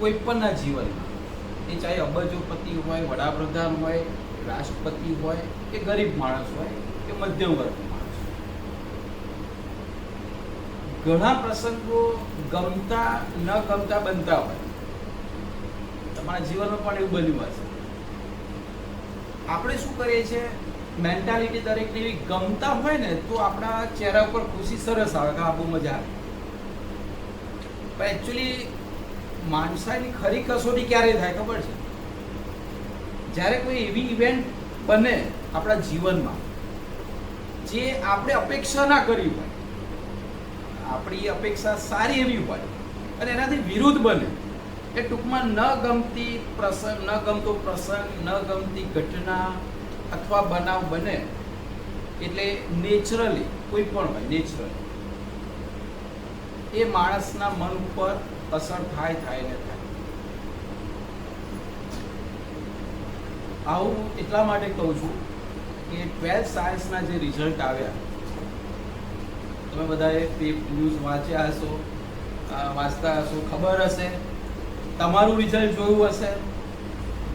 કોઈ પણના જીવનમાં, એ ચાહે અબજોપતિ હોય, વડાપ્રધાન હોય, રાષ્ટ્રપતિ હોય કે ગરીબ માણસ હોય કે મધ્યમ વર્ગનો માણસ હોય, ઘણા પ્રસંગો ગમતા ન ગમતા બનતા હોય. તમારા જીવનમાં પણ એવું બન્યું હશે. આપણે શું કરીએ છીએ, મેન્ટાલિટી દરેકને એવી ગમતા હોય ને તો આપણા ચહેરા ઉપર ખુશી સરસ આવે કે આ બહુ મજા આવે. પણ એકચ્યુઅલી માણસાની ખરી કસોટી ક્યારે થાય ખબર છે? જ્યારે કોઈ એવી ઇવેન્ટ બને આપણા જીવનમાં જે આપણે અપેક્ષા ના કરી હોય, આપણી અપેક્ષા સારી એવી હોય અને એનાથી વિરુદ્ધ બને, એ ટૂંકમાં ન ગમતી પ્રસંગ, ન ગમતો પ્રસંગ, ન ગમતી ઘટના અથવા બનાવ બને એટલે નેચરલી, કોઈ પણ હોય નેચરલી, એ માણસના મન ઉપર અસર થાય ને થાય. આવું એટલા માટે કહું છું કે 12th સાયન્સના જે રિઝલ્ટ આવ્યા, તમે બધાએ ન્યૂઝ વાંચ્યા હશો, વાંચતા હશો, ખબર હશે, તમારું રિઝલ્ટ જોયું હશે.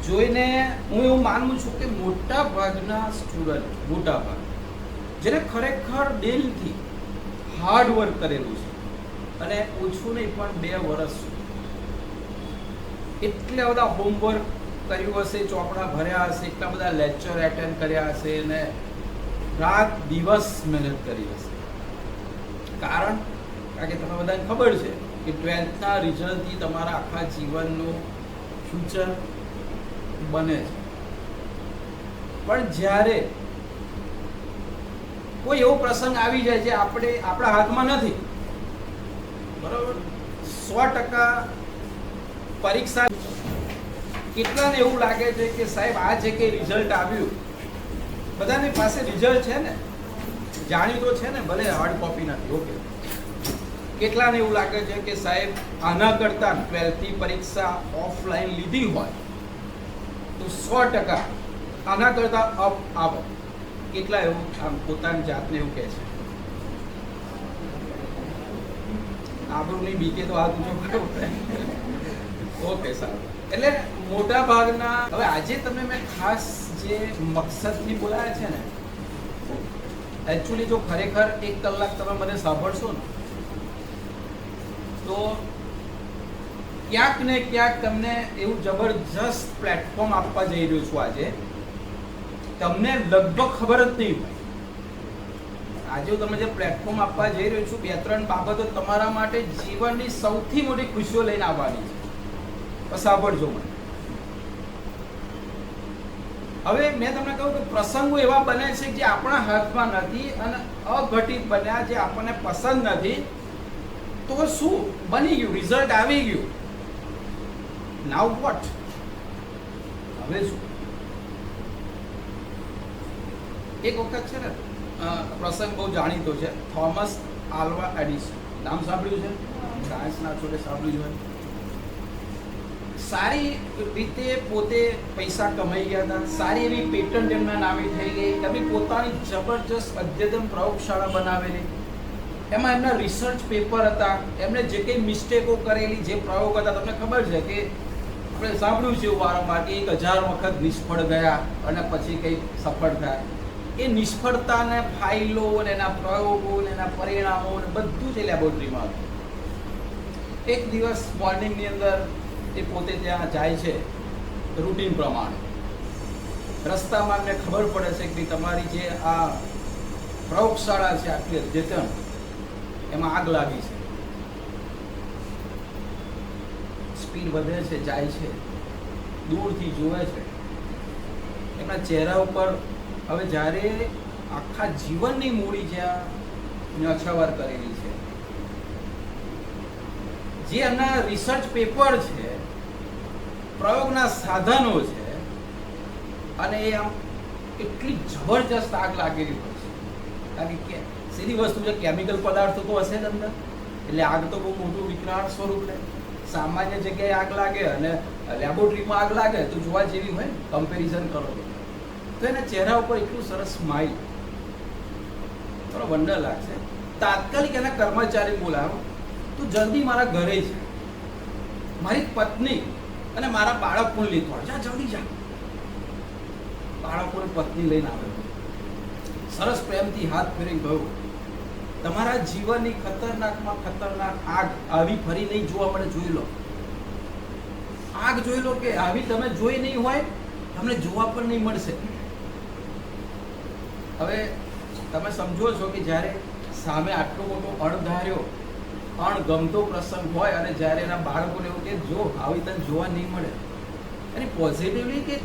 જોઈને હું એવું માનું છું કે મોટા ભાગના સ્ટુડન્ટ, મોટા ભાગ જેને ખરેખર દિલથી હાર્ડ વર્ક કરેલું છે અને ઓછું નહીં પણ 2 વર્ષ એટલા બધા હોમવર્ક કર્યું હશે, ચોપડા ભર્યા હશે, એટલા બધા લેક્ચર એટેન્ડ કર્યા હશે અને રાત દિવસ મહેનત કરી હશે. કારણ કે તમને બધાને ખબર છે કે 12થના રિઝલ્ટથી તમારા આખા જીવનનું ફ્યુચર બને છે. પણ જ્યારે કોઈ એવો પ્રસંગ આવી જાય જે આપણા હાથમાં નથી, બરાબર, 100% પરીક્ષા, કેટલાને એવું લાગે છે કે સાહેબ આ જે કંઈ રિઝલ્ટ આવ્યું, બધાની પાસે રિઝલ્ટ છે ને, જાણ્યું તો છે ને, ભલે હાર્ડ કોપી નથી, ઓકે. કેટલાને એવું લાગે છે કે સાહેબ આના કરતાં 12થની પરીક્ષા ઓફલાઈન લીધી હોય તો 100% આના કરતાં અપ આવે. કેટલા એવું આમ પોતાની જાતને એવું કહે છે? આબરૂની બીકે તો હાથ ઊંચો કરવો પડે. ઓકે, સારું. એટલે મોટા ભાગના, હવે આજે તમને મેં ખાસ જે મકસદથી બોલાયા છે ને, એકચ્યુઅલી જો ખરેખર 1 કલાક તમે મને સાંભળશો ને તો ક્યાંક ને ક્યાંક તમને એવું જબરજસ્ત પ્લેટફોર્મ આપવા જઈ રહ્યો છું આજે. તમને લગભગ ખબર જ નહીં હોય. આજે હું તમને જે પ્લેટફોર્મ આપવા જઈ રહ્યો છું, 2-3 બાબતો તમારા માટે જીવનની સૌથી મોટી ખુશીઓ લઈને આવવાની છે. સાંભળજો મને. હવે મેં તમને કહ્યું કે પ્રસંગો એવા બને છે જે આપણા હાથમાં નથી અને અઘટિત બન્યા, જે આપણને પસંદ નથી. તો શું બની ગયું? રિઝલ્ટ આવી ગયું. નાઉ વોટ? હવે શું? એક વખત છે ને, પ્રસંગ બહુ જાણીતો છે, થોમસ આલ્વા એડિસન. નામ સાંભળ્યું છે? સાયન્સના છોડે સાંભળ્યું છે. સારી રીતે પોતે પૈસા કમાઈ ગયા હતા, સારી એવી પેટન્ટ એમના નામે થઈ ગઈ, એમની પોતાની જબરજસ્ત અદ્યતન પ્રયોગશાળા બનાવેલી. એમાં એમના રિસર્ચ પેપર હતા, એમણે જે કંઈ મિસ્ટેકો કરેલી, જે પ્રયોગ હતા, તમને ખબર છે કે આપણે સાંભળ્યું છે વારંવાર કે 1000 વખત નિષ્ફળ ગયા અને પછી કંઈક સફળ થાય. એ નિષ્ફળતાને ફાઇલો અને એના પ્રયોગો અને એના પરિણામો અને બધું જ એ લેબોરેટરીમાં હતું. એક દિવસ મોર્નિંગની અંદર એ પોતે ત્યાં જાય છે રૂટીન પ્રમાણે. રસ્તામાં એમને ખબર પડે છે કે તમારી જે આ પ્રયોગશાળા છે આટલી અદ્યતન, એમાં આગ લાગી છે. સ્પીડ વધે છે, જાય છે, દૂરથી જુએ છે. એમના ચહેરા ઉપર હવે જ્યારે આખા જીવનની મૂડી જ્યાં નછાવર કરેલી છે, જે એમના રિસર્ચ પેપર છે, પ્રયોગના સાધનો છે, અને એ આમ એટલી જબરજસ્ત આગ લાગેલી હોય છે. કારણ કે સીધી વસ્તુ છે, કેમિકલ પદાર્થો તો હશે જ અંદર, એટલે આગ તો બહુ મોટું વિકરાળ સ્વરૂપ લે. સામાન્ય જગ્યાએ આગ લાગે અને લેબોરેટરીમાં આગ લાગે તો જોવા જેવી હોય, કમ્પેરિઝન કરો તો એના ચહેરા ઉપર એટલું સરસ સ્માઇલ, થોડો વંડર લાગશે. તાત્કાલિક એના કર્મચારી બોલાવો, તો જલ્દી મારા ઘરે છે. મારી પત્ની અને મારા બાળકોને લીધો, જા જલ્દી જા. બાળકોને પત્ની લઈને આવે, સરસ પ્રેમથી હાથ ફેરીને ગયો, તમારા જીવનની ખતરનાકમાં ખતરનાક આગ આવી ફરી નહીં જોવા મળે, જોઈ લો. આગ જોઈ લો કે આવી તમે જોઈ નહીં હોય, તમને જોવા પણ નહીં મળશે. હવે તમે સમજો છો કે જ્યારે સામે આટલો મોટો અણધાર્યો અણગમતો પ્રસંગ હોય અને જ્યારે એના બાળકોને એવું કે જો આવી તને જોવા નહીં મળે, એની પોઝિટિવલી કે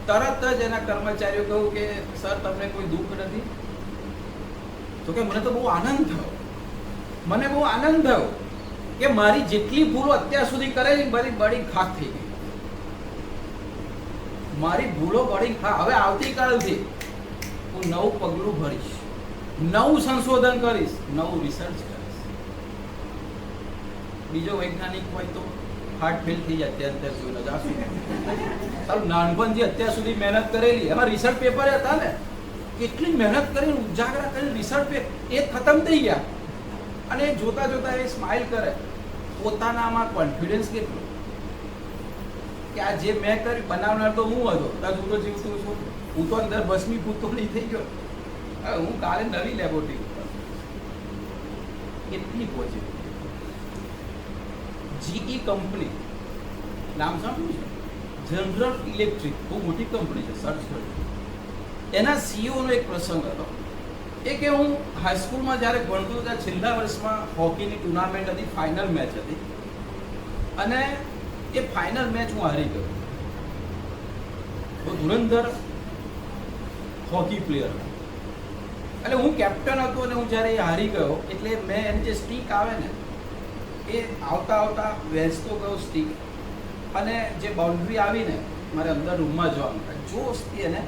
તરત જ એના કર્મચારીઓ કહ્યું કે સર તમને કોઈ દુઃખ નથી? તો કે મને તો બહુ આનંદ થયો, મને બહુ આનંદ થયો કે મારી જેટલી ભૂલો અત્યાર સુધી કરેલી બધી બળી ખાક થઈ ગઈ. મારી ભૂલો બળી ખાક. હવે આવતીકાલથી હું નવું પગલું ભરીશ, નવું સંશોધન કરીશ, નવું રિસર્ચ કરીશ. બીજો વૈજ્ઞાનિક હોય તો હાર્ટ ફેલ થઈ જાય, અત્યારે જોઈ લો. તારું નાનપણથી અત્યાર સુધી મહેનત કરેલી, એમાં રિસર્ચ પેપર હતા ને, કેટલી મહેનત કરીને ઉજાગરા કરીને રિસર્ચ પેપર એ ખતમ થઈ ગયા. અને જોતા જોતા એ સ્માઇલ કરે, પોતાનામાં કોન્ફિડન્સ કેટલો કે આ જે મેં કર્યું બનાવનાર તો હું હતો, હું તો જીવતું છું, હું તો અંદર ભસ્મી પૂતો નહીં થઈ ગયો, હવે હું કાલે નવી લેબોરેટરી. કેટલી પોઝિટિવ. જીઈ કંપની નામ સાંભળ્યું છે? જનરલ ઇલેક્ટ્રિક, બહુ મોટી કંપની છે, સર્ચ કર્યું. એના સીઈઓ નો એક પ્રસંગ હતો. એ કે હું હાઈસ્કૂલમાં જ્યારે ભણતો ત્યાં છેલ્લા વર્ષમાં હોકીની ટુર્નામેન્ટ હતી, ફાઇનલ મેચ હતી, અને એ ફાઇનલ મેચ હું હારી ગયો. હું ધુરંધર હોકી પ્લેયર હતો, એટલે હું કેપ્ટન હતો અને હું જ્યારે એ હારી ગયો એટલે મેં એની જે સ્ટીક આવે ને એ આવતા આવતા વેચતો ગયો સ્ટીક, અને જે બાઉન્ડ્રી આવીને મારે અંદર રૂમમાં જવાનું, જોશથી એને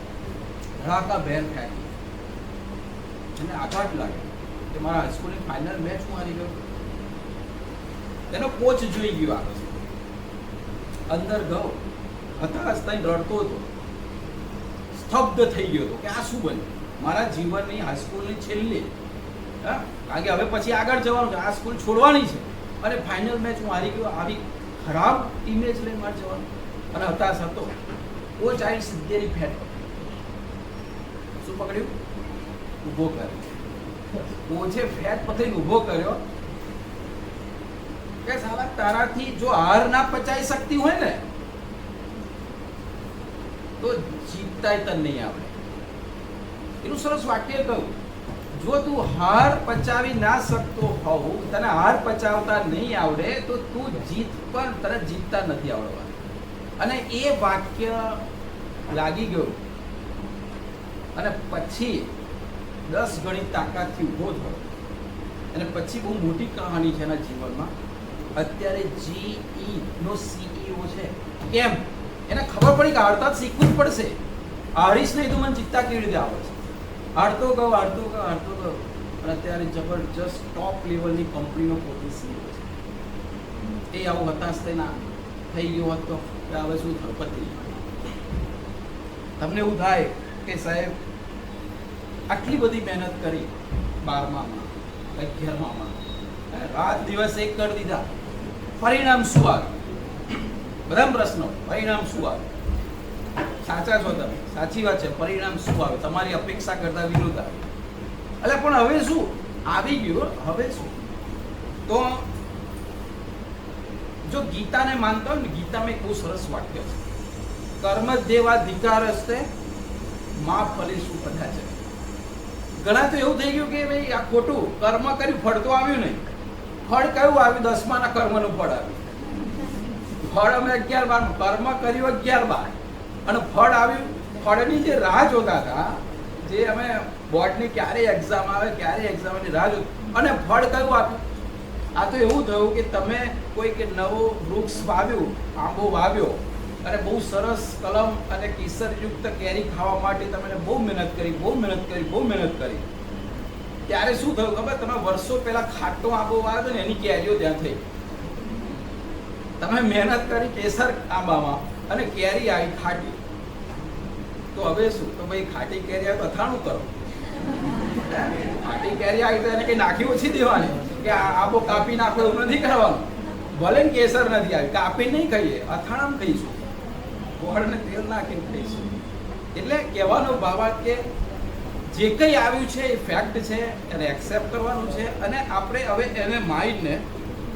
ધડાકા ભેર ફેંકી અને આઘાત લાગે કે મારા હાઈસ્કૂલની ફાઇનલ મેચ હું હારી ગયો. એનો કોચ જોઈ ગયો, આગળ અંદર ગયો, હતાશ થઈને રડતો હતો, સ્તબ્ધ થઈ ગયો હતો કે આ શું બન્યું. મારા જીવનની હાઈસ્કૂલની છેલ્લી, કારણ કે હવે પછી આગળ જવાનું છે, આ સ્કૂલ છોડવાની છે, અને ફાઇનલ મેચ હું હારી ગયો. આવી ખરાબ ઇમેજ લઈને મારે જવાનું, અને હતાશ હતો. કોચ આવી સીધેની ફેટ શું પકડ્યું, ઊભો કર્યો. કોચે ફેટ પકડીને ઊભો કર્યો કે સાલા તારાથી જો હાર ના પચાવી શકતી હોય ને તો જીતતાય તને નહીં આવડે. એનું સરસ વાક્ય કહું, જો તું હાર પચાવી ના શકતો હોવ, તને હાર પચાવતા નહીં આવડે તો તું જીત પણ તને જીતતા નથી આવડવા. અને એ વાક્ય લાગી ગયું અને પછી 10 ગણી તાકાતથી ઊભો થયો. અને પછી બહુ મોટી કહાની છે એના જીવનમાં. અત્યારે જીઈ નો સીઈઓ છે. કેમ? એને ખબર પડી કે હારતા શીખવું જ પડશે, હારીશ નહીં તો મને જીતતા કેવી રીતે આવે છે. હારતો ગયો અને અત્યારે જબરજસ્ત ટોપ લેવલની કંપનીનો પોતે સીઈઓ છે. એ આવું હતાશ થઈને થઈ ગયો હતો કે હવે શું થયું, પતી. તમને એવું થાય કે સાહેબ આટલી બધી મહેનત કરી 12માં 11માં, રાત દિવસ એક કરી દીધા, પરિણામ શું આવ્યું? બધા પ્રશ્નો, પરિણામ શું આવ્યું? સાચા છો તમે, સાચી વાત છે, પરિણામ શું આવે? તમારી અપેક્ષા કરતા વિરુદ્ધ આવે. એટલે પણ હવે શું આવી ગયું, હવે શું? તો જો ગીતાને માનતા હોય ને, ગીતામાં એક બહુ સરસ વાક્ય છે, કર્મ દેવાધિકારસ્તે મા ફલેષુ કદાચન. ઘણા તો એવું થઈ ગયું કે ભાઈ આ ખોટું, કર્મ કર્યું ફળ તો આવ્યું નહીં. ફળ કયું આવ્યું? 10માના કર્મનું ફળ આવ્યું. ફળ અમે 11 કર્મ કર્યું 11 અને ફળ આવ્યું. ફળની જે રાહ જોતા હતા, જે અમે બોર્ડની ક્યારે એક્ઝામ આવે ની રાહ જોતા, અને ફળ કયું આપ્યું? આ તો એવું થયું કે તમે કોઈક નવો વૃક્ષ વાવ્યું, આંબો વાવ્યો, અને બહુ સરસ કલમ અને કેસરયુક્ત કેરી ખાવા માટે તમે બહુ મહેનત કરી. ત્યારે શું થયું ખબર? તમે વર્ષો પહેલા ખાટો આંબો વાવ્યો ને એની કેરીઓ ત્યાં થઈ. તમે મહેનત કરી કેસર આંબામાં અને કેરી આવી ખાટી. તો હવે શું? તો ભાઈ ખાટી કેરી આવે તો અથાણું કરો. ખાટી કેરી આવી તો એને કઈ નાખી ઓછી દેવાની કે આબો કાપી નાખો એવું નથી કરવાનું. ભલે ને કેસર નથી આવી, કાપી નહીં ખાઈએ, અથાણામાં ખાઈશું, ગોળ ને તેલ નાખીને ખાઈશું. એટલે કહેવાનો ભાવ કે જે કંઈ આવ્યું છે એ ફેક્ટ છે, એને એક્સેપ્ટ કરવાનું છે અને આપણે હવે એને માઇન્ડને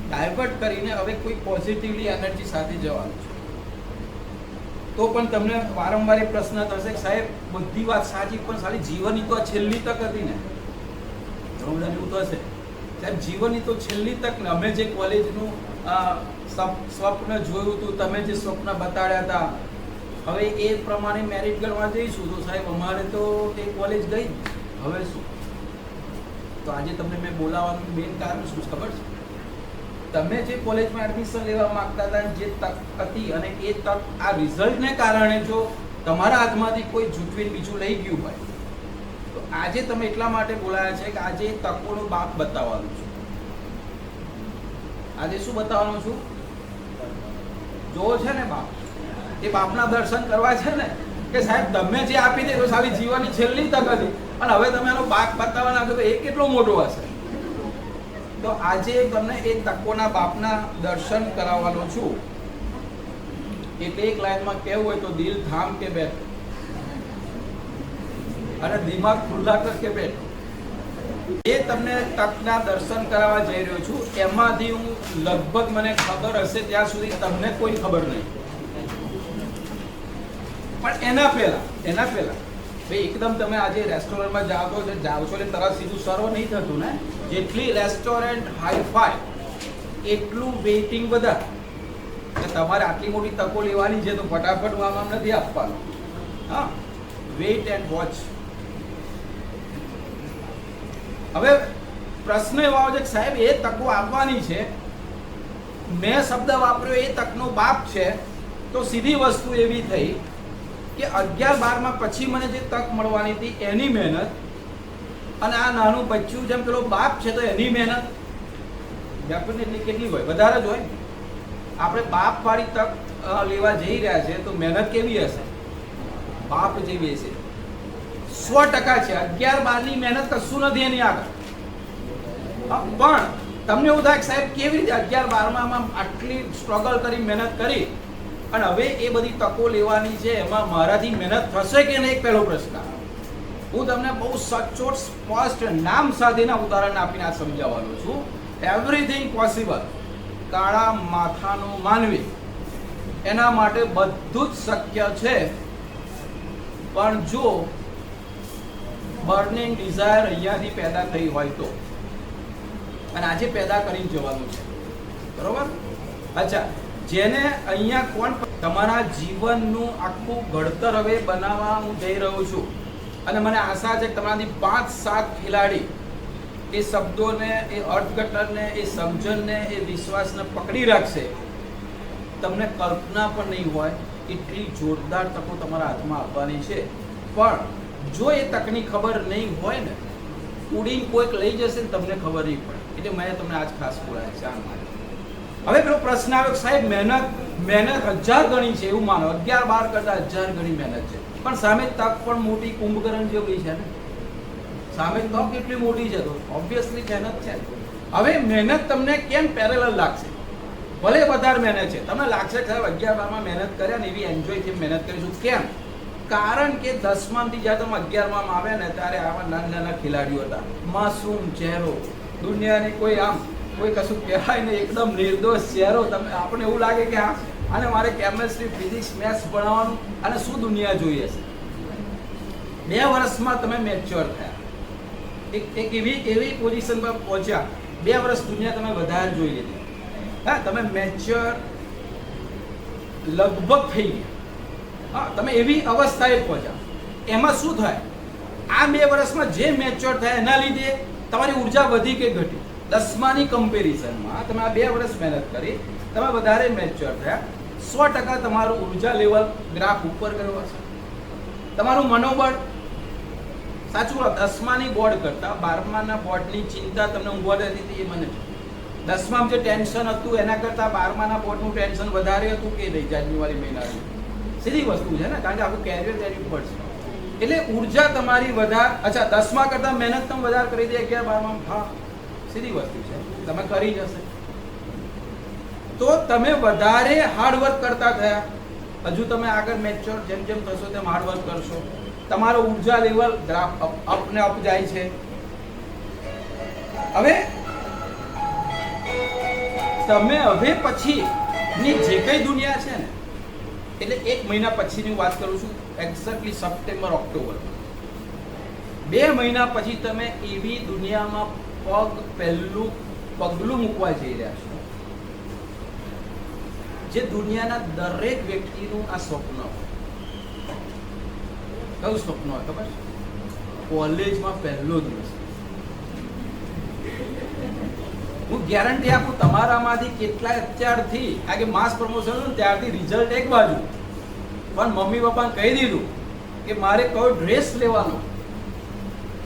ડાયવર્ટ કરીને હવે કોઈ પોઝિટિવલી એનર્જી સાથે જવાનું છે. તો પણ તમને વારંવાર એ પ્રશ્ન થશે કે સાહેબ બધી વાત સાચી, પણ સારી જીવનની તો છેલ્લી તક હતી ને. ઘણું એવું તો હશે સાહેબ, જીવનની તો છેલ્લી તક ને. અમે જે કોલેજનું સ્વપ્ન જોયું હતું, તમે જે સ્વપ્ન બતાડ્યા હતા, હવે એ પ્રમાણે મેરિટ કરવા જઈશું તો સાહેબ અમારે તો એ કોલેજ ગઈ, હવે શું? તો આજે તમને મેં બોલાવવાનું મેઇન કારણ શું ખબર છે? તમે જે કોલેજમાં એડમિશન લેવા માંગતા હતા, જે તક હતી, અને એ તક આ રિઝલ્ટને કારણે જો તમારા હાથમાંથી કોઈ જૂઠવીને બીજું લઈ ગયું હોય, તો આજે તમે એટલા માટે બોલાયા છે કે આજે તકોનો બાપ બતાવવાનું છું. આજે શું બતાવવાનું છું? જો છે ને બાપ, એ બાપના દર્શન કરવા છે ને કે સાહેબ તમે જે આપી દે તો સારી જીવનની છેલ્લી તક હતી અને હવે તમે એનો બાપ બતાવવાના છો તો એ કેટલો મોટો હશે. તો આજે તમને એ તકોના બાપના દર્શન કરાવવાનો છું. એટલે એક લાઈનમાં કહેવું હોય તો દિલ થામ કે બેઠ અને દિમાગ ખુલ્લા કર કે બેઠ. એ તમને તકના દર્શન કરાવવા જઈ રહ્યો છું. એમાંથી હું લગભગ મને ખબર હશે ત્યાં સુધી તમને કોઈ ખબર નહીં. પણ એના પહેલા ભાઈ એકદમ તમે આજે રેસ્ટોરન્ટમાં જાઓ છો એટલે તરત સીધું સર્વ નહીં થતું ને. જેટલી રેસ્ટોરન્ટ હાઈફાઈ એટલું વેઇટિંગ વધારે. તમારે આટલી મોટી તકો લેવાની છે તો ફટાફટ આમ નથી આપવાનું. હા, વેઇટ એન્ડ વોચ. હવે પ્રશ્ન એવો આવે છે કે સાહેબ એ તકો આપવાની છે, મેં શબ્દ વાપર્યો એ તકનો બાપ છે, તો સીધી વસ્તુ એવી થઈ કે 11-12માં પછી મને જે તક મળવાની હતી એની મહેનત અને આ નાનું બચ્ચું જેમ પેલો બાપ છે તો એની મહેનત ડેફિનેટલી કેટલી હોય? વધારે જ હોય. આપણે બાપ વાળી તક લેવા જઈ રહ્યા છે તો મહેનત કેવી હશે? બાપ જેવી હશે. 100% છે. 11-12ની મહેનત કશું નથી એની આગળ. પણ તમને એવું થાય કે સાહેબ કેવી રીતે 11-12માં આટલી સ્ટ્રગલ કરી, મહેનત કરી અને હવે એ બધી તકો લેવાની છે, એમાં મારાથી મહેનત થશે કે નહીં? એક પહેલો પ્રશ્ન. હું તમને બહુ સચોટ સ્પષ્ટ નામ સાથેના ઉદાહરણ આપીને આ સમજાવવાનો છું. Everything possible. કાળા માથાનો માનવી, એના માટે બધું જ શક્ય છે. પણ જો બર્નિંગ ડિઝાયર અહીંયાથી પેદા થઈ હોય તો, અને આજે પેદા કરીને જવાનું છે, બરોબર? અચ્છા, જેને અહીંયા કોણ તમારા જીવનનું આખું ઘડતર હવે બનાવવા હું જઈ રહ્યો છું અને મને આશા છે કે તમારાથી 5-7 ખેલાડી એ શબ્દોને, એ અર્થઘટનને, એ સમજણને, એ વિશ્વાસને પકડી રાખશે. તમને કલ્પના પણ નહીં હોય એટલી જોરદાર તકો તમારા હાથમાં આપવાની છે. પણ જો એ તકની ખબર નહીં હોય ને, ઉડીને કોઈક લઈ જશે ને તમને ખબર નહીં પડે. એટલે મેં તમને આજ ખાસ બોલાયા છે આ માટે. હવે પેલો પ્રશ્ન આવ્યો સાહેબ મહેનત 1000 ગણી છે એવું માનો, 11-12 કરતા 1000 ગણી મહેનત છે, પણ સામે તક પણ મોટી કુંભકરણ જેવી છે ને. સામે તક કેટલી મોટી છે તો ઓબ્વિયસલી મહેનત છે. હવે મહેનત તમને કેમ પેરેલલ લાગશે? ભલે વધારે મહેનત છે, તમને લાગશે કે સાહેબ 11-12માં મહેનત કર્યા ને એવી એન્જોયથી મહેનત કરીશું. કેમ? કારણ કે 10માંથી જ્યારે તમે 11માં આવ્યા ને ત્યારે આવા નાના ખેલાડીઓ હતા, માસૂમ ચહેરો, દુનિયાની કોઈ આમ કોઈ કશું કહેવાય ને, એકદમ નિર્દોષ ચહેરો. તમે આપણે એવું લાગે કે આને મારે કેમેસ્ટ્રી, ફિઝિક્સ, મેથ્સ ભણાવવાનું અને શું દુનિયા જોઈએ છે. 2 વર્ષમાં તમે મેચ્યોર થયા, એક એવી પોઝિશન પર પહોંચ્યા. 2 વર્ષ દુનિયા તમે વધારે જોઈ લીધી. હા, તમે મેચ્યોર લગભગ થઈ ગયા. હા, તમે એવી અવસ્થાએ પહોંચ્યા. એમાં શું થાય? આ 2 વર્ષમાં જે મેચ્યોર થયા એના લીધે તમારી ઉર્જા વધી કે ઘટી? 10માની કમ્પેરિઝનમાં તમે આ 2 વર્ષ મહેનત કરી, તમે વધારે મેચ્યોર થયા. 100% તમારું ઉર્જા લેવલ ગ્રાફ ઉપર ગયો હશે. તમારું મનોબળ સાચું, 10માની બોર્ડ કરતા 12માના બોર્ડની ચિંતા તમને ઊંઘવા રહેતી હતી એ મને. 10માં જે ટેન્શન હતું એના કરતા 12માના બોર્ડનું ટેન્શન વધારે હતું કે નહીં? જાન્યુઆરી મહિનાનું સીધી વસ્તુ છે ને, કારણ કે આખું કેરિયર તેની ઉપર છે. એટલે ઉર્જા તમારી વધારે. અચ્છા, 10માં કરતા મહેનત તમે વધારે કરી દે 11-12માં. હા, સીધી વસ્તુ છે. તમે કરી જશે. તો તમે વધારે હાર્ડવર્ક કરતા થયા. હજુ તમે આગળ મેચ્યોર જેમ જેમ થશો તેમ હાર્ડવર્ક કરશો. તમારો ઉર્જા લેવલ અપ ને અપ જાય છે. હવે તમે હવે પછીની જે કઈ દુનિયા છે ને, એટલે 1 મહિના પછીની વાત કરું છું, એક્ઝેક્ટલી સપ્ટેમ્બર ઓક્ટોબર, 2 મહિના પછી તમે એવી દુનિયામાં પગલું મૂકવા જઈ રહ્યા છો જે દુનિયાના દરેક વ્યક્તિનું આ સ્વપ્ન હોય. કયું સ્વપ્ન હોય ખબર? કોલેજમાં પહેલો દિવસ. હું ગેરંટી આપું, તમારામાંથી કેટલાય અત્યારથી કારણ કે માસ પ્રમોશન હતું ત્યારથી રિઝલ્ટ એક બાજુ, પણ મમ્મી પપ્પાને કહી દીધું કે મારે કયો ડ્રેસ લેવાનો,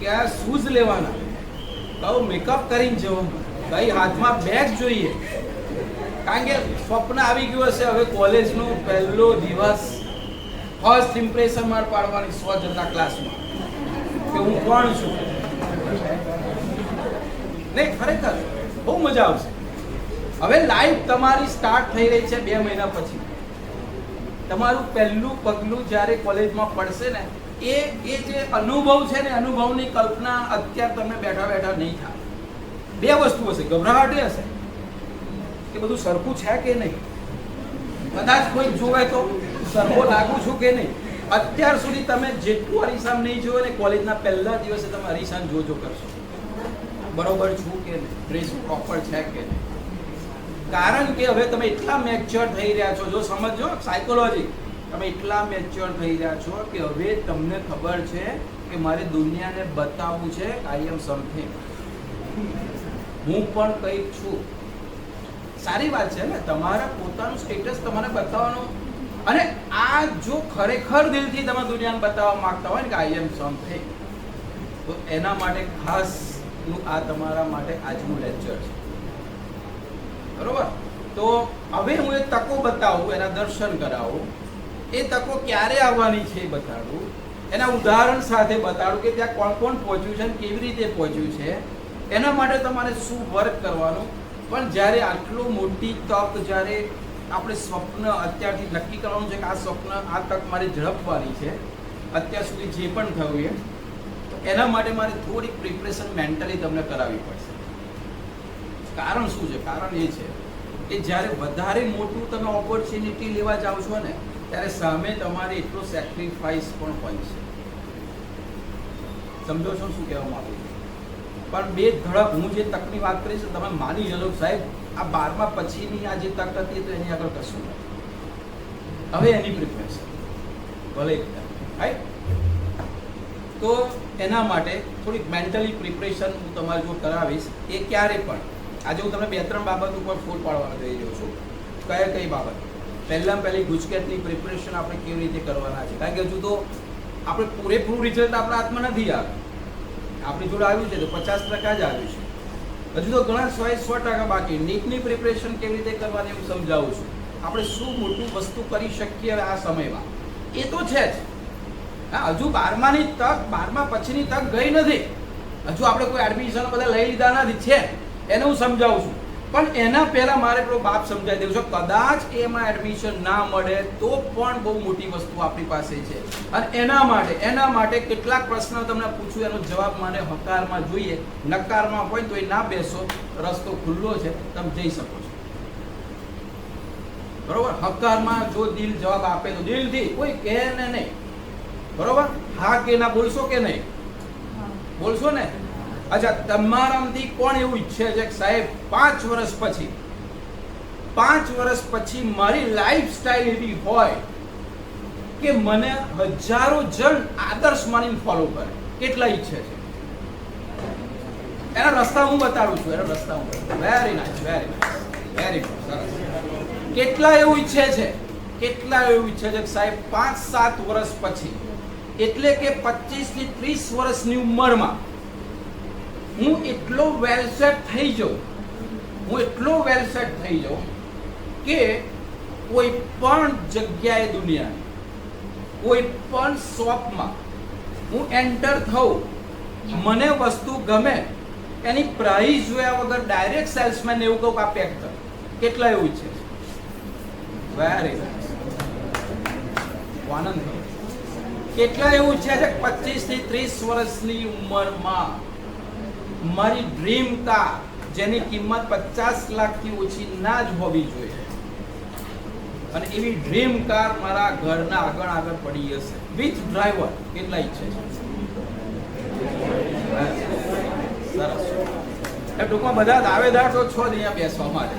કયા શૂઝ લેવાના, કયો મેકઅપ કરીને જવાનું, કઈ હાથમાં બેગ જોઈએ, કારણ કે સ્વપ્ન આવી ગયું હશે હવે કોલેજનો પહેલો દિવસ, ફર્સ્ટ ઇમ્પ્રેશન માર પાડવાની 100 જણના ક્લાસમાં કે હું કોણ છું. નહીં, ખરેખર બહુ મજા આવશે. હવે લાઈફ તમારી સ્ટાર્ટ થઈ રહી છે 2 મહિના પછી. તમારું પહેલું પગલું જ્યારે કોલેજમાં પડશે ને, એ જે અનુભવ છે ને, અનુભવની કલ્પના અત્યારે તમે બેઠા બેઠા નહીં થાય. 2 વસ્તુ હશે, ગભરાહટ હશે કે બધું સરખું છે કે નહીં, કદાચ કોઈ જોવે તો સરખો લાગુ છું કે નહીં. અત્યાર સુધી તમે જેટલું અરીસાન નહીં જોયો ને, કોલેજના પહેલા દિવસે તમે અરીસાન જોજો કરશો, બરોબર છું કે નહીં, ડ્રેસ પ્રોપર છે કે નહીં. કારણ કે હવે તમે એટલા મેચ્યોર થઈ રહ્યા છો, જો સમજો સાયકોલોજી, તમે એટલા મેચ્યોર થઈ રહ્યા છો કે હવે તમને ખબર છે કે મારે દુનિયાને બતાવવું છે આઈ એમ સમથિંગ, હું પણ કંઈક છું. સારી વાત છે ને, તમારા પોતાનું સ્ટેટસ તમારે બતાવવાનું. અને આ જો ખરેખર દિલથી તમે દુનિયાને બતાવવા માંગતા હોય ને કે આઈ એમ સમથિંગ, તો એના માટે ખાસ આ તમારા માટે આજનું લેક્ચર છે, બરોબર? તો હવે હું એ તકો બતાવું, એના દર્શન કરાવું, એ તકો ક્યારે આવવાની છે એ બતાડું, એના ઉદાહરણ સાથે બતાડું કે ત્યાં કોણ કોણ પહોંચ્યું છે અને કેવી રીતે પહોંચ્યું છે. એના માટે તમારે શું વર્ક કરવાનું. પણ જ્યારે આટલું મોટી તક, જ્યારે આપણે સ્વપ્ન અત્યારથી નક્કી કરવાનું છે કે આ સ્વપ્ન, આ તક મારે ઝડપવાની છે, અત્યાર સુધી જે પણ થયું એ, તો એના માટે મારે થોડીક પ્રિપરેશન મેન્ટલી તમને કરાવવી પડશે. કારણ શું છે? કારણ એ છે કે જ્યારે વધારે મોટું તમે ઓપોર્ચ્યુનિટી લેવા જાઓ છો ને, ત્યારે સામે તમારે એટલો સેક્રિફાઈસ પણ હોય છે. સમજો છો શું કહેવા માંગુ છું? પણ 2 ધડક હું જે તકની વાત કરીશ, તમે માની જજો સાહેબ, આ 12મા પછીની આ જે તક હતી તો એની આગળ કશું નથી. હવે એની પ્રિપરેશન ભલે રાઈટ. તો એના માટે થોડીક મેન્ટલી પ્રિપરેશન હું તમારે જો કરાવીશ. એ ક્યારે પણ આજે હું તમને 2-3 બાબત ઉપર ફોલ પાડવાનો જઈ રહ્યો છું. કઈ બાબત? પહેલી ગુજકેટની પ્રિપરેશન આપણે કેવી રીતે કરવાના છે, કારણ કે હજુ તો આપણે પૂરેપૂરું રિઝલ્ટ આપણા હાથમાં નથી આવ્યું. આપણી જોડે આવ્યું છે તો 50% જ આવ્યું છે, હજુ તો ઘણા 100% બાકી. નીટની પ્રિપરેશન કેવી રીતે કરવાની હું સમજાવું છું. આપણે શું મોટું વસ્તુ કરી શકીએ હવે આ સમયમાં, એ તો છે જ. હા, હજુ 12માની તક, 12મા પછીની તક ગઈ નથી. હજુ આપણે કોઈ એડમિશન બધા લઈ લીધા નથી, છે એને હું સમજાવું છું. પણ એના પહેલા મારે પેલો બાપ સમજાવી દેવું છે, કદાચ એમાં એડમિશન ના મળે તો પણ બહુ મોટી વસ્તુ આપણી પાસે છે. અને એના માટે કેટલાક પ્રશ્નો તમને પૂછું, એનો જવાબ મને હકારમાં જોઈએ. નકારમાં હોય તો એ ના બેસો, રસ્તો ખુલ્લો છે, તમે જઈ શકો છો, બરોબર? હકારમાં જો દિલ જવાબ આપે તો દિલથી, કોઈ કહે ને નહીં, બરોબર? હા કે ના બોલશો કે નહીં? બોલશો ને? અચ્છા, તમારામાંથી કોણ એવું ઈચ્છે છે કે સાહેબ 5 વર્ષ પછી મારી લાઈફસ્ટાઈલ એવી હોય કે મને હજારો જણ આદર્શ માનીને ફોલો કરે? કેટલા ઈચ્છે છે? એના રસ્તા હું બતાડું છું. વેરી નાઇસ, વેરી ગુડ, સરસ. કેટલા એવું ઈચ્છે છે કે સાહેબ 5-7 વર્ષ પછી, એટલે કે 25 થી 30 વર્ષની ઉંમરમાં હું એટલો વેલ સેટ થઈ જાઉં કે કોઈ પણ જગ્યાએ દુનિયાની કોઈ પણ શોપમાં હું એન્ટર થઉં, મને વસ્તુ ગમે એની પ્રાઇસ જોયા વગર ડાયરેક્ટ સેલ્સમેન એવું કહું કે આ પેક કર, કેટલા એવું છે? વેરી આનંદ થયો. કેટલા એવું છે 25 થી 30 વર્ષની ઉંમરમાં મારી ડ્રીમ કાર જેની કિંમત 50 લાખથી ઓછી ના જ હોવી જોઈએ, અને એવી ડ્રીમ કાર મારા ઘરના આગળ પડી હશે વિથ ડ્રાઈવર, કેટલા ઈચ્છે છે? સરસ. એ ટૂંકમાં બધા દાવેદાર તો છો જ અહીંયા બેસવા માટે.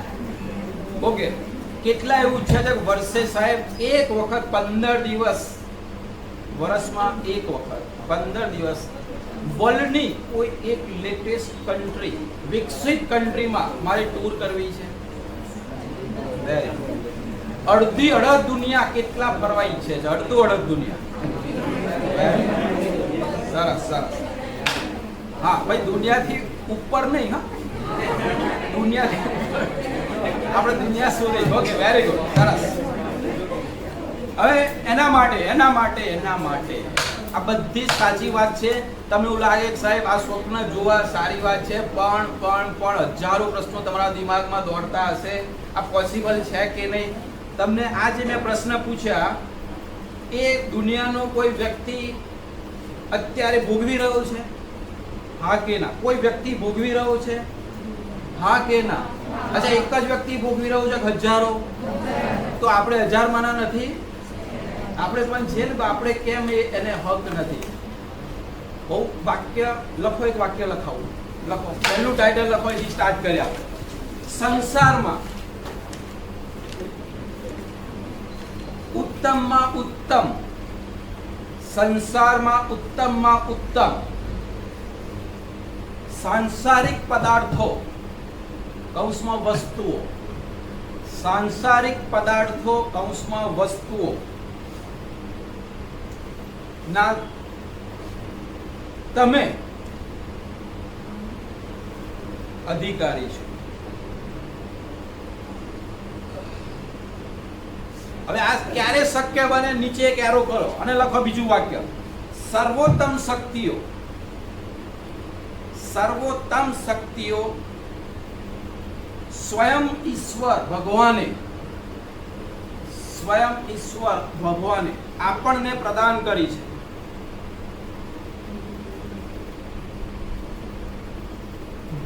ઓકે, કેટલા એવું છે કે વર્ષે સાહેબ એક વખત 15 દિવસ, વર્ષમાં એક વખત 15 દિવસ વર્લ્ડની કોઈ એક લેટેસ્ટ કન્ટ્રી, વિકસિત કન્ટ્રીમાં મારે ટૂર કરવી છે? અડધી અડધ દુનિયા કેટલા ફરવા ઈચ્છે છે? અડધ દુનિયા. સરસ સરસ. હા ભાઈ, દુનિયાથી ઉપર નહીં, હા દુનિયાથી આપણે દુનિયા સુધી. ઓકે, વેરી ગુડ, સરસ. હવે એના માટે આ બધી સાચી વાત છે. તમને એવું લાગે કે સાહેબ આ સ્વપ્ન જોવા સારી વાત છે, પણ હજારો પ્રશ્નો તમારા દિમાગમાં દોડતા હશે, આ પોસિબલ છે કે નહીં? તમને આ જે મેં પ્રશ્ન પૂછ્યા એ દુનિયાનો કોઈ વ્યક્તિ અત્યારે ભોગવી રહ્યો છે? હા કે ના? કોઈ વ્યક્તિ ભોગવી રહ્યો છે? હા કે ના? અચ્છા, એક જ વ્યક્તિ ભોગવી રહ્યો છે કે હજારો? તો આપણે 1000 માના નથી? આપણે પણ છે ને, આપણે કેમ એને હક નથી? બહુ વાક્ય લખો, એક વાક્ય લખાવું, લખો. પહેલું ટાઇટલ લખો, એથી સ્ટાર્ટ કર્યા. સંસારમાં ઉત્તમમાં ઉત્તમ, સંસારમાં ઉત્તમમાં ઉત્તમ સાંસારિક પદાર્થો કૌંસમાં વસ્તુઓ, સાંસારિક પદાર્થો કૌંસમાં વસ્તુઓ ના તમે અધિકારી છો. હવે આ ક્યારે શક્ય બને? નીચે એક એરો કરો અને લખો બીજું વાક્ય. સર્વોત્તમ શક્તિઓ સ્વયં ઈશ્વર ભગવાને આપણને પ્રદાન કરી છે.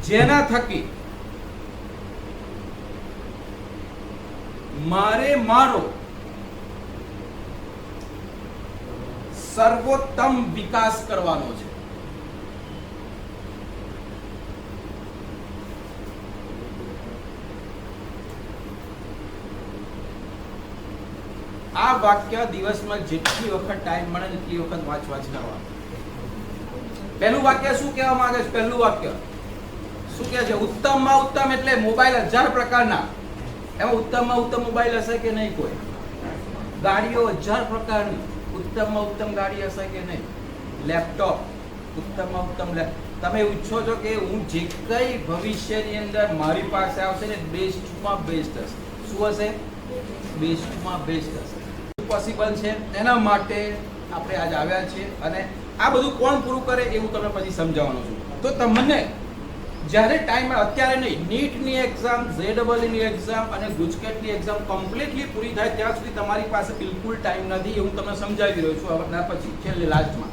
જેના થકી મારે મારો સર્વોત્તમ વિકાસ કરવાનો છે. આ વાક્ય દિવસમાં જેટલી વખત ટાઈમ મળે એટલી વખત વાંચ કરવા. પહેલું વાક્ય શું કહેવા માંગે છે? પહેલું વાક્ય શું કહે છે? ઉત્તમમાં ઉત્તમ એટલે મોબાઈલ 1000 પ્રકારના. એમાં ઉત્તમમાં ઉત્તમ મોબાઈલ હશે કે નહીં? કોઈ ગાડીઓ 1000 પ્રકારની. ઉત્તમમાં ઉત્તમ ગાડી હશે કે નહીં? લેપટોપ ઉત્તમમાં ઉત્તમ. તમે ઈચ્છો છો કે હું જે કઈ ભવિષ્યની અંદર મારી પાસે આવશે ને બેસ્ટમાં બેસ્ટ હશે. શું હશે? બેસ્ટમાં બેસ્ટ હશે. પોસિબલ છે, એના માટે આપણે આજ આવ્યા છીએ. અને આ બધું કોણ પૂરું કરે એવું તમે પછી સમજાવવાનો છું. તો તમને જ્યારે ટાઈમ, અત્યારે નહીં, નીટની એક્ઝામ, જેડબલની એક્ઝામ અને ગુજકેટની એક્ઝામ કમ્પ્લીટલી પૂરી થાય ત્યાં સુધી તમારી પાસે બિલકુલ ટાઈમ નથી. હું તમને સમજાવી રહ્યો છું. એના પછી છેલ્લે લાસ્ટમાં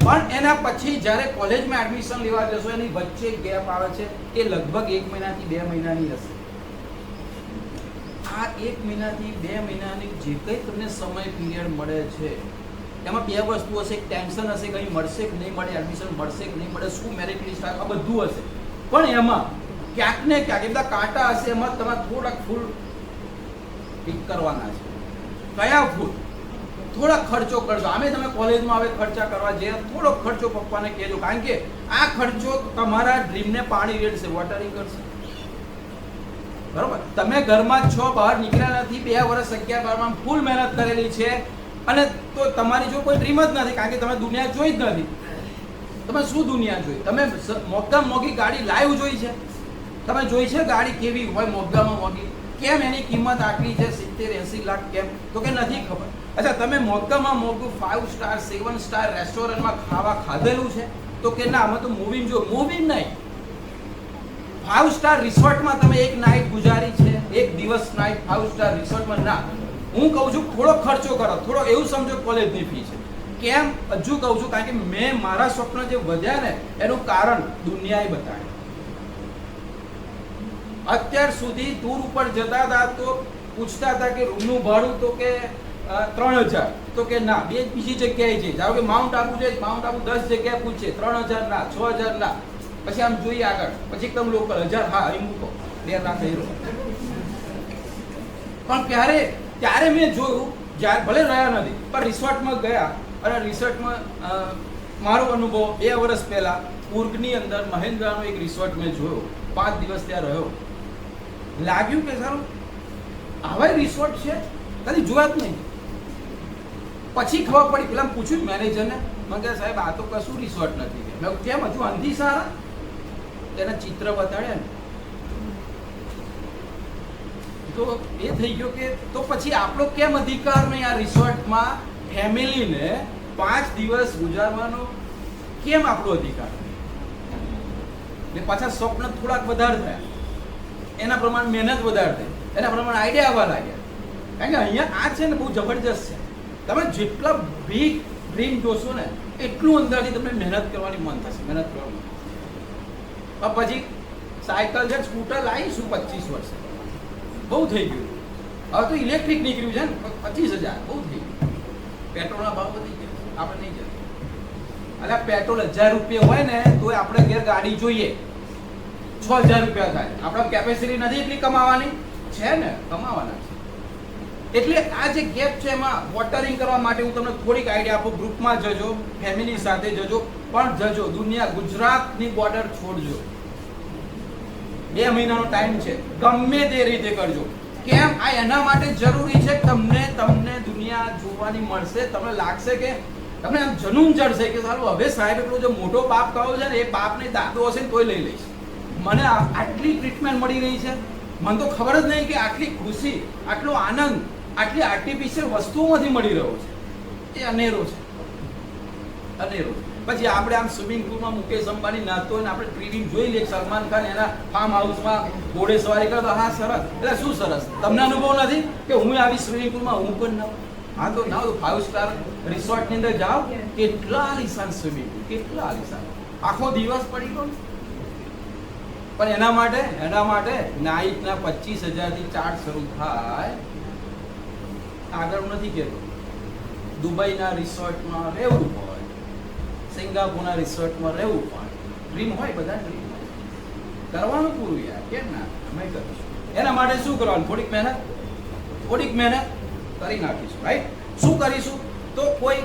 પણ એના પછી જ્યારે કોલેજમાં એડમિશન લેવા જશો એની વચ્ચે ગેપ આવે છે, એ લગભગ 1 મહિનાથી 2 મહિનાની હશે. આ 1 મહિનાથી 2 મહિનાની જે કંઈ તમને સમય પીરિયડ મળે છે એમાં 2 વસ્તુ હશે. એક ટેન્શન હશે, કંઈ મળશે કે નહીં મળે, એડમિશન મળશે કે નહીં મળે, શું મેરિટ લિસ્ટ આવે, આ બધું હશે. પણ એમાં ક્યાંક ને ક્યાંક એ બધા કાંટા હશે, એમાં તમારે થોડાક ફૂલ પિક કરવાના છે. કયા ફૂલ? થોડા ખર્ચો કરજો. આમે તમે કોલેજમાં હવે ખર્ચા કરવા જઈએ, થોડો ખર્ચો પપ્પાને કહેજો, કારણ કે આ ખર્ચો તમારા ડ્રીમને પાણી રેડશે, વોટરિંગ કરશે. બરોબર? તમે ઘરમાં છો, બહાર નીકળ્યા નથી, 2 વર્ષ 11-12માં ફૂલ મહેનત કરેલી છે, અને તો તમારી જો કોઈ ડ્રીમ જ નથી, કારણ કે તમે દુનિયા જોઈ જ નથી. તમે શું દુનિયા જોઈ? તમે મોંઘામાં મોંઘી ગાડી લાઈવ જોઈ છે? તમે જોઈ છે ગાડી કેવી હોય મોંઘામાં મોંઘી? કેમ એની કિંમત આટલી છે 70-80 લાખ? કેમ? તો કે નથી ખબર. અચ્છા, તમે મોંઘામાં મોંઘું 5 સ્ટાર 7 સ્ટાર રેસ્ટોરન્ટમાં ખાવા ખાધેલું છે? તો કે ના, અમે તો મૂવી જો. મૂવી નહીં, 5 સ્ટાર રિસોર્ટમાં તમે એક નાઇટ ગુજારી છે, એક દિવસ નાઇટ 5 સ્ટાર રિસોર્ટમાં ના. હું કહું છું થોડો ખર્ચો કરો, થોડો એવું સમજો કોલેજની ફી છે. કેમ હજુ કહું છું, કારણ કે મેં મારા સ્વપ્ન જે વધ્યા ને એનું કારણ દુનિયાએ બતાવ્યું. અત્યાર સુધી ટૂર ઉપર જતા હતા તો પૂછતા હતા કે રૂમનું ભાડું, તો કે 3000, તો કે ના બીજી જગ્યાએ છે. ધારો કે માઉન્ટ આબુ છે, માઉન્ટ આબુ 10 જગ્યાએ પૂછે 3000 ના, 6000 ના. પછી આમ જોઈએ આગળ, પછી એકદમ લોકલ 1000, હા અહીં મૂકો 2 લાખ હીરો. પણ ત્યારે મેં જોયું, જ્યારે ભલે રહ્યા નથી પણ રિસોર્ટમાં ગયા, અને રિસોર્ટમાં મારો અનુભવ 2 વર્ષ પહેલા કુર્ગની અંદર મહેન્દ્રાનો એક રિસોર્ટ મેં જોયો. 5 દિવસ ત્યાં રહ્યો. લાગ્યું કે સારું આવા રિસોર્ટ છે, કદી જોયા જ નહીં. પછી ખબર પડી, પેલા પૂછ્યું મેનેજરને, મેં કહે સાહેબ આ તો કશું રિસોર્ટ નથી. મેં કેમ હજુ આંધી સારા? તેના ચિત્ર બતાડ્યા ને તો એ થઈ ગયો કે તો પછી આપણો કેમ અધિકાર નહીં આ રિસોર્ટમાં ફેમિલીને 5 દિવસ ગુજારવાનો? કેમ આપણો અધિકાર? ને પાછા સ્વપ્ન થોડાક વધારે થયા, એના પ્રમાણે મહેનત વધારે થઈ, એના પ્રમાણે આઈડિયા આવવા લાગ્યા. કારણ કે અહીંયા આ છે ને બહુ જબરજસ્ત છે. તમે જેટલા બિગ ડ્રીમ જોશો ને એટલું અંદરથી તમને મહેનત કરવાની મન થશે, મહેનત કરવાની. પછી સાયકલ છે, સ્કૂટર લાવીશું 25 વર્ષે, બહુ થઈ ગયું. હવે તો ઇલેક્ટ્રિક નીકળ્યું છે ને 25,000, બહુ થઈ ગયું. પેટ્રોલના ભાવ વધી ગયા, આપણે નહીં જતું. એટલે પેટ્રોલ 1000 રૂપિયા હોય ને તો આપણે ઘેર ગાડી જોઈએ 6000 રૂપિયા થાય. આપણા કેપેસિટી નથી એટલી કમાવાની છે ને, કમાવાના છે. એટલે આ જે ગેપ છે એમાં વોટરિંગ કરવા માટે હું તમને થોડીક આઈડિયા આપું. ગ્રુપમાં જજો, ફેમિલી સાથે જજો, પણ જજો દુનિયા, ગુજરાતની બોર્ડર છોડજો. 2 મહિનાનો ટાઈમ છે, ગમે તે રીતે કરજો. કેમ? આ એના માટે જરૂરી છે. તમને દુનિયા જોવાની મળશે. તમને લાગશે કે તમને આમ જનૂન ચડશે કે સારું હવે સાહેબ એટલો જે મોટો પાપ કહ્યો છે ને એ પાપની દાદો હશે ને તોય લઈ લઈશ. મને આટલી ટ્રીટમેન્ટ મળી રહી છે, મને તો ખબર જ નહીં કે આટલી ખુશી, આટલો આનંદ આટલી આર્ટિફિશિયલ વસ્તુઓમાંથી મળી રહ્યો છે. એ અનેરો છે, અનેરો. પછી આપણે આમ સ્વિમિંગ પુલમાં મુકેશ અંબાણી નાતો હોય ને આપણે ટ્રીડિંગ જોઈ લઈએ, સલમાન ખાન એના ફાર્મ હાઉસમાં ઘોડે સવારી કરતો, હા સરસ. એટલે શું સરસ? તમને અનુભવ નથી કે હું આવી સ્વિમિંગ પુલમાં હું પણ ના? હા તો ના, 5 સ્ટાર રિસોર્ટની અંદર જાઓ, કેટલા આલિશાન સ્વિમિંગ પુલ, કેટલા આલિશાન, આખો દિવસ પડી ગયો. પણ એના માટે નાઇટના 25,000 થી ચાર્જ શરૂ થાય. આગળ હું નથી કહેતો. દુબઈના રિસોર્ટમાં રહેવું હોય, સિંગાપુરના રિસોર્ટમાં રહેવું હોય, ડ્રીમ હોય, બધા ડ્રીમ હોય. કરવાનું પૂરું યાર, કેમ ના? અમે કરીશું. એના માટે શું કરવાનું? થોડીક મહેનત કરી નાખીશું. રાઈટ? શું કરીશું? તો કોઈ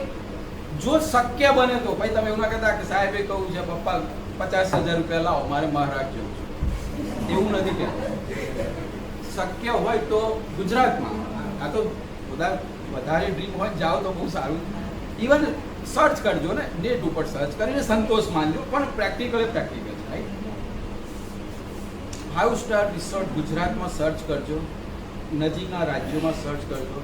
જો શક્ય બને તો ભાઈ તમે એવું ના કહેતા કે સાહેબે કહું છે પપ્પા 50,000 રૂપિયા લાવો મારે મહારાજ જવું છે, એવું નથી કહેતા. શક્ય હોય તો ગુજરાતમાં, આ તો વધારે ડ્રીમ હોય જાઓ તો બહુ સારું. ઇવન સર્ચ કરજો ને, નેટ ઉપર સર્ચ કરીને સંતોષ માનજો, પણ પ્રેક્ટિકલ છે. રાઈટ? 5 સ્ટાર રિસોર્ટ ગુજરાતમાં સર્ચ કરજો, નજીકના રાજ્યોમાં સર્ચ કરજો.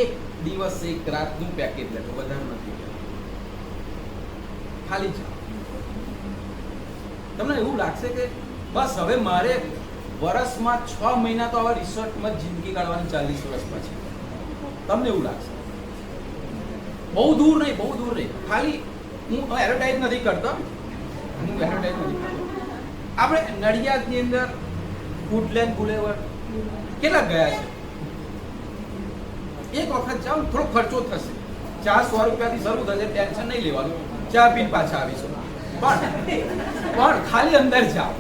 એક દિવસ એક રાતનું પેકેજ લેજો, વધારે નથી લેજો. ખાલી જાઓ. તમને એવું લાગશે કે બસ હવે મારે વર્ષમાં 6 મહિના તો આવા રિસોર્ટમાં જિંદગી કાઢવાની, 40 વર્ષ પછી. તમને એવું લાગશે. બહુ દૂર નહીં. ખાલી હું એડવર્ટાઇઝ નથી કરતો. આપણે નડિયાદની અંદર વુડલેન્ડ બુલેવર્ડ કેટલા ગયા છે? એક વખત જાઓ, થોડો ખર્ચો થશે, 400 રૂપિયાથી શરૂ થશે, ટેન્શન નહીં લેવાનું. ચા પીને પાછા આવીશું. પણ ખાલી અંદર જાઓ.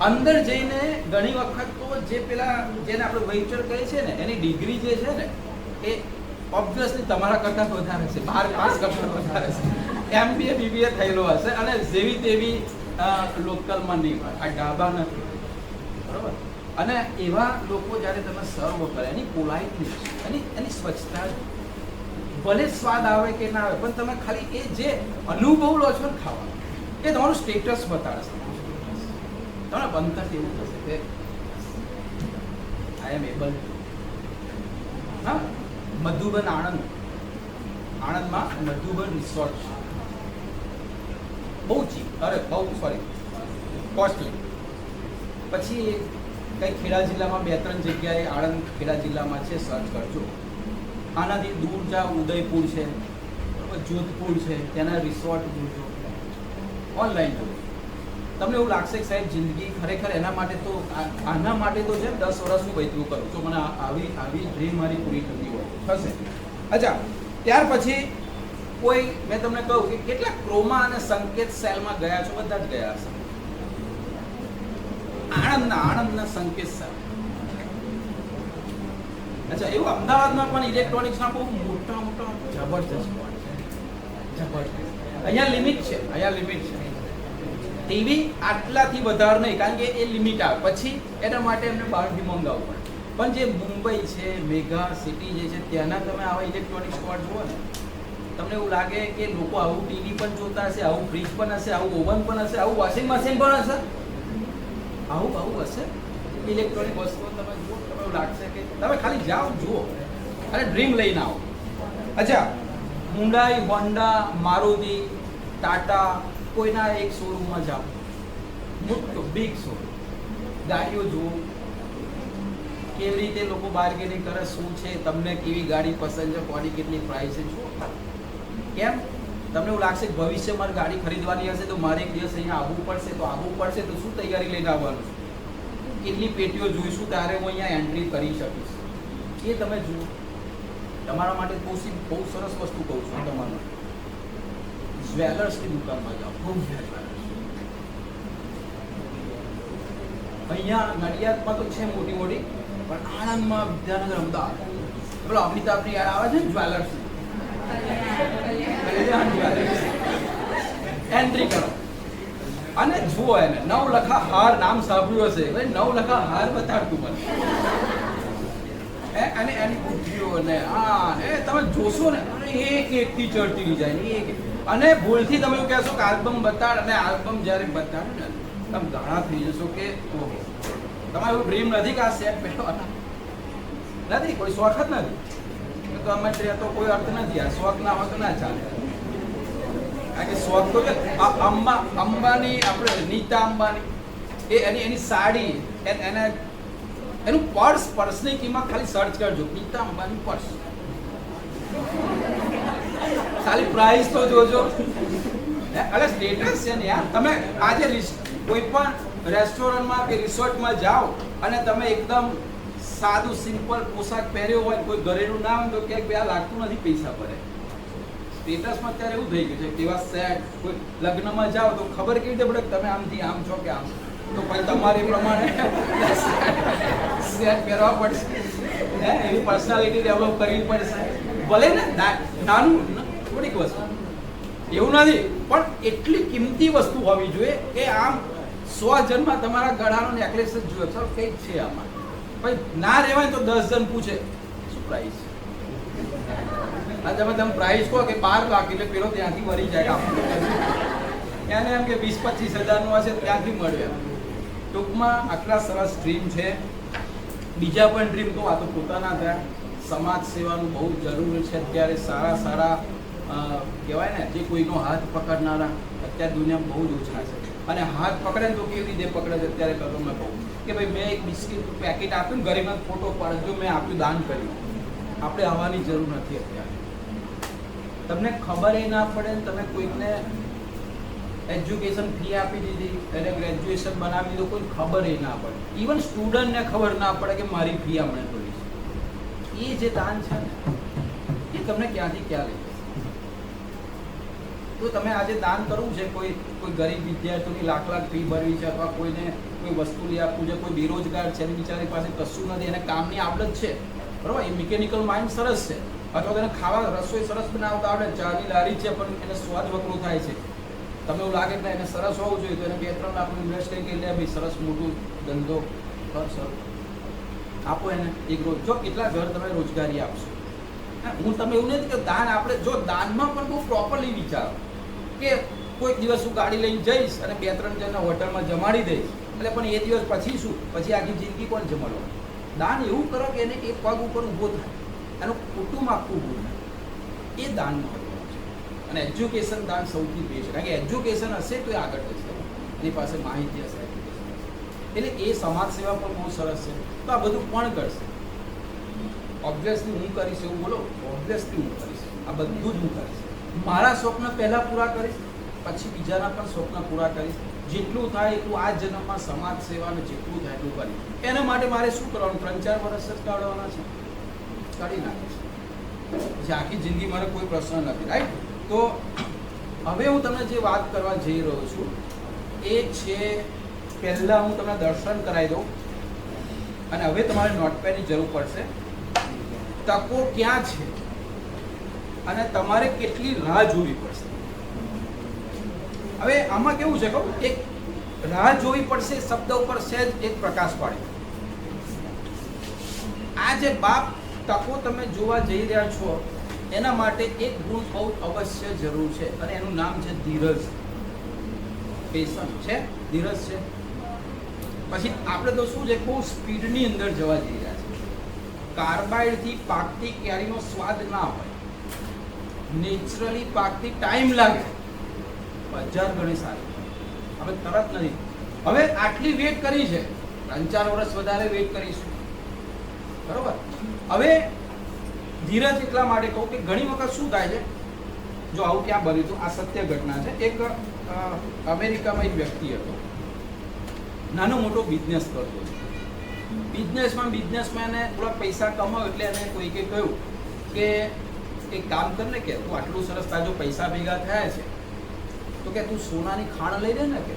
અંદર જઈને ઘણી વખત તો જે પેલા જેને આપણે વેઇટર કહે છે ને એની ડિગ્રી જે છે ને એ ઓબ્વિયસલી તમારા કરતાં વધારે છે, 12 પાસ કરતાં વધારે છે. MBA BBA થયેલો હશે અને જેવી તેવી લોકલમાં નહીં હોય. આ ડાબા નથી, બરોબર? અને એવા લોકો જ્યારે તમે સર્વ કરે, એની પોલાઇટનેસ, એની સ્વચ્છતા, ભલે સ્વાદ આવે કે ના આવે, પણ તમે ખાલી એ જે અનુભવ લો છો ને ખાવાનો, એ તમારું સ્ટેટસ બતાડશે. તમને બનતા એવું થશે કે આઈ એમ એબલ. હા, મધુબન આણંદમાં મધુબન રિસોર્ટ છે, બહુ ચીપ, બહુ સોરી કોસ્ટલી. પછી કંઈ ખેડા જિલ્લામાં 2-3 જગ્યાએ, આણંદ ખેડા જિલ્લામાં છે, સર્ચ કરજો. આનાથી દૂર જાઓ, ઉદયપુર છે, બરાબર, જોધપુર છે, ત્યાંના રિસોર્ટ જોજો, ઓનલાઈન જોજો. તમને એવું લાગશે કે સાહેબ જિંદગી ખરેખર એના માટે તો આના માટે તો છે 10 વર્ષ હું વૈતરું કરું તો મને આવી ડ્રીમ મારી પૂરી થતી હોય થશે. અચ્છા, ત્યાર પછી કોઈ મેં તમને કહું કે કેટલા ક્રોમા અને સંકેત સેલમાં ગયા છો? બધા જ ગયા હશે. આણંદના સંકેત સેલ. અચ્છા, એવું અમદાવાદમાં પણ ઇલેક્ટ્રોનિક્સના બહુ મોટા જબરજસ્ત point છે. અહીંયા લિમિટ છે. ટીવી આટલાથી વધારે નહીં, કારણ કે એ લિમિટ આવે, પછી એના માટે એમને બહારથી મંગાવવું પડે. પણ જે મુંબઈ છે, મેગા સિટી જે છે, ત્યાંના તમે આવા ઇલેક્ટ્રોનિક સ્પોટ જુઓ ને, તમને એવું લાગે કે લોકો આવું ટીવી પણ જોતા હશે, આવું ફ્રીજ પણ હશે, આવું ઓવન પણ હશે, આવું વોશિંગ મશીન પણ હશે, આવું હશે. ઇલેક્ટ્રોનિક વસ્તુઓ તમે જુઓ, તમને એવું લાગશે કે તમે ખાલી જાઓ, જુઓ અને ડ્રીમ લઈને આવો. અચ્છા, હુન્ડાઈ, હોન્ડા, મારુતિ, ટાટા, કોઈના એક શોરૂમમાં જાઓ, મોટો બિગ શોરૂમ, ગાડીઓ જુઓ, કેવી રીતે લોકો બાર્ગેનિંગ કરે, શું છે, તમને કેવી ગાડી પસંદ છે, કોની કેટલી પ્રાઇસ છે, જુઓ. કેમ? તમને એવું લાગશે કે ભવિષ્ય મારે ગાડી ખરીદવાની હશે તો મારે એક દિવસ અહીંયા આવવું પડશે, તો શું તૈયારી લઈને આવવાનું છે, કેટલી પેટીઓ જોઈશું ત્યારે હું અહીંયા એન્ટ્રી કરી શકીશ, એ તમે જુઓ. તમારા માટે બહુ સરસ વસ્તુ કહું છું તમારું. જ્વેલર્સની દુકાનમાં જાઓ, ખૂબ અહીંયા નડિયાદમાં તો છે મોટી, પણ આણંદમાં, વિદ્યાનગર, અમદાવાદ, બોલો અમિતાભની યાદ આવે છે ને જ્વેલર્સ, એન્ટ્રી કરો અને જુઓ એને. 9 લખા હાર નામ સાંભળ્યું હશે, ભાઈ 9 લખા હાર બતાડતું મને. અને એની બુદ્ધિઓ ને તમે જોશો ને, એકથી ચડતી જાય ને. અને ભૂલથી તમે એવું કહેશો કે આલ્બમ બતાડ, અને આલ્બમ જ્યારે બતાડો ને તમે ઘણા થઈ જશો કે ઓહો. તમારું એવું ડ્રીમ નથી કે આ સેટ પહેરવાના નથી, કોઈ શોખ જ નથી તો અમે તો કોઈ અર્થ નથી. આ શોખ ના હોય તો ના ચાલે. કારણ કે શોખ તો અંબાની, આપણે નીતા અંબાની, એની સાડી, એનું પર્સની કિંમત ખાલી સર્ચ કરજો, નીતા અંબાની પર્સ, ખાલી પ્રાઇસ તો જોજો. એટલે સ્ટેટસ છે ને યાર. તમે આજે કોઈ પણ રેસ્ટોરન્ટમાં કે રિસોર્ટમાં જાઓ અને તમે એકદમ સાદું સિમ્પલ પોશાક પહેર્યો હોય, કોઈ ઘરેલું ના હોય તો ક્યાંક આ લાગતું નથી પૈસા ભરે. સ્ટેટસમાં અત્યારે એવું થઈ ગયું છે, કેવા સેટ, કોઈ લગ્નમાં જાઓ તો ખબર કેવી રીતે પડે કે તમે આમથી આમ છો કે આમ, તો પછી તમારે પ્રમાણે સેટ પહેરવા પડશે, એવી પર્સનાલિટી ડેવલપ કરવી પડશે. ભલે ને નાનું થોડીક વસ્તુ એવું નથી, પણ એટલી કિંમતી વસ્તુ હોવી જોઈએ કે આમ 100 જણમાં તમારા ગળાનો નેકલેસ જ જોયો, ચાલો કંઈક છે આમાં. ભાઈ ના રહેવાય તો 10 જણ પૂછે શું પ્રાઇસ છે. તમે પ્રાઇસ કહો કે 12 લાખ, એટલે પેલો ત્યાંથી મરી જાય. એને એમ કે 20-25 હજારનું હશે, ત્યાંથી મળે. ટૂંકમાં આટલા સરસ ડ્રીમ છે. બીજા પણ ડ્રીમ તો આ તો પોતાના થયા. સમાજ સેવાનું બહુ જરૂરી છે અત્યારે. સારા કહેવાય ને, જે કોઈનો હાથ પકડનારા અત્યારે દુનિયામાં બહુ જ ઓછા છે. અને હાથ પકડે તો કેવી રીતે પકડે છે અત્યારે કહું મેં કહું કે ભાઈ મેં એક બિસ્કિટ પેકેટ આપ્યું, ગરીબમાં ફોટો પાડજો, મેં આપ્યું, દાન કર્યું. આપણે આવવાની જરૂર નથી અત્યારે. તમને ખબર એ ના પડે, તમે કોઈકને એજ્યુકેશન ફી આપી દીધી, એને ગ્રેજ્યુએશન બનાવી દીધું, કોઈ ખબર એ ના પડે. ઇવન સ્ટુડન્ટને ખબર ના પડે કે મારી ફી હમણે ભરી છે. એ જે દાન છે ને, એ તમને ક્યાંથી ક્યાં લઈ જશે. તો તમે આજે દાન કરવું છે, કોઈ ગરીબ વિદ્યાર્થીઓની લાખ ફી ભરવી છે, અથવા કોઈને કોઈ વસ્તુ લઈ આપવું છે, કોઈ બેરોજગાર છે, બિચારી પાસે કશું નથી, એને કામની આવડત છે, બરાબર, એ મિકેનિકલ માઇન્ડ સરસ છે, અથવા તેને ખાવા રસોઈ સરસ બનાવતા આવડે, ચાની લારી છે પણ એને સ્વાદ વકરો થાય છે, તમે એવું લાગે કે એને સરસ હોવું જોઈએ, તો એને 2-3 લાખ ઇન્વેસ્ટ કરી લે, ભાઈ સરસ મોટું ધંધો કર, સર આપો એને એક રોજ. જો કેટલા ઘર તમે રોજગારી આપશો. હું તમે એવું નથી કે દાન, આપણે જો દાનમાં પણ બહુ પ્રોપરલી વિચારો કે કોઈક દિવસ હું ગાડી લઈને જઈશ અને 2-3 જણને હોટલમાં જમાડી દઈશ, એટલે પણ એ દિવસ પછી શું, પછી આખી જિંદગી કોણ જમાડવાનું. દાન એવું કરો કે એને એ પગ ઉપર ઊભો થાય, એનું કુટુંબ આખું ઊભું થાય, એ દાન મહત્વનું છે. અને એજ્યુકેશન દાન સૌથી બેસ્ટ, કારણ કે એજ્યુકેશન હશે તો એ આગળ જશે. એની પાસે માહિતી હશે. એટલે એ સમાજ સેવા પણ બહુ સરસ છે. તો આ બધું કોણ કરશે? ઓબ્વિયસલી હું કરીશ એવું બોલો? ઓબ્વિયસલી હું કરીશ. આ બધું જ હું કરીશ. મારા સ્વપ્ન પહેલાં પૂરા કરીશ, પછી બીજાના પણ સ્વપ્ન પૂરા કરીશ. જેટલું થાય એટલું આ જન્મમાં સમાજ સેવાને જેટલું થાય એટલું કરીશ. એના માટે મારે શું કરવાનું? 3-4 વર્ષ જ કાઢવાના છે, કાઢી નાખીશ. પછી આખી જિંદગી મારે કોઈ પ્રશ્ન નથી, રાઈટ? તો હવે હું તમને જે વાત કરવા જઈ રહ્યો છું એ છે, પહેલાં હું તમને દર્શન કરાવી દઉં અને હવે તમારે નોટપેડની જરૂર પડશે. તકો ક્યાં છે અને તમારે કેટલી રાહ જોવી પડશે. હવે આમાં કેવું છે કહું, એક રાહ જોવી પડશે શબ્દ ઉપર સહેજ એક પ્રકાશ પાડે. આ જે બાપ તકો તમે જોવા જઈ રહ્યા છો એના માટે એક ગુણ બહુ અવશ્ય જરૂર છે અને એનું નામ છે ધીરજ. પેશન્સ છે, ધીરજ છે. પછી આપણે તો શું છે, બહુ સ્પીડની અંદર જવા જઈ રહ્યા છે. કાર્બાઇડથી પાકતી કેરીનો સ્વાદ ના હોય, નેચરલી પાકતી ટાઈમ લાગે, 1000 ગણી સારી. હવે તરત નથી. હવે આટલી વેટ કરી છે, 3-4 વર્ષ વધારે વેટ કરીશું, બરોબર? હવે ધીરજ એટલા માટે કહું કે ઘણી વખત શું થાય છે, જો આવું ક્યાં બન્યું હતું, આ સત્ય ઘટના છે. એક અમેરિકામાં એક વ્યક્તિ હતો, નાનો મોટો બિઝનેસ કરતો હતો. બિઝનેસમેને થોડા પૈસા કમાવ એટલે એને કોઈકે કહ્યું કે એક કામ કર ને, કે તું આટલું સરસ તાજો પૈસા ભેગા થયા છે તો કે તું સોનાની ખાણ લઈ લે ને, કે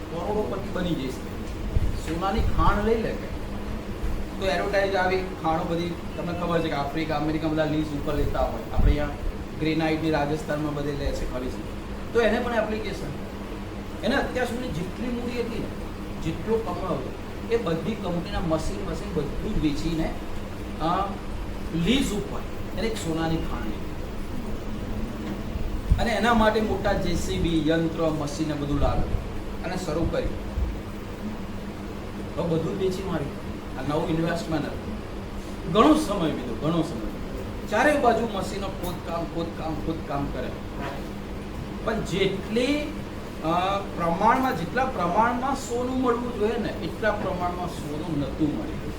કરોડોપતિ બની જઈશ. સોનાની ખાણ લઈ લે. કે તો એડવર્ટાઇઝ આવી, ખાણો બધી તમને ખબર છે કે આફ્રિકા, અમેરિકા બધા લીઝ ઉપર લેતા હોય. આપણે અહીંયા ગ્રેનાઇટની રાજસ્થાનમાં બધે લે છે ખરી. તો એને પણ એપ્લિકેશન, એને અત્યાર સુધી જેટલી મૂડી હતી ને, જેટલો કમાયો એ બધી કંપનીના મશીન બધું જ વેચીને લીઝ ઉપર એને એક સોનાની ખાણ લીધી અને એના માટે મોટા જેસીબી યંત્ર મશીન બધું લાવ્યું અને શરૂ કર્યું. તો બધું જ વેચી મારી. આ નવું ઇન્વેસ્ટમેન્ટ હતું. ઘણો સમય લીધો, ઘણો સમય. ચારે બાજુ મશીનો ખોદકામ કરે. પણ જેટલા પ્રમાણમાં સોનું મળવું જોઈએ ને એટલા પ્રમાણમાં સોનું નહોતું મળ્યું.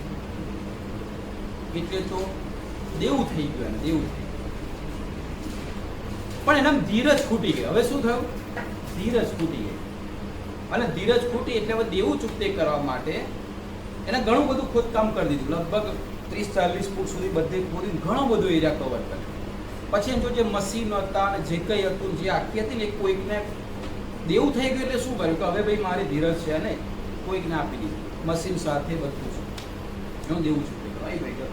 એટલે તો દેવું થઈ ગયું એને, દેવું થઈ ગયું. પણ એના ધીરજ ખૂટી ગઈ. હવે શું થયું? ધીરજ ખૂટી ગઈ. અને ધીરજ ખૂટી એટલે હવે દેવું ચૂકતે કરવા માટે એને ઘણું બધું ખોદકામ કરી દીધું. લગભગ 30-40 ફૂટ સુધી બધે ખોદીને ઘણો બધો એરિયા કવર કર્યો. પછી એમ જો જે મશીન હતા અને જે કંઈ હતું, જે આખી હતી ને, કોઈકને દેવું થઈ ગયું. એટલે શું કર્યું કે હવે ભાઈ મારી ધીરજ છે ને, કોઈકને આપી દીધું. મશીન સાથે બધું છે એનું દેવું ચૂકતે કરવા ભાઈ ગયો.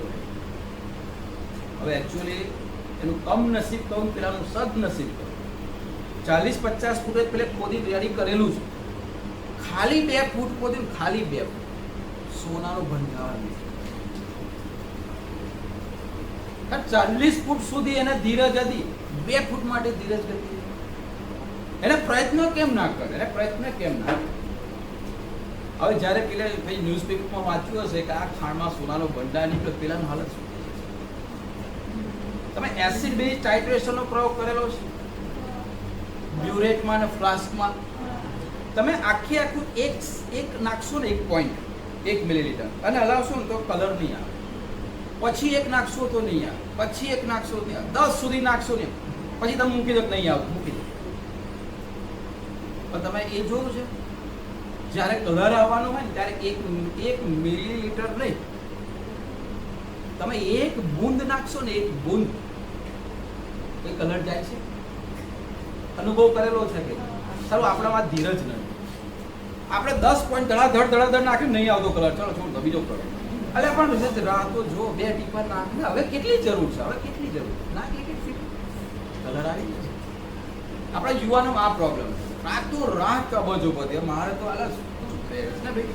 હવે એકચ્યુઅલી એનું કમનસીબ કહું, પેલાનું સદનસીબ કહું. 40-50 ફૂટ જ પેલે ખોદી રેડી કરેલું છે. ખાલી 2 ફૂટ ખોદીને, ખાલી 2 ફૂટ સોનાનો ભંડાર. 40 ફૂટ સુધી એને ધીરજ હતી, 2 ફૂટ માટે ધીરજ હતી. એને પ્રયત્ન કેમ ના કરે? હવે જ્યારે પેલા ભાઈ ન્યૂઝપેપરમાં વાંચ્યું હશે કે આ ખાણમાં સોનાનો ભંડાર નીકળ્યો, પેલાની હાલત શું? તમે એસિડ બેઝ ટાઇટ્રેશનનો પ્રયોગ કરેલો છે બ્યુરેટમાં અને ફ્લાસ્કમાં. તમે આખું એક નાખશો ને, 1 પોઈન્ટ 1 મિલીલીટર અને હલાવશો ને તો કલર નહીં આવે. પછી 1 નાખશો તો નહીં આવે. પછી 1 નાખશો તો નહીં આવે. 10 સુધી નાખશો ને પછી તમે મૂકી દો, નહીં આવતું, મૂકી દો. પણ તમે એ જોયું છે, જ્યારે કલર આવવાનો હોય ને ત્યારે 1 મિલીલીટર નહીં, તમે 1 બૂંદ નાખશો ને, 1 બૂંદ, એ કલર જાય છે. અનુભવ કરેલો છે કે ચાલો આપણામાં ધીરજ નથી. આપણે 10 પોઈન્ટ ધડાધડ નાખ્યું, નહીં આવતો કલર, ચાલો છોડ બીજો કલર. એટલે પણ રાહ તો જો, 2 ટીપા નાખ. હવે કેટલી જરૂર છે? નાખ કેટલી કલર આવી જશે. આપણા યુવાનો આ પ્રોબ્લેમ છે. રાતો રાત કબજો બધે. મારે તો આલા ને ભાઈ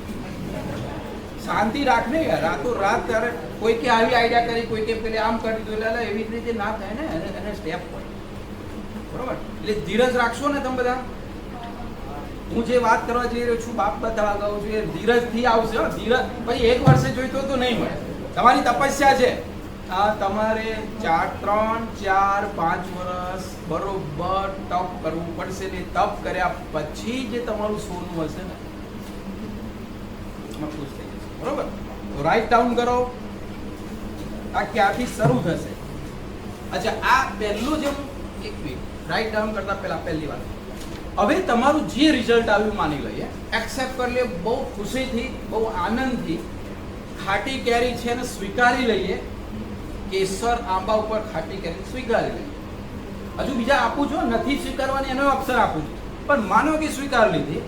શાંતિ રાખ ને યાર. રાતો રાત ત્યારે કોઈ કે આવી આઈડિયા કરી, કોઈ કે પેલે આમ કરી દીધું. એટલે એવી રીતે ના થાય ને, એને સ્ટેપ હોય, બરોબર? એટલે ધીરજ રાખશો ને તમે બધા. હું જે વાત કરવા જઈ રહ્યો છું, બાપ બતાવવા ગયો છું, એ ધીરજથી આવશે. ધીરજ પછી 1 વર્ષે જોઈતો તો નહીં મળે. તમારી તપસ્યા છે આ તમારે 3, 4, 5 વર્ષ બરોબર તપ કરવું પડશે ને તપ કર્યા પછી જે તમારું સોનું હશે ને એમાં ખુશ થઈ જશે. બરોબર? તો રાઇટ ડાઉન કરો. આ ક્યાંથી શરૂ થશે? અચ્છા, આ પહેલું જે એક મિનિટ રાઇટ ડાઉન કરતા પહેલા પહેલી વાત, હવે તમારું જે રિઝલ્ટ આવ્યું માની લઈએ, એક્સેપ્ટ કરી લઈએ બહુ ખુશીથી, બહુ આનંદથી. ખાટી કેરી છે ને સ્વીકારી લઈએ, કેસર આંબા ઉપર ખાટી કેરી સ્વીકારી લઈએ. હજુ બીજા આપું છું, નથી સ્વીકારવાની એનો ઓપ્શન આપું છું, પણ માનો કે સ્વીકાર લીધી,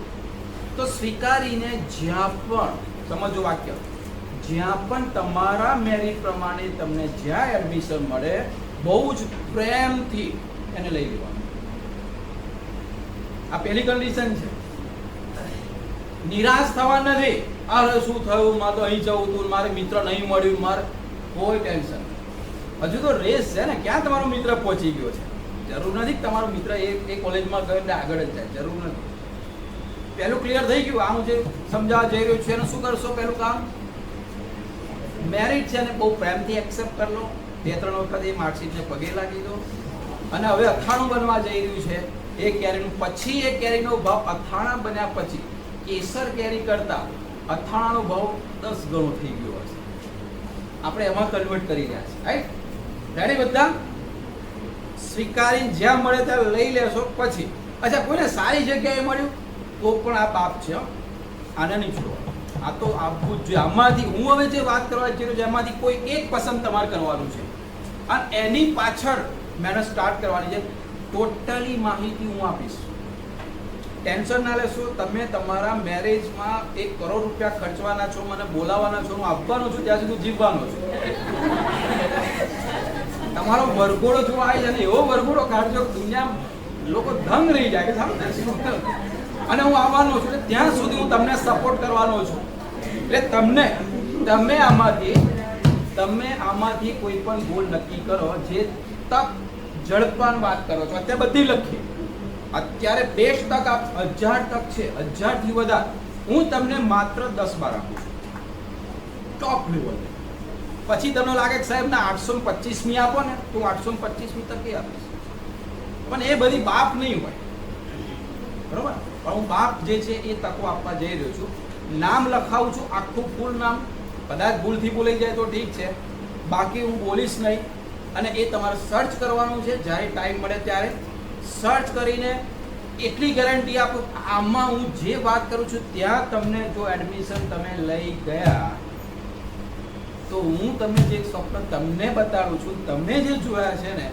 તો સ્વીકારીને જ્યાં પણ સમજો વાક્ય, જ્યાં પણ તમારા મેરિટ પ્રમાણે તમને જ્યાં એડમિશન મળે બહુ જ પ્રેમથી એને લઈ લેવાનું. આ પહેલી કન્ડિશન છે. નિરાશ થવા નથી. અરે શું થયું, મારે તો અહીં જવું હતું, મારે મિત્ર નહીં મળ્યું, મારે કોઈ ટેન્શન. હજુ તો રેસ છે ને, ક્યાં તમારો મિત્ર પહોંચી ગયો છે. જરૂર નથી કે તમારો મિત્ર એ કોલેજમાં ગયો એટલે આગળ જ જાય, જરૂર નથી. પહેલું ક્લિયર થઈ ગયું. આ હું જે સમજાવવા જઈ રહ્યો છું એનું શું કરશો? પહેલું કામ, મેરિટ છે ને બહુ પ્રેમથી એક્સેપ્ટ કરી લો. 2-3 વખત એ માર્કશીટને પગે લાગી દો. અને હવે અથાણું બનવા જઈ રહ્યું છે એ કેરીનું. પછી એ કેરીનો ભાવ અથાણા બન્યા પછી કેસર કેરી કરતા અથાણાનો ભાવ 10 ગણો થઈ ગયો હશે. આપણે એમાં કન્વર્ટ કરી રહ્યા છીએ. રાઈટ? રેડી બધા? સ્વીકારીને જ્યાં મળે ત્યાં લઈ લેશો. પછી અચ્છા, કોઈને સારી જગ્યાએ મળ્યું તો પણ આ પાપ છે. આને નહીં છોડો. આ તો આપવું જ જોઈએ. આમાંથી હું હવે જે વાત કરવા જઈ રહ્યો છું એમાંથી કોઈ એક પસંદ તમારે કરવાનું છે અને એની પાછળ મહેનત સ્ટાર્ટ કરવાની છે. ટોટલી માહિતી હું આપીશ. ટેન્શન ના લેશો. તમે તમારા મેરેજમાં 1 કરોડ રૂપિયા ખર્ચવાના છો, મને બોલાવવાના છો, હું આપવાનો છું, ત્યાં સુધી જીવવાનો છું. તમારો વરઘોડો જો આવી જાય ને એવો વરઘોડો કાઢજો દુનિયા લોકો દંગ રહી જાય કે સારું. અને હું આવવાનો છું એટલે ત્યાં સુધી હું તમને સપોર્ટ કરવાનો છું. એટલે તમે આમાંથી કોઈ પણ ગોલ નક્કી કરો. જે તક ઝડપાન વાત કરો છો અત્યારે બધી લખી. અત્યારે બેસ્ટ તક 1000 તક છે, 1000 થી વધારે. હું તમને માત્ર 10-12 આપું છું ટોપ લેવલ. પછી તમને લાગે કે સાહેબ ના 825મી આપો ને તો 825મી તકે આપીશ. પણ એ બધી બાપ નહીં હોય. બરોબર? પણ હું બાપ જે છે એ તકો આપવા જઈ રહ્યો છું. નામ લખાવું છું, આખું ફૂલ નામ. કદાચ ભૂલથી બોલાઈ જાય તો ઠીક છે, બાકી હું બોલીશ નહીં. અને એ તમારે સર્ચ કરવાનું છે. જ્યારે ટાઈમ મળે ત્યારે સર્ચ કરીને એટલી ગેરંટી આપું, આમાં હું જે વાત કરું છું ત્યાં તમને જો એડમિશન તમે લઈ ગયા તો હું તમને જે સ્વપ્ન તમને બતાડું છું, તમે જે જોયા છે ને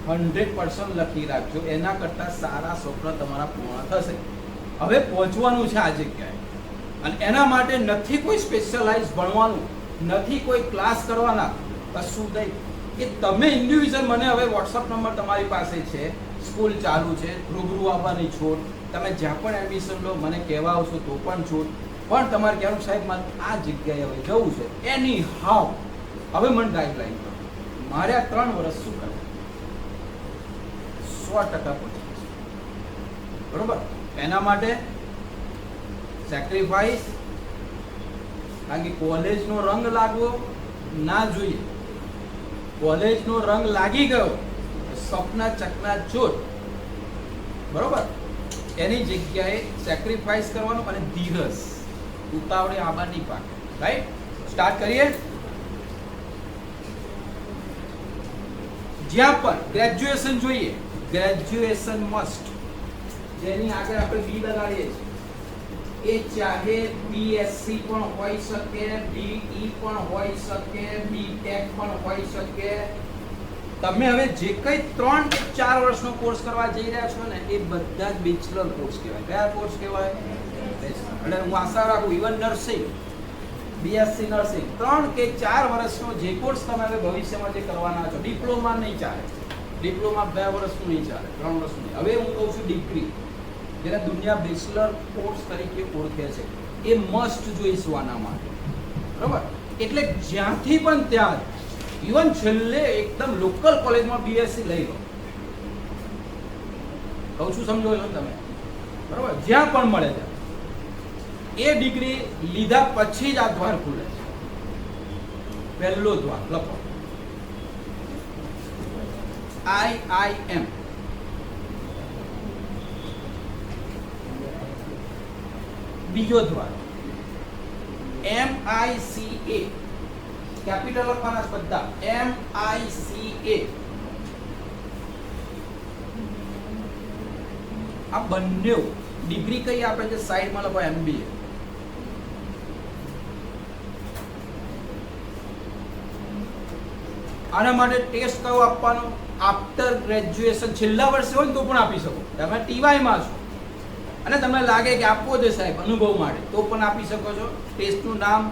100% લખી રાખજો. એના કરતાં સારા સ્વપ્ન તમારા પૂર્ણ થશે. હવે પહોંચવાનું છે આ જગ્યાએ અને એના માટે નથી કોઈ સ્પેશિયલાઇઝ ભણવાનું, નથી કોઈ ક્લાસ કરવાના, કશું નહીં. કે તમે ઇન્ડિવિજ્યુઅલ મને હવે વોટ્સઅપ નંબર તમારી પાસે છે, સ્કૂલ ચાલુ છે, રૂબરૂ આવવાની છૂટ. તમે જ્યાં પણ એડમિશન લો મને કહેવા આવશો તો પણ છૂટ. પણ તમારે કહેવાનું સાહેબ મારે આ જગ્યાએ હવે જવું છે, એની હાવ હવે મને ગાઈડલાઈન કરો. મારે આ 3 વર્ષ શું કરવું? 100% પહોંચી જશે. બરોબર? એના માટે સેક્રિફાઈસ. કારણ કે કોલેજનો રંગ લાગવો ના જોઈએ. કોલેજનો રંગ લાગી ગયો સપના ચકના ચોટ. બરોબર? એની જગ્યાએ સેક્રિફાઈસ કરવાનું અને ધીરજ. ઉતાવળે આબાની પાક. રાઈટ? સ્ટાર્ટ કરીએ. જ્યાં પણ ગ્રેજ્યુએશન જોઈએ, ગ્રેજ્યુએશન મસ્ટ. જેની આગળ આપણે બી લગાડીએ છીએ એ ચાહે બીએસસી પણ હોઈ શકે, બીઈ પણ હોઈ શકે, બીટેક પણ હોઈ શકે. તમે હવે જે કંઈ 3 કે 4 વર્ષનો કોર્સ કરવા જઈ રહ્યા છો ને એ બધા જ બેચલર કોર્સ કહેવાય. કયા કોર્સ કહેવાય? એટલે હું આશા રાખું ઇવન નર્સિંગ, બીએસસી નર્સિંગ 3 કે 4 વર્ષનો જે કોર્સ તમે હવે ભવિષ્યમાં જે કરવાના છો, ડિપ્લોમા નહીં ચાલે. ડિપ્લોમા 2 વર્ષનું નહીં ચાલે, 3 વર્ષનું નહીં. હવે હું કહું છું ડિગ્રી, જેને દુનિયા બેચલર કોર્સ તરીકે ઓળખે છે, એ મસ્ટ જોઈશું આના માટે. બરાબર? એટલે જ્યાંથી પણ ત્યાં ઇવન છેલ્લે એકદમ લોકલ કોલેજમાં બીએસસી લઈ લો. કહું છું સમજો છો તમે? બરાબર? જ્યાં પણ મળે ત્યાં એ ડિગ્રી લીધા પછી જ આ દ્વાર ખુલે છે. પહેલો દ્વાર લખો. MIIM. બીજો દ્વાર MICA, કેપિટલ લખવાના છે બધા, MICA. આ બંને ડિગ્રી કઈ આપે છે, સાઈડમાં લખો MBA. આના માટે ટેસ્ટ કયો આપવાનો, આફ્ટર ગ્રેજ્યુએશન છેલ્લા વર્ષે હોય ને તો પણ આપી શકો. તમે TY માં છો અને તમને લાગે કે આપવો છે સાહેબ અનુભવ માટે, તો પણ આપી શકો છો. ટેસ્ટનું નામ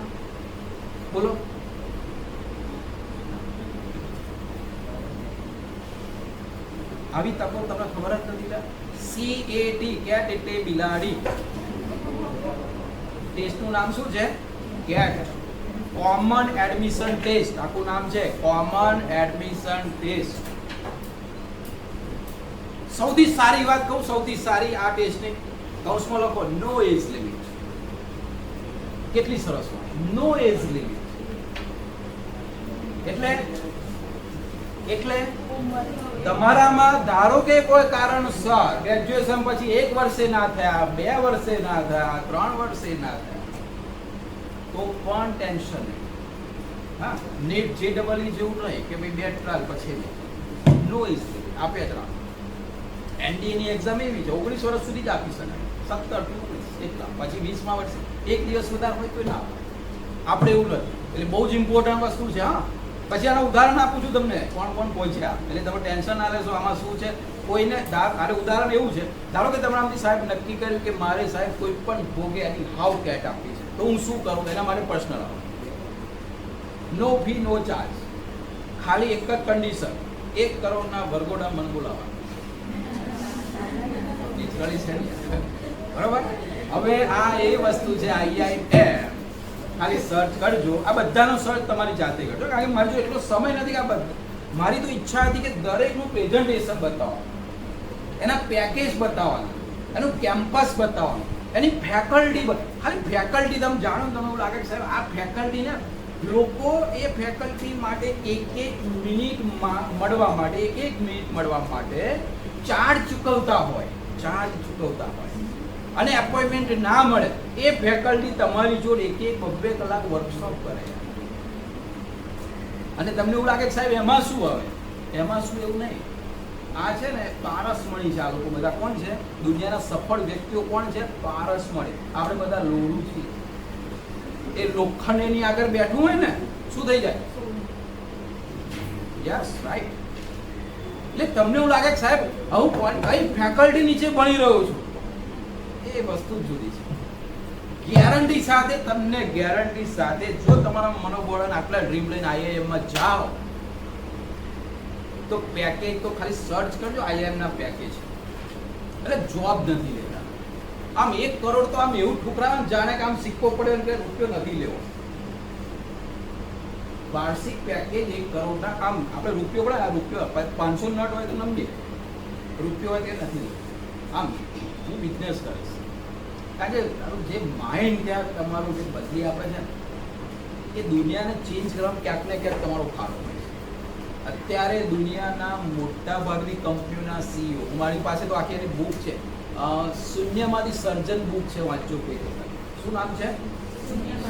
બોલો. આવી તકો તમને ખબર જ નથી. CAT, કેટ એટલે બિલાડી. ટેસ્ટનું નામ શું છે? CAT, common admission test. આખું નામ છે કોમન એડમિશન ટેસ્ટ. સૌથી સારી વાત કહું, સૌથી સારી આ ટેસ્ટની કૌંસમાં લખો નો એજ લિમિટ. કેટલી સરસ વાત, નો એજ લિમિટ. એટલે તમારામાં ધારો કે કોઈ કારણસર ગ્રેજ્યુએશન પછી 1 વર્ષે ના થયા, 2 વર્ષે ના થયા, 3 વર્ષે ના થયા, તો પણ ટેન્શન નહીં. હા, નીટ JEE જેવું નહીં કે ભાઈ 2 ટ્રાયલ પછી નો એજ લિમિટ આપે જ રાખો. NDA ની એક્ઝામ એવી છે 19 વર્ષ સુધી જ આપી શકાય, 17 19 એટલા, પછી 20માં વર્ષે 1 દિવસ વધારે હોય તો ના આપે. આપણે એવું નથી. એટલે બહુ જ ઇમ્પોર્ટન્ટ વસ્તુ છે. હા, પછી આનું ઉદાહરણ આપું છું તમને, કોણ કોણ પહોંચ્યા, એટલે તમે ટેન્શન ના લેશો. આમાં શું છે, કોઈને ઉદાહરણ એવું છે, ધારો કે તમે આમથી સાહેબ નક્કી કર્યું કે મારે સાહેબ કોઈ પણ ભોગે એની હાઉ કેટ આપવી છે, તો હું શું કરું? એના માટે પર્સનલ આપું, નો ફી નો ચાર્જ, ખાલી એક જ કન્ડિશન, 1 કરોડના વરગોડા મન બોલાવવા. બરાબર. હવે આ એ વસ્તુ છે IIM. ખાલી સર્ચ કરજો. આ બધાનો સર્ચ તમારી જાતે કરજો, કારણ કે મારે જો એટલો સમય નથી કે આ બધા. મારી તો ઈચ્છા હતી કે દરેકનું પ્રેઝન્ટેશન બતાવવાનું, એના પેકેજ બતાવવાનું, એનું કેમ્પસ બતાવવાનું, એની ફેકલ્ટી. ખાલી ફેકલ્ટી તમે જાણો, તમને એવું લાગે કે સાહેબ આ ફેકલ્ટી ને લોકો એ ફેકલ્ટી માટે એક મિનિટ મળવા માટે ચાર્જ ચૂકવતા હોય. અને એપોઇન્ટમેન્ટ ના મળે એ ફેકલ્ટી તમારી જોડે 1-2 કલાક વર્કશોપ કરે. અને તમને એવું લાગે કે સાહેબ એમાં શું આવે, એમાં શું? એવું નહીં. આ છે ને પારસમણી છે. આ લોકો બધા કોણ છે? દુનિયાના સફળ વ્યક્તિઓ કોણ છે? પારસમણી. આપણે બધા લોરું છીએ. એ લોખંડ એની આગળ બેઠું હોય ને, શું થઈ જાય? Yes, right. એટલે તમને એવું લાગે કે સાહેબ હું કઈ ફેકલ્ટી નીચે ભણી રહ્યો છું, એ વસ્તુ જુદી છે. ગેરંટી સાથે, તમને ગેરંટી સાથે, જો તમારા મનોબળ અને આટલા ડ્રીમ લઈને IIM માં જાઓ તો પેકેજ તો ખાલી સર્ચ કરજો, IIM ના પેકેજ. એટલે જોબ નથી લેતા. આમ 1 કરોડ તો આમ એવું ઠુકરાવે જાણે કે આમ સિક્કો પડે કે રૂપિયો નથી લેવો. વાર્ષિક પેકેજ 1 કરોડના. આમ આપણે રૂપિયો પડે, આ રૂપિયો 500 નોટ હોય તો નમીએ, રૂપિયો હોય તે નથી. આમ હું બિઝનેસ કરીશ, કારણ કે જે માઇન્ડ ત્યાં તમારું જે બદલી આપે છે ને, એ દુનિયાને ચેન્જ કરવામાં ક્યાંક ને ક્યાંક તમારો ફાળો હોય છે. અત્યારે દુનિયાના મોટા ભાગની કંપનીઓના CEO, મારી પાસે તો આખી એની બુક છે, શૂન્યમાંથી સર્જન બુક છે, વાંચજો કોઈ વખત. શું નામ છે?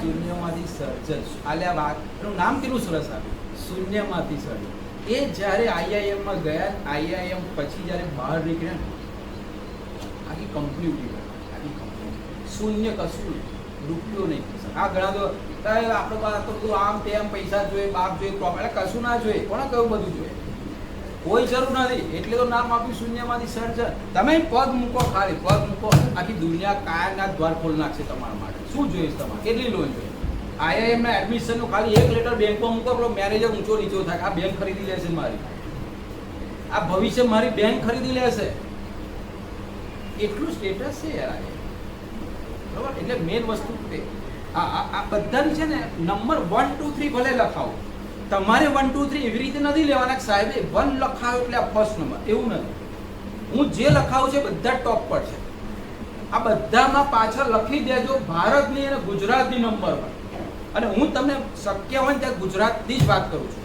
શૂન્યમાંથી સર્જન. આલ્યા વાત એનું નામ કેટલું સરસ આવ્યું, શૂન્યમાંથી સર્જન. એ જ્યારે IIM માં ગયા, IIM પછી જ્યારે બહાર નીકળ્યા, આખી કંપની ઉઠી ગઈ. આખી કંપની શૂન્ય, કશું નહીં, રૂપિયો નહીં. આ ઘણા તો આપણે પાસે તો બધું આમ તેમ પૈસા જોઈએ, બાપ જોઈએ, એટલે કશું ના જોઈએ. કોણે કહ્યું બધું જોઈએ? કોઈ જરૂર નથી. એટલે તો નામ આપ્યું શૂન્યમાંથી સર્જન. તમે પગ મૂકો, ખાલી પગ મૂકો, આખી દુનિયા કાયરના દ્વાર ખોલી નાખશે તમારા માટે. શું જોઈએ તમારે? કેટલી લોન જોઈએ? IIM ના એડમિશનનું ખાલી 1 લેટર બેંકમાં મૂકો, આપણો મેનેજર ઊંચો નીચો થાય. આ બેંક ખરીદી લેશે મારી, આ ભવિષ્ય મારી બેંક ખરીદી લેશે. એટલું સ્ટેટસ છે યાર. બરાબર. એટલે મેઇન વસ્તુ આ બધાની છે ને, નંબર 1 2 3 ભલે લખાવો, તમારે 1 2 3 એવી રીતે નથી લેવાના સાહેબે 1 લખાયો એટલે આ ફર્સ્ટ નંબર, એવું નથી. હું જે લખાવું છે બધા ટોપ પર છે. આ બધામાં પાછળ લખી દેજો ભારતની અને ગુજરાતની નંબર 1. અને હું તમને શક્ય હોય ને ત્યાં ગુજરાતની જ વાત કરું છું.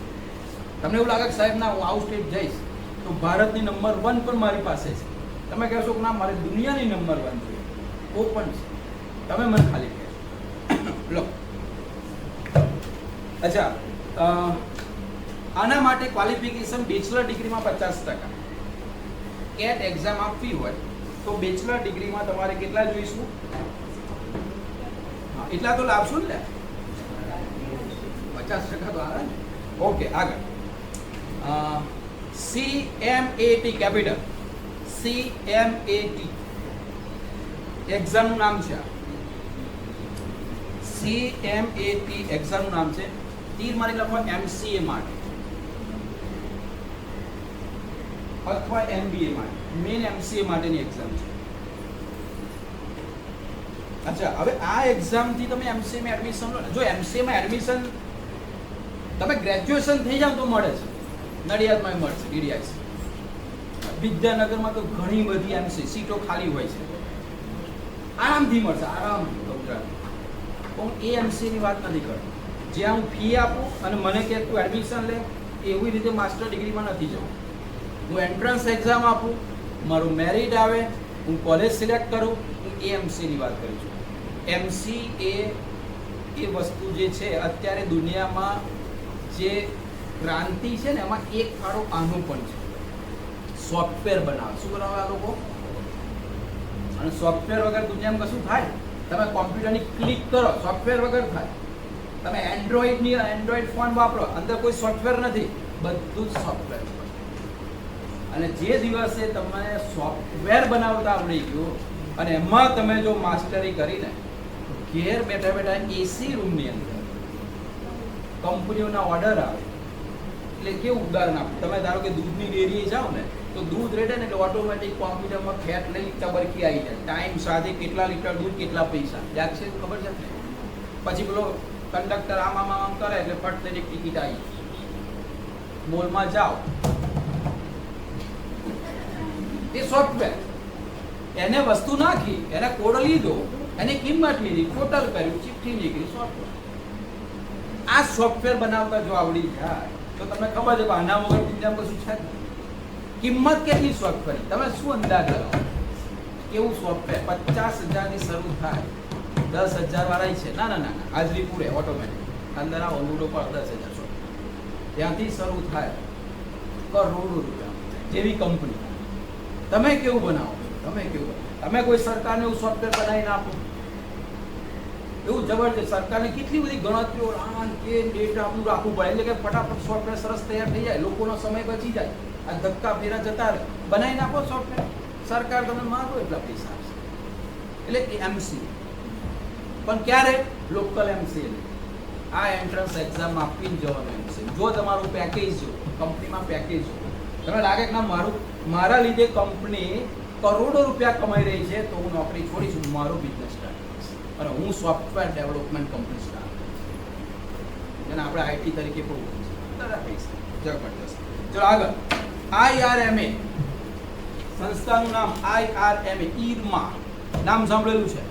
તમને એવું લાગે કે સાહેબ ના હું આઉટ સ્ટેટ જઈશ તો તો ભારતની નંબર 1 પણ મારી પાસે છે. તમે કહેશો કે ના મારે દુનિયાની નંબર 1 જોઈએ, તો પણ છે. તમે મને ખાલી કહેશો લો. અચ્છા, આના માટે ક્વોલિફિકેશન બેચલર ડિગ્રીમાં 50%. કેટ એક્ઝામ આપવી હોય તો બેચલર ડિગ્રીમાં તમારે કેટલા જોઈશું? હા, એટલા તો લાવશો ને, 50% તો આવે ને. ઓકે, આગળ CMAT કેપિટલ, CMAT એક્ઝામનું નામ છે. CMAT એક્ઝામનું નામ છે. તીર મારી લખો MCA માટે અથવા MBA માટે, મેન MCA માટેની એક્ઝામ છે. અચ્છા, હવે આ એક્ઝામથી તમે MCA માં એડમિશન લો. જો MCA માં એડમિશન તમે ગ્રેજ્યુએશન થઈ જાવ તો મળે છે, નડિયાદમાં મળશે, DDIC. વિદ્યાનગરમાં તો ઘણી બધી MCA સીટો ખાલી હોય છે, આરામથી મળશે, આરામથી. હું એ MCA ની વાત નથી કરતો જ્યાં હું ફી આપું અને મને કે તું એડમિશન લે, એવી રીતે માસ્ટર ડિગ્રીમાં નથી જવું. હું એન્ટ્રન્સ એક્ઝામ આપું, મારું મેરિટ આવે, હું કોલેજ સિલેક્ટ કરું, હું એ MCA ની વાત કરું છું. MCA એ વસ્તુ જે છે અત્યારે દુનિયામાં જે ક્રાંતિ છે ને એમાં એક ફાળો આનો પણ છે. સોફ્ટવેર બનાવે. શું બનાવે આ લોકો? અને સોફ્ટવેર વગર દુનિયામાં કશું થાય? તમે કોમ્પ્યુટરની ક્લિક કરો, સોફ્ટવેર વગર થાય. તમે એન્ડ્રોઈડ ફોન વાપરો, અંદર કોઈ સોફ્ટવેર નથી, બધું જ સોફ્ટવેર. અને જે દિવસે તમને સોફ્ટવેર બનાવતા આવડી ગયું અને એમાં તમે જો માસ્ટરી કરીને ઘેર બેઠા બેઠા એસી રૂમની અંદર કંપનીઓના ઓર્ડર આવે. એટલે કેવું ઉદાહરણ આપું, તમે ધારો કે દૂધની ડેરીએ જાઓ ને તો દૂધ રેડે ને એટલે ઓટોમેટિક કોમ્પ્યુટરમાં ફેટ લઈ ટબરકી આવી જાય, ટાઈમ સાથે કેટલા લીટર દૂધ, કેટલા પૈસા. યાદ છે? ખબર છે? પછી પેલો કંડક્ટર આમ કરે એટલે ફટ તેની ટિકિટ આવી. મોલમાં જાઓ, એ સોફ્ટવેર, એને વસ્તુ નાખી, એને કોડ લીધો, એની કિંમત લીધી, ટોટલ કર્યું, ચિઠ્ઠી નીકળી, સોફ્ટવેર. આ સોફ્ટવેર બનાવતા જો આવડી જાય તો તમને ખબર છે કે આના વગર દુનિયામાં કશું છે. કિંમત કેટલી સોફ્ટવેર તમે શું અંદાજ લગાવો? કેવું સોફ્ટવેર? 50,000 શરૂ થાય, 10,000 વાળા છે. ના ના ના, હાજરી પૂરે ઓટોમેટિક, અંદર આવો લૂડો પર 10,000 સોફ્ટવેર ત્યાંથી શરૂ થાય, કરોડો રૂપિયા જેવી કંપની. તમે કેવું બનાવો? તમે કોઈ સરકારને એવું સોફ્ટવેર બનાવીને આપો, એવું જબરજસ્ત. સરકારને કેટલી બધી ગણતરીઓ કે ડેટા આપણું રાખવું પડે, એટલે કે ફટાફટ સોફ્ટવેર સરસ તૈયાર થઈ જાય, લોકોનો સમય બચી જાય. આ ધક્કા ફેરા જતા રહે, બનાવી નાખો સોફ્ટવેર, સરકાર તમે માંગો એટલા પૈસા આપશે. એટલે MCA પણ ક્યારે? Local MCA. આ એન્ટ્રન્સ એક્ઝામ આપીને જવાનું MCA. જો તમારું પેકેજ જો કંપનીમાં પેકેજ જો તમે લાગે કે ના મારા લીધે કંપની કરોડો રૂપિયા કમાઈ રહી છે તો હું નોકરી છોડીશ, મારો બિઝનેસ સ્ટાર્ટ કરીશ અને હું સોફ્ટવેર ડેવલપમેન્ટ કંપની સ્ટાર્ટ કરીશ, જેને આપણે IT તરીકે પણ પૈસા જબરદસ્ત. ચલો આગળ. IRMA સંસ્થાનું નામ IRMA, ઈરમા. નામ સાંભળેલું છે?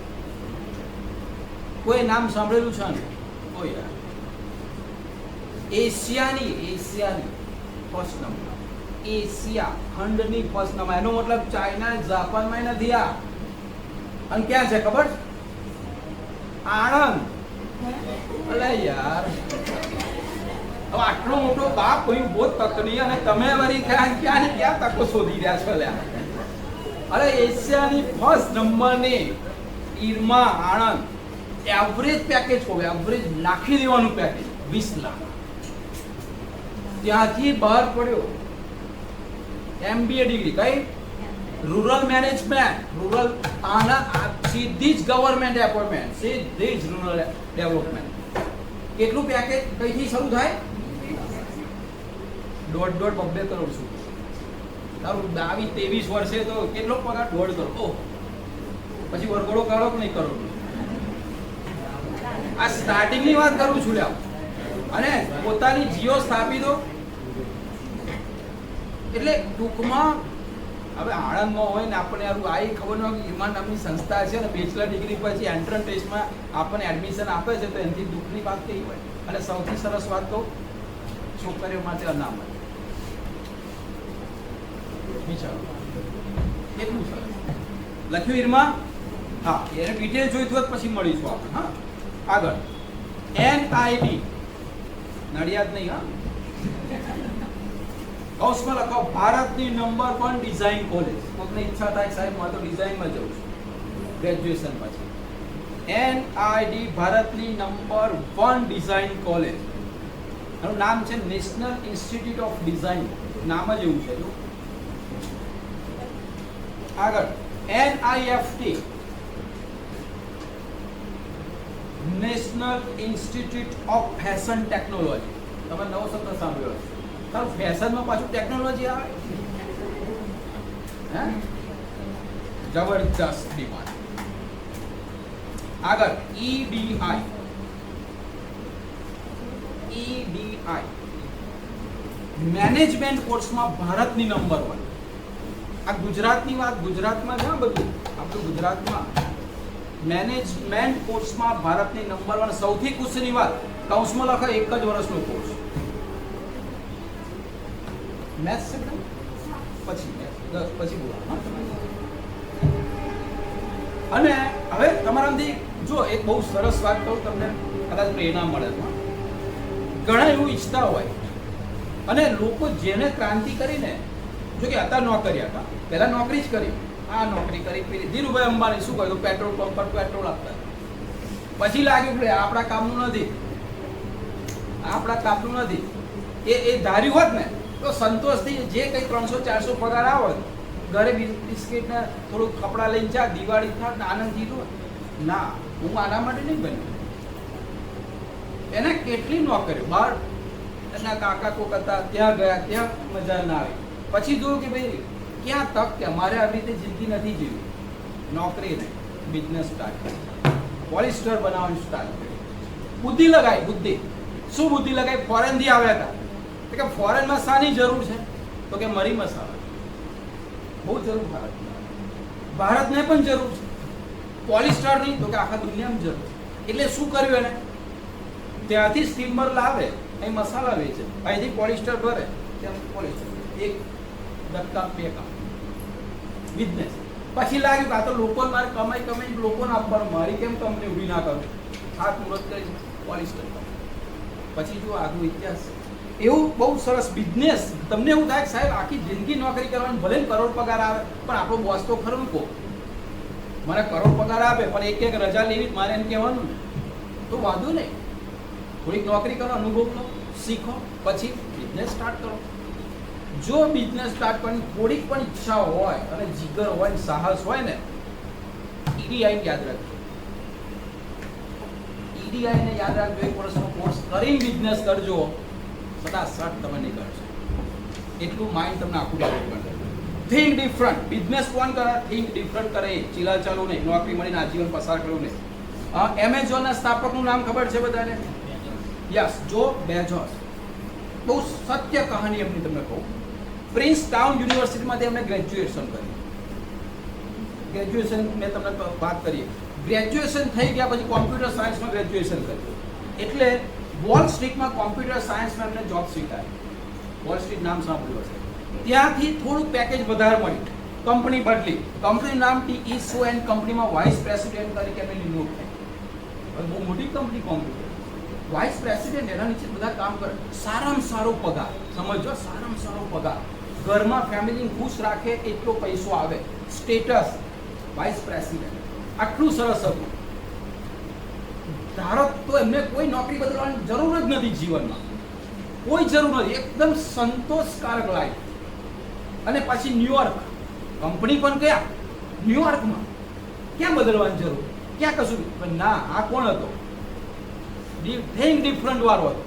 કોઈ નામ સાંભળેલું છે ને? કોઈ યાર. એશિયાની ફર્સ્ટ નંબર, એશિયા ખંડની ફર્સ્ટ નંબર. એનો મતલબ ચાઇના, જાપાનમાં નથી આ. અને ક્યાં છે ખબર? આણંદ. અલે યાર, હવે આટલો મોટો બાપ કોઈ બહુ તક નહીં અને તમે વળી ક્યાં તકો શોધી રહ્યા છો? અરે એશિયાની ફર્સ્ટ નંબરની ઈરમા આણંદ. એવરેજ પેકેજ કહો, એવરેજ નાખી દેવાનું પેકેજ 20 લાખ. ત્યાંથી બહાર પડ્યો MBA ડિગ્રી. કઈ? Rural management. રૂરલ આના સીધી જ ગવર્મેન્ટ એપોઇન્ટમેન્ટ, સીધી જ રૂરલ ડેવલપમેન્ટ. કેટલું પેકેજ કઈથી શરૂ થાય? 1.5-2 કરોડ સુધી. તારું 22-23 વર્ષે તો કેટલો પગાર? 1.5 કરોડ. ઓહ, પછી વરઘોડો કાઢો કે નહીં કરો? આ સ્ટાર્ટિંગની વાત કરું છું લ્યા. અને પોતાની જીઓ સ્થાપી દો. એટલે ટૂંકમાં હવે આણંદમાં હોય ને આપણને આ ખબર ન હોય કે ઈરમા નામની સંસ્થા છે ને બેચલર ડિગ્રી પછી એન્ટ્રન્સ ટેસ્ટમાં આપણને એડમિશન આપે છે, તો એનાથી દુઃખની વાત કઈ હોય? અને સૌથી સરસ વાત તો છોકરીઓ માટે અનામત. વિચારો કેટલું સરસ લખ્યું ઈરમાં. હા, એને ડિટેલ જોઈતું હોય પછી મળીશું આપણે. હા, આગળ NID નડિયાદ નહીં, હા, કૌશમાં લખો ભારતની નંબર 1 ડિઝાઇન કોલેજ. કોઈકને ઈચ્છા થાય સાહેબ હું તો ડિઝાઇનમાં જઉં છું ગ્રેજ્યુએશન પછી. NID ભારતની નંબર 1 ડિઝાઇન કોલેજ. એનું નામ છે નેશનલ ઇન્સ્ટિટ્યૂટ ઓફ ડિઝાઇન. નામ જ એવું છે. આગળ NIFT national institute of fashion technology. તમે નવો શબ્દ સાંભળ્યો હશે. તારું ફેશનમાં પાછું ટેકનોલોજી આવે. હે, જબરદસ્ત ડિમાન્ડ. આગળ EDI મેનેજમેન્ટ કોર્સમાં ભારતની નંબર 1. આ ગુજરાતની વાત, ગુજરાતમાં છે બધું આપણું ગુજરાતમાં. મેનેજમેન્ટ કોર્સમાં ભારતની નંબર 1. સૌથી ખુશીની વાત, કૌંસમાં લખો 1 જ વર્ષનો કોર્સ. મેથ્સ છે પછી બોલો. અને હવે તમારામાંથી જો એક બહુ સરસ વાત કહું તમને, કદાચ પ્રેરણા મળે. ઘણા એવું ઈચ્છતા હોય અને લોકો જેને ક્રાંતિ કરીને, જો કે અત્યારે નોકરી હતા, પહેલા નોકરી જ કરી, આ નોકરી કરી, ધીરુભાઈ અંબાણી શું કહ્યું, પેટ્રોલ પંપ પર પેટ્રોલ આપતા. પછી લાગ્યું કે આપણા કામનું નથી, એ ધાર્યું હોત ને તો સંતોષથી જે કંઈ 300-400 પગાર આવત, ઘરે બિસ્કિટ ને થોડું કપડાં લઈને જા, દિવાળી થાત ને આનંદથી લો. ના, હું આના માટે નહીં બન્યો. એને કેટલી નોકરીઓ બહાર, એના કાકા કોક હતા ત્યાં ગયા, ત્યાં મજા ના આવી. પછી જોયું કે ભાઈ ક્યાં તક, કે મારે આવી રીતે જિંદગી નથી જીવી. નોકરી નહીં, બિઝનેસ સ્ટાર્ટ કરી, પોલિસ્ટર બનાવવાનું સ્ટાર્ટ કર્યું. બુદ્ધિ લગાવી. બુદ્ધિ શું બુદ્ધિ લગાવી? ફોરેનથી આવ્યા હતા કે ફોરેનમાં શાની જરૂર છે? તો કે મરી મસાલા બહુ જરૂર ભારતને પણ જરૂર છે. પોલિસ્ટરની તો કે આખા દુનિયામાં જરૂર. એટલે શું કર્યું એને? ત્યાંથી સ્ટીમર લાવે, અહીં મસાલા વેચે, અહીંથી પોલિસ્ટર ભરે, ત્યાં પોલિસ્ટર એક ધક્કા બે કામ બિઝનેસ. પછી લાગ્યું કે આ તો લોકો મારે કમાઈ લોકોને આપવાનું, મારી કેમ કંપની ઊભી ના કરું, હાથ મુહૂર્ત કરી પોલિસ્ટર. પછી જો આગળ ઇતિહાસ એવું બહુ સરસ બિઝનેસ. તમને એવું થાય કે સાહેબ આખી જિંદગી નોકરી કરવાની, ભલે કરોડ પગાર આવે પણ આપણો બોસ તો ખરો કહો, મને કરોડ પગાર આપે પણ એક રજા લેવી મારે એમ કહેવાનું ને, તો વાંધો નહીં, થોડીક નોકરી કરો, અનુભવ લો, શીખો, પછી બિઝનેસ સ્ટાર્ટ કરો. જો બિઝનેસ સ્ટાર્ટ કરવાની થોડીક પણ ઈચ્છા હોય અને જીગર હોય, સાહસ હોય ને, EDI યાદ રાખજો. EDI ને યાદ રાખજો. 1 વર્ષનો કોર્સ કરીને બિઝનેસ કરજો, સદાસર તમે નીકળશો. એટલું માઇન્ડ તમને આખું ડેવલપ કરશે. Think different. બિઝનેસ કોણ કરે? થિંક ડિફરન્ટ કરે. ચીલા ચાલુ નહીં, નોકરી મળીને આજીવન પસાર કરવું નહીં. એમેઝોનના સ્થાપકનું નામ ખબર છે બધાને? યસ, જો બેઝોસ. બહુ સત્ય કહાની એમની તમને કહું. પ્રિન્સ ટાઉન યુનિવર્સિટીમાંથી એમણે ગ્રેજ્યુએશન કર્યું. ગ્રેજ્યુએશન મેં તમને વાત કરી. ગ્રેજ્યુએશન થઈ ગયા પછી કોમ્પ્યુટર સાયન્સમાં ગ્રેજ્યુએશન કર્યું. એટલે વોલ સ્ટ્રીટમાં કોમ્પ્યુટર સાયન્સમાં એમને જોબ સ્વીકારી. વોલ સ્ટ્રીટ નામ સાંભળ્યું હશે. ત્યાંથી થોડું પેકેજ વધારે મળ્યું, કંપની બદલી, કંપનીનું નામ TE સો એન્ડ કંપનીમાં વાઇસ પ્રેસિડેન્ટ તરીકે એમને નિમણૂક થઈ. બહુ મોટી કંપની કોમ્પ્યુટર, વાઇસ પ્રેસિડેન્ટ, એના નીચે બધા કામ કરે. સારામાં સારો પગાર, સમજો, સારામાં સારો પગાર, ઘરમાં ફેમિલીને ખુશ રાખે એટલો પૈસો આવે, સ્ટેટસ, વાઇસ પ્રેસિડેન્ટ, આટલું સરસ હતું. ધારો તો એમને કોઈ નોકરી બદલવાની જરૂર જ નથી જીવનમાં, કોઈ જરૂર નથી, એકદમ સંતોષકારક લાઈફ. અને પછી ન્યુયોર્ક, કંપની પણ ગયા ન્યુયોર્કમાં, ક્યાં બદલવાની જરૂર, ક્યાં કશું પણ ના. આ કોણ હતો? થિંક ડિફરન્ટ વાળો હતો.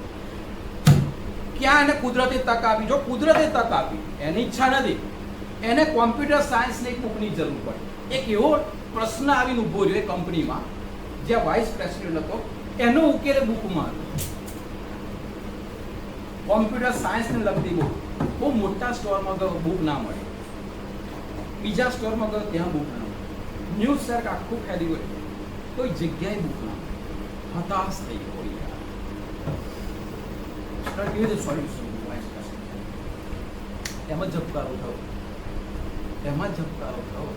ક્યાં એને કુદરતી તક આપી? જો કુદરતી તક આપી, એની ઈચ્છા નથી, એને કોમ્પ્યુટર સાયન્સની એક બુકની જરૂર પડી. એક એવો પ્રશ્ન આવીને ઊભો રહ્યો એ કંપનીમાં, જ્યાં વાઇસ પ્રેસિડેન્ટ હતો, એનો ઉકેલ બુકમાં હતો. કોમ્પ્યુટર સાયન્સને લગતી બુક. બહુ મોટા સ્ટોરમાં ગયો, બુક ના મળી. બીજા સ્ટોરમાં ગયો, ત્યાં બુક ના મળી. ન્યૂઝ સર્ક આખું ફેરી ગયું, કોઈ જગ્યાએ બુક ના મળી. હતાશ થઈ ગયો. સોલ્યુશન એમ જ ઝબકારો થયો. એમાં ઝબકારો થયો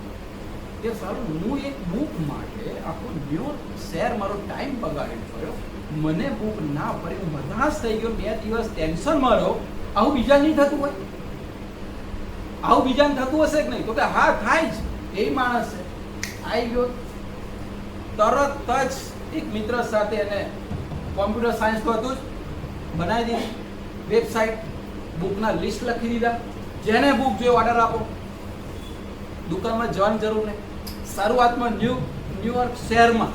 કે સારું હું એક બુક માટે આખો ન્યૂ શેર મારો ટાઈમ બગાડી થયો, મને બુક ના પડી, હું હતાશ થઈ ગયો, 2 દિવસ ટેન્શનમાં રહ્યો. આવું બીજા નહીં થતું હોય? આવું બીજાને થતું હશે કે નહીં? તો કે હા થાય જ. એ માણસ છે આવી ગયો તરત જ એક મિત્ર સાથે એને કોમ્પ્યુટર સાયન્સ તો હતું જ, બનાવી દીધી વેબસાઇટ, બુકના લિસ્ટ લખી દીધા, જેને બુક જોઈએ ઓર્ડર આપો, દુકાનમાં જવાની જરૂર નહીં. શરૂઆતમાં ન્યુયોર્ક શહેરમાં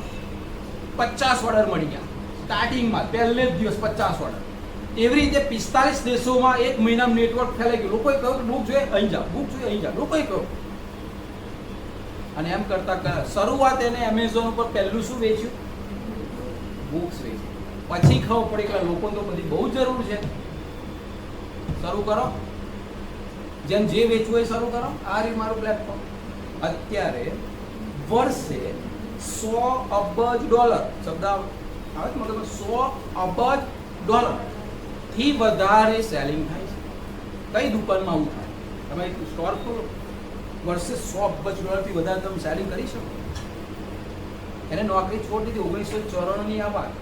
50 ઓર્ડર મળી ગયા સ્ટાર્ટિંગમાં, પહેલે જ દિવસ 50 ઓર્ડર. એવી રીતે 45 દેશોમાં 1 મહિનામાં નેટવર્ક ફેલાઈ ગયું. લોકોએ કહ્યું કે બુક જોઈએ અહીં જાઓ, બુક જોઈએ અહીં જાઓ, લોકોએ કહ્યું. અને એમ કરતા શરૂઆત એને એમેઝોન ઉપર પહેલું શું વેચ્યું? બુક્સ વેચી. પછી ખબર પડી કે લોકોને તો બધી બહુ જરૂર છે, શરૂ કરો, જેમ જે વેચવું એ શરૂ કરો. આ રહ્યું મારું પ્લેટફોર્મ. અત્યારે વર્ષે $100 અબજ શબ્દ આવે છે મતલબ $100 અબજ થી વધારે સેલિંગ થાય છે. કઈ દુકાનમાં આવું થાય? તમે એક સ્ટોર ખોલો, વર્ષે $100 અબજ થી વધારે તમે સેલિંગ કરી શકો. એને નોકરી છોડી દીધી 1994 ની આ વાત.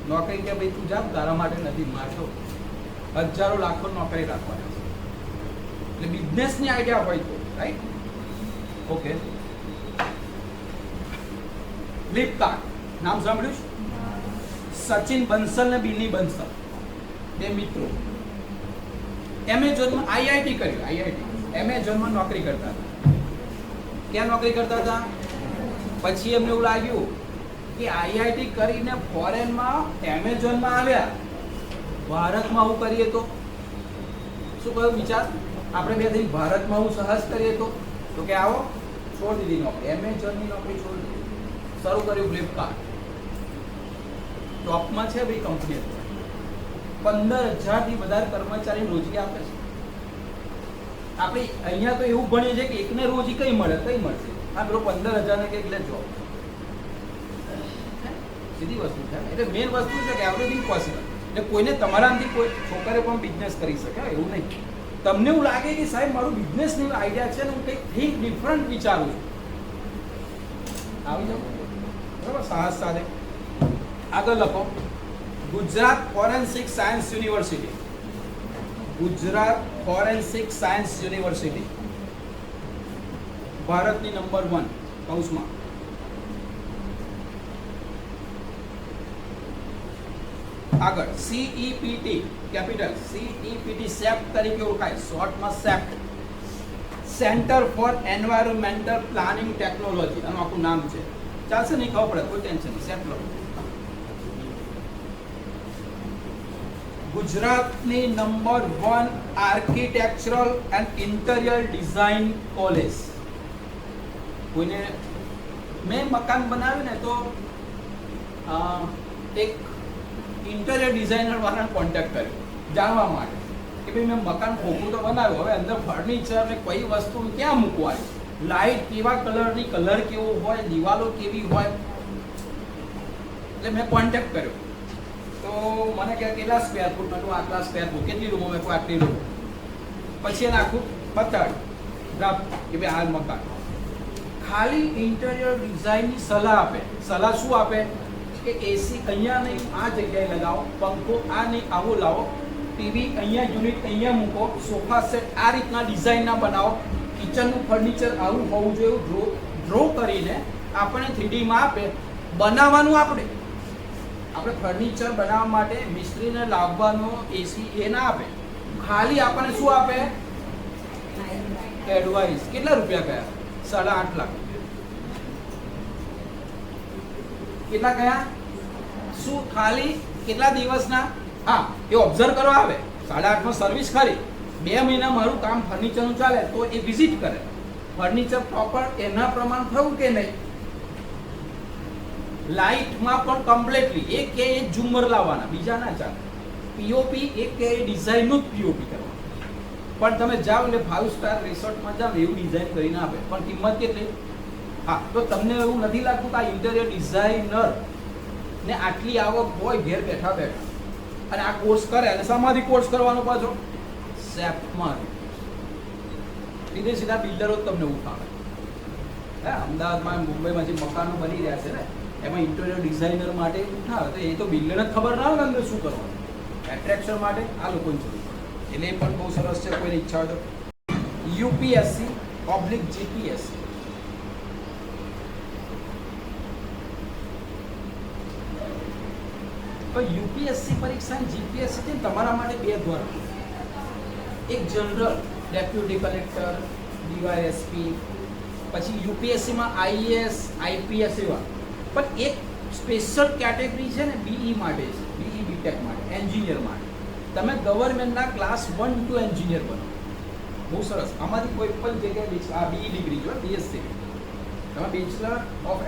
નોકરી કે ભાઈ તું જા, તારા માટે નથી, મારતો હજારો લાખો નોકરી રાખવાની છે. એટલે બિઝનેસની આઈડિયા હોય તો રાઈટ. ઓકે, ફ્લિપકાર્ટ નામ સાંભળ્યું છે? સચિન બંસલ ને બિની બંસલ, બે મિત્રો એમેઝોનમાં આઈઆઈટી કર્યું. આઈઆઈટી એમેઝોનમાં નોકરી કરતા હતા. ક્યાં નોકરી કરતા હતા? પછી એમને એવું લાગ્યું કે આઈઆઈટી કરીને ફોરેનમાં એમેઝોનમાં આવ્યા, ભારતમાં આવું કરીએ તો શું કહ્યું વિચાર? આપણે બે દિન ભારતમાં આવું સાહસ કરીએ તો કે આવો, છોડી દીધી નોકરી, એમેઝોનની નોકરી છોડી દીધી, શરૂ કર્યું ફ્લિપકાર્ટ. ટોપમાં છે ભાઈ કંપની, 15,000 થી વધારે કર્મચારી રોજી આપે છે. આપણે અહીંયા તો એવું ભણીએ છીએ કે એકને રોજી કઈ મળે, કઈ મળશે? આ પેલો 15,000 ને કંઈક લે જોબ, સીધી વસ્તુ છે. એટલે મેઇન વસ્તુ છે કે એવરીથિંગ પોસિબલ. એટલે કોઈને તમારાથી કોઈ છોકરે પણ બિઝનેસ કરી શકે એવું નહીં. તમને એવું લાગે કે સાહેબ મારું બિઝનેસની આઈડિયા છે ને હું કંઈક થિંક ડિફરન્ટ વિચારું છું, આવી જાઓ બરાબર સાહસ સાથે. આગળ લખો, Gujarat forensic science university. Gujarat forensic science university ભારતની નંબર 1 કૌંસમાં. આગળ CEPT કેપિટલ CEPT સેપ્ટ તરીકે ઓળખાય, શોર્ટમાં CEPT, centre for environmental planning technology આનું આખું નામ છે. ચાલશે નહીં, ખબર પડે, કોઈ ટેન્શન નહીં, સેપ્ટ લો. ગુજરાતની number 1 architectural and interior design college. કોઈને મેં મકાન બનાવ્યું ને તો એક ઇન્ટિરિયર ડિઝાઇનર વાળાને કોન્ટેક્ટ કર્યો જાણવા માટે કે ભાઈ મેં મકાન ખોખું તો બનાવ્યું, હવે અંદર ફર્નિચર ને કઈ વસ્તુ ક્યાં મૂકવાની, લાઇટ કેવા કલરની, કલર કેવો હોય, દિવાલો કેવી હોય. એટલે મેં કોન્ટેક્ટ કર્યો તો મને કહે કેટલા સ્ક્વેર ફૂટ? મેં આટલા સ્ક્વેર ફૂટ. કેટલી રૂમો? મેં આટલી રૂમ. પછી એને આખું બતાડ્યું કે ભાઈ હાલ મકાન. ખાલી ઇન્ટિરિયર ડિઝાઇનની સલાહ આપે. સલાહ શું આપે કે એસી અહીંયા નહીં આ જગ્યાએ લગાવો, પંખો આ નહીં આવો લાવો, ટીવી અહીંયા, યુનિટ અહીંયા મૂકો, સોફા સેટ આ રીતના ડિઝાઇનના બનાવો, કિચનનું ફર્નિચર આવું હોવું જોઈએ એવું ડ્રો કરીને આપણે 3Dમાં આપે. બનાવવાનું આપણે ફર્નિચર બનાવવા માટે મિસ્ત્રીને લાવવાનો, એસી એ ના આપે, ખાલી આપણને શું આપે? એડવાઇસ. કેટલા રૂપિયા ગયા? 8.5 લાખ. કેટલા ગયા? શું ખાલી કેટલા દિવસના? હા, એ ઓબ્ઝર્વ કરવા આવે, 8.5 સર્વિસ ખરી, 2 મહિના મારું કામ ફર્નિચરનું ચાલે તો એ વિઝિટ કરે, ફર્નિચર પ્રોપર એના પ્રમાણ થયું કે નહીં. લાઇટમાં પણ કમ્પ્લીટલી એક કે એક ઝુમ્મર લાવવાના, બીજા ના ચાલે. પીઓપી એક કે એ ડિઝાઇનનું જ પીઓપી કરવાનું. પણ તમે જાઓ એટલે 5 સ્ટાર રિસોર્ટમાં જાઓ એવું ડિઝાઇન કરીને આપે, પણ કિંમત કેટલી? હા, તો તમને એવું નથી લાગતું કે આ ઇન્ટિરિયર ડિઝાઇનર ને આટલી આવક હોય ઘેર બેઠા બેઠા, અને આ કોર્સ કરે અને સમાધિ કોર્સ કરવાનો પાછો સેપ્ટમાં. સીધે સીધા બિલ્ડરો જ તમને ઉઠાવે. હા, અમદાવાદમાં મુંબઈમાં જે મકાનો બની રહ્યા છે ને એમાં ઇન્ટિરિયર ડિઝાઇનર માટે ઉઠાવે તો એ તો બિલ્ડરને ખબર ના હોય અંદર શું કરવાનું. એટ્રેક્શન માટે આ લોકોની જરૂર પડે એટલે એ પણ બહુ સરસ છે. કોઈને ઈચ્છા હોય તો યુપીએસસી ઓબ્લિક જીપીએસસી. તો યુપીએસસી પરીક્ષા અને જીપીએસસી છે તમારા માટે બે દ્વાર. એક જનરલ ડેપ્યુટી કલેક્ટર, ડીવાયએસપી, પછી યુપીએસસીમાં આઈએએસ, આઈપીએસ એવા. પણ એક સ્પેશિયલ કેટેગરી છે ને બીઈ માટે છે, બીઈ બીટેક માટે, એન્જિનિયર માટે. તમે ગવર્મેન્ટના ક્લાસ 1 to એન્જિનિયર બનો. બહુ સરસ. આમાંથી કોઈ પણ જગ્યાએ આ બીઈ ડિગ્રી જો બીએસસી તમે બેચલર ઓફ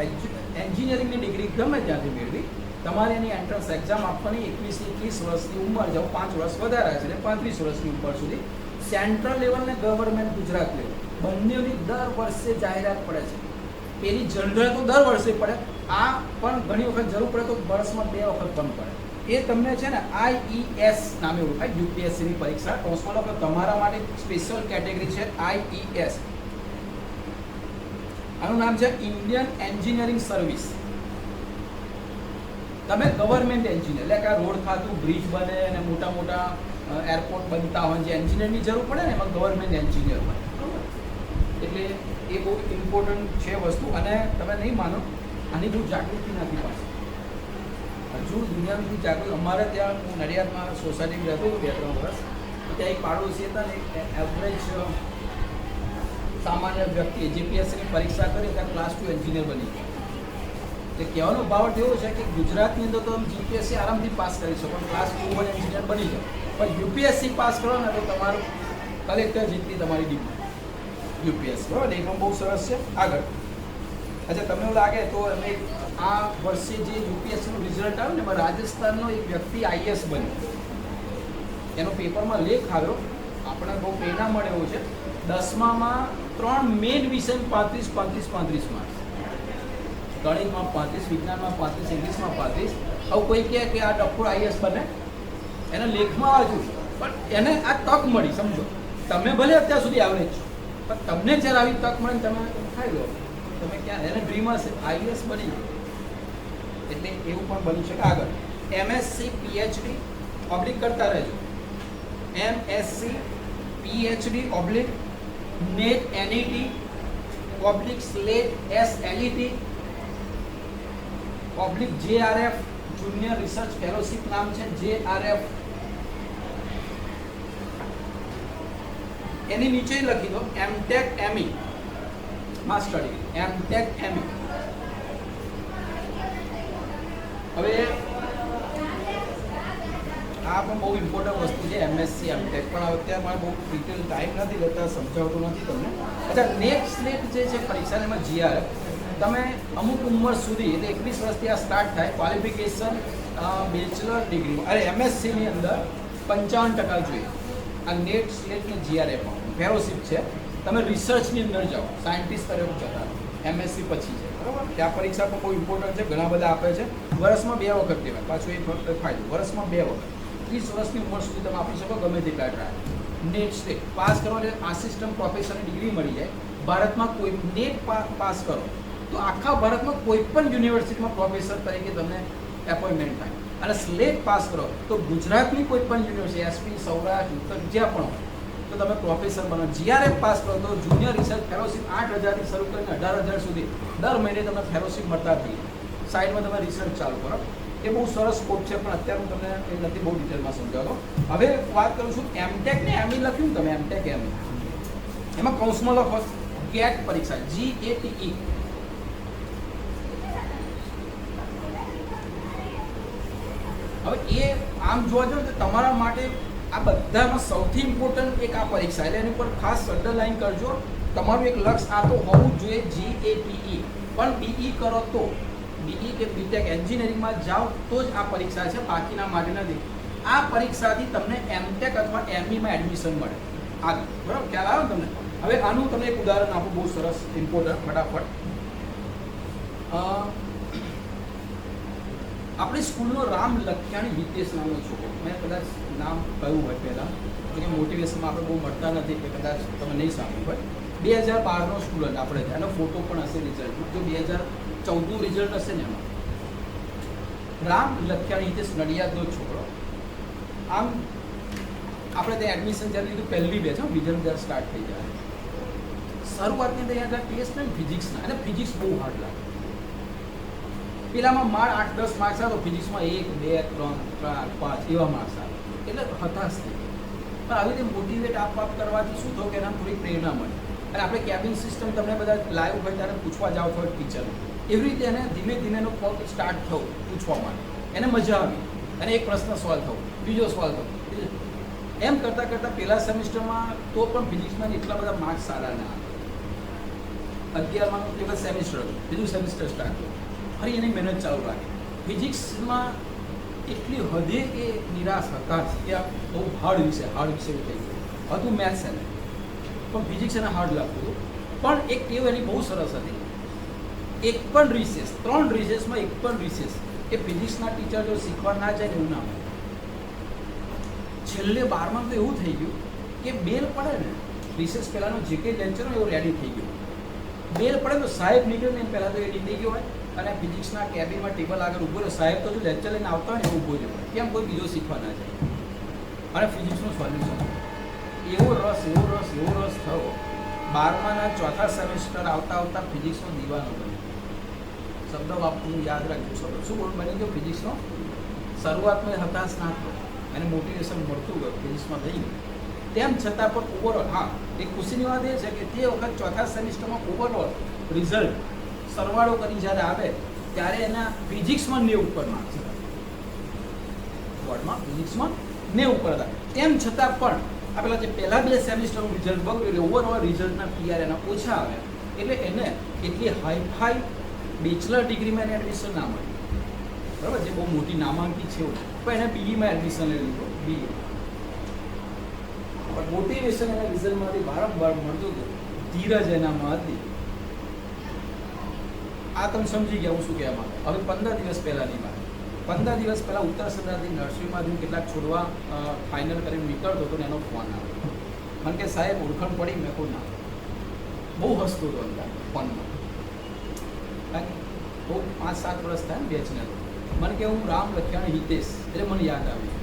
એન્જિનિયરિંગની ડિગ્રી ગમે ત્યાંથી મેળવી તમારે એની એન્ટ્રન્સ એક્ઝામ આપવાની. 21 વર્ષની ઉંમર જાઓ, 5 વર્ષ વધારે છે એટલે 35 વર્ષની ઉંમર સુધી. સેન્ટ્રલ લેવલ ને ગવર્મેન્ટ ગુજરાત લેવલ બંનેની દર વર્ષે જાહેરાત પડે છે. પેલી જનરલ તો દર વર્ષે પડે, આ પણ ઘણી વખત જરૂર પડે તો વર્ષમાં 2 વખત પણ પડે. એ તમને છે ને આઈઈએસ નામે ઓળખાય, યુપીએસસીની પરીક્ષા. ટોસમાં લખો તમારા માટે સ્પેશિયલ કેટેગરી છે આઈઈએસ. આનું નામ છે ઇન્ડિયન એન્જિનિયરિંગ સર્વિસ. તમે ગવર્મેન્ટ એન્જિનિયર એટલે કે આ રોડ ખાતું, બ્રિજ બને અને મોટા મોટા એરપોર્ટ બનતા હોય જે એન્જિનિયરની જરૂર પડે ને એમાં ગવર્મેન્ટ એન્જિનિયર બને. એટલે એ બહુ ઇમ્પોર્ટન્ટ છે વસ્તુ. અને તમે નહીં માનો આની બહુ જાગૃતિ નથી પાછી. હજુ દુનિયાની જાગૃતિ અમારે ત્યાં હું નડિયાદમાં સોસાયટીમાં રહેતો હતો 2-3 વર્ષ. ત્યાં એક પાડોશી હતા ને એવરેજ સામાન્ય વ્યક્તિ જીપીએસસીની પરીક્ષા કરી ત્યાં ક્લાસ 2 એન્જિનિયર બની ગયા. એટલે કહેવાનો ભાવ એવો છે કે ગુજરાતની અંદર તો તમે જીપીએસસી આરામથી પાસ કરી શકો, ક્લાસ 2 એન્જિનિયર બની જાઓ. પણ યુપીએસસી પાસ કરો ને તો તમારું કલેક્ટર જેટલી તમારી ડિગ્રી યુપીએસસી. બરાબર, એ પણ બહુ સરસ છે. આગળ અચ્છા, તમને એવું લાગે તો અમે આ વર્ષે જે યુપીએસસીનું રિઝલ્ટ આવ્યું ને એમાં રાજસ્થાનનો એક વ્યક્તિ આઈએસ બન્યો. એનો પેપરમાં લેખ આવ્યો, આપણે બહુ પ્રેરણા મળે એવું છે. 10માં 3 મેઇન વિષય 35 માર્ક્સ. ગણિતમાં 35, વિજ્ઞાનમાં 35, ઇંગ્લિશમાં 35. હવે કોઈ કહે કે આ ડૉક્ટર આઈએસ બને, એને લેખમાં વાંચ્યું પણ એને આ તક મળી. સમજો તમે ભલે અત્યાર સુધી એવરેજ છો પણ તમને જ્યારે આવી તક મળે ને તમે ખાઈ લો, તમે ક્યાં એને ડ્રીમ હશે આઈએસ બની ગયો. એટલે એવું પણ બની શકે. આગળ એમએસસી પીએચડી ઓબ્લિક કરતા રહેજો. MSc PhD oblique NET N E T oblique SLET S L E T oblique JRF junior research fellowship નામ છે જેઆરએફ. એની નીચે લખી દો MTech ME master degree, MTech ME. હવે આ પણ બહુ ઇમ્પોર્ટન્ટ વસ્તુ છે એમએસસી એમટેક. પણ અત્યારે મારે બહુ ડિટેલ ટાઈમ નથી લેતા, સમજાવતો નથી તમને. અચ્છા, નેક્સ્ટ સ્લેટ જે છે પરીક્ષાની એમાં જીઆરએફ. તમે અમુક ઉંમર સુધી એટલે 21 વર્ષથી આ સ્ટાર્ટ થાય. ક્વોલિફિકેશન બેચલર ડિગ્રીમાં અરે એમએસસીની અંદર 55% જોઈએ. આ નેટ સ્લેટ ને જીઆરએફમાં ફેલોશિપ છે. તમે રિસર્ચની અંદર જાઓ, સાયન્ટિસ્ટ તરફ જતા એમએસસી પછી છે. બરાબર, ત્યાં પરીક્ષા પણ બહુ ઇમ્પોર્ટન્ટ છે, ઘણા બધા આપે છે. વર્ષમાં 2 વખત દેવાય. પાછું એ ફાયદો, વર્ષમાં 2 વખત. 30 વર્ષની ઉંમર સુધી તમે આપી શકો ગમે તેટલા ટ્રાય. નેટ સ્ટેટ પાસ કરો એટલે આસિસ્ટન્ટ પ્રોફેસરની ડિગ્રી મળી જાય. ભારતમાં કોઈ નેટ પાસ કરો તો આખા ભારતમાં કોઈ પણ યુનિવર્સિટીમાં પ્રોફેસર તરીકે તમને એપોઇન્ટમેન્ટ થાય. અને સ્લેટ પાસ કરો તો ગુજરાતની કોઈ પણ યુનિવર્સિટી એસપી, સૌરાષ્ટ્ર, ઉત્તર જ્યાં પણ હોય તો તમે પ્રોફેસર બનો. જીઆરએફ પાસ કરો તો જુનિયર રિસર્ચ ફેલોશિપ 8,000થી શરૂ કરીને 18,000 સુધી દર મહિને તમને ફેલોશિપ મળતા થઈ. સાઈડમાં તમે રિસર્ચ ચાલુ કરો. એ બહુ સરસ સ્કોપ છે પણ અત્યારે હું તમને એ નથી બહુ ડિટેલમાં સમજાવતો. હવે વાત કરું છું એમટેક ને એમઈ લખ્યું તમે એમટેક એમઈ એમાં કૌંસમાં લખો ગેટ પરીક્ષા GATE. હવે એ આમ જોવા જાવ તો તમારા માટે આ બધામાં સૌથી ઇમ્પોર્ટન્ટ એક આ પરીક્ષા એટલે એની પર ખાસ અંડરલાઈન કરજો. તમારું એક લક્ષ્ય આ તો હોવું જ જોઈએ GATE. પણ બીઈ કરો તો બીઈ કે બીટેક એન્જિનિયરિંગમાં જાઓ તો જ આ પરીક્ષા છે, બાકીના માટે નથી. આ પરીક્ષાથી તમને એમટેક અથવા એમઈમાં એડમિશન મળે આગળ. બરાબર, ખ્યાલ આવે તમને? હવે આનું તમને એક ઉદાહરણ આપું બહુ સરસ ઇમ્પોર્ટન્ટ ફટાફટ. આપણી સ્કૂલનો રામ લખ્યાણી હિતેશ નામનો છોકરો મેં કદાચ નામ કહ્યું હોય પહેલાં, કે મોટિવેશનમાં આપણે બહુ મળતા નથી, કે કદાચ તમે નહીં સાંભળ્યું હોય. 2012નો સ્ટુડન્ટ આપણે, એનો ફોટો પણ હશે રિઝલ્ટમાં, જો 2014નું રિઝલ્ટ હશે ને એમાં, રામ લખ્યાણી હિતેશ નડિયાદનો છોકરો. આમ આપણે ત્યાં એડમિશન જ્યારે લીધું પહેલી બેચ, વિઝન જ્યારે સ્ટાર્ટ થઈ જાય, શરૂઆતની અંદર અહીંયા ટેસ્ટ ને ફિઝિક્સના, અને ફિઝિક્સ બહુ હાર્ડ લાગે. પેલામાં માળ 8-10 માર્ક્સ આવે, તો ફિઝિક્સમાં 1, 2, 3, 4, 5 એવા માર્ક્સ આવે, એટલે હતાશ થઈ ગઈ. પણ આવી રીતે મોટિવેટ આપ કરવાથી શું થયું કે એના થોડી પ્રેરણા મળે. અને આપણે કેબિન સિસ્ટમ તમને બધા લાઈવ હોય ત્યારે પૂછવા જાઓ છો ટીચર, એવી રીતે એને ધીમે ધીમે એનો પગ સ્ટાર્ટ થયો પૂછવા માટે, એને મજા આવી, અને એક પ્રશ્ન સોલ્વ થયો, બીજો સોલ્વ થયો, એમ કરતાં કરતાં પહેલા સેમિસ્ટરમાં તો પણ ફિઝિક્સમાં એટલા બધા માર્ક્સ સારા ના આવે. 11માં પેલા સેમિસ્ટર હતું, બીજું સેમિસ્ટર સ્ટાર્ટ થયું, ફરી એની મહેનત ચાલુ રાખી. ફિઝિક્સમાં એટલી હદે એ નિરાશ હતાશ કે આ બહુ હાર્ડ વિષય એવું થઈ ગયું હતું. મેથ્સ એને પણ ફિઝિક્સ એને હાર્ડ લાગતું હતું. પણ એક ટેવ એની બહુ સરસ હતી, એક પણ રિસેસ, 3 રિસેસમાં એક પણ રિસેસ એ ફિઝિક્સના ટીચર જો શીખવા ના જાય ને એવું ના હોય. છેલ્લે 12માં તો એવું થઈ ગયું કે બેલ પડે ને, રિસેસ પહેલાંનો જે કંઈ લેક્ચર હોય એવું રેડી થઈ ગયું. બેલ પડે તો સાહેબ નીકળે ને પહેલાં તો એ નીકળી ગયો હોય, અને ફિઝિક્સના કેબિનમાં ટેબલ આગળ ઊભો રહ્યો, સાહેબ તો જો લેક્ચર લઈને આવતા હોય ને ઊભો જ હોય, કેમ કોઈ બીજો શીખવા ના જાય. અને ફિઝિક્સનું સોલ્યુશન એવો રસ થયો. 12માના ચોથા સેમિસ્ટર આવતા ફિઝિક્સનો દીવાનો બન્યો. શબ્દ વાપરું યાદ રાખજો. શું બોલ બની ગયો ફિઝિક્સનો? શરૂઆતમાં હતાશ ના થયો, એને મોટિવેશન મળતું ગયું, ફિઝિક્સમાં થઈ ગયું. તેમ છતાં પણ ઓવરઓલ, હા, એક ખુશીની વાત એ છે કે તે વખત ચોથા સેમિસ્ટરમાં ઓવરઓલ રિઝલ્ટ સરવાળો કરી જ્યારે આવે ત્યારે એના ફિઝિક્સમાં 90 ઉપર માર્ક્સ હતા. બોર્ડમાં ફિઝિક્સમાં 90 ઉપર હતા. તેમ છતાં પણ આ પેલા જે પહેલા 2 સેમિસ્ટરનું રિઝલ્ટ બગડ્યું, એટલે ઓવરઓલ રિઝલ્ટના પીઆર એના ઓછા આવ્યા, એટલે એને એટલી હાઈ બેચલર ડિગ્રીમાં એને એડમિશન ના મળ્યું, બરાબર, જે બહુ મોટી નામાંકિત છે એવું, પણ એને બીઈમાં એડમિશન લઈ લીધું. બીઈ પણ મોટિવેશન એના રિઝલ્ટમાંથી વારંવાર મળતું હતું, ધીરજ એનામાં હતી. આ તમે સમજી ગયા હું શું કહેવા માંગુ. હવે 15 દિવસ પહેલાંની વાત, 15 દિવસ પહેલાં ઉત્તર સદાથી નર્સરીમાંથી કેટલાક છોડવા ફાઇનલ કરીને નીકળતો હતો ને એનો ફોન આવ્યો. મને કે સાહેબ ઓળખાણ પડી. મેં કોઈ ના, બહુ હસતો હતો અંદર ફોનમાં, બહુ 5-7 વર્ષ થાય ને બેચને. મને કે હું રામ લખ્યાણી હિતેશ, એટલે મને યાદ આવ્યું.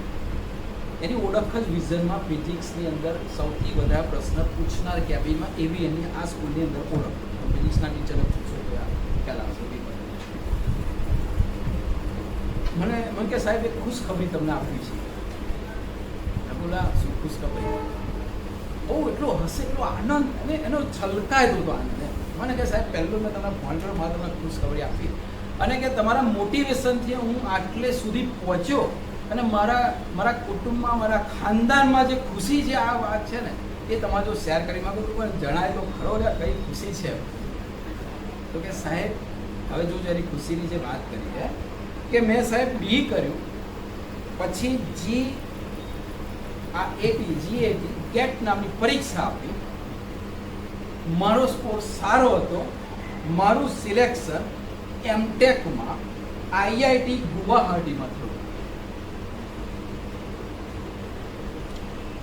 એની ઓળખ જ વિઝનમાં ફિઝિક્સની અંદર સૌથી વધારે પ્રશ્ન પૂછનાર કેબિનમાં, એવી એની આ સ્કૂલની અંદર ઓળખ. ફિઝિક્સના ટીચરને પૂછો તો ખ્યાલ આવશે. મને કે સાહેબ એક ખુશખબરી તમને આપવી છે. બોલા શું ખુશખબરી? બહુ એટલો હશે, એટલો આનંદ, અને એનો છલકાય હતો આનંદ. મને કે સાહેબ પહેલું મેં તમને ફોન કર્યો, મારે તમને ખુશખબરી આપી, અને કે તમારા મોટિવેશનથી હું આટલે સુધી પહોંચ્યો, અને મારા કુટુંબમાં, મારા ખાનદાનમાં જે ખુશી છે, આ વાત છે ને, એ તમારે જો શેર કરી માગું તો પણ જણાય તો ખરો ને કઈ ખુશી છે. તો કે સાહેબ હવે જો એની ખુશીની જે વાત કરી છે કે મેં સાહેબ બી કર્યું, પછી GAT ગેટ નામની પરીક્ષા આપી, મારો સ્કોર સારો હતો, મારું સિલેક્શન એમટેકમાં IIT ગુવાહાટીમાં થયું.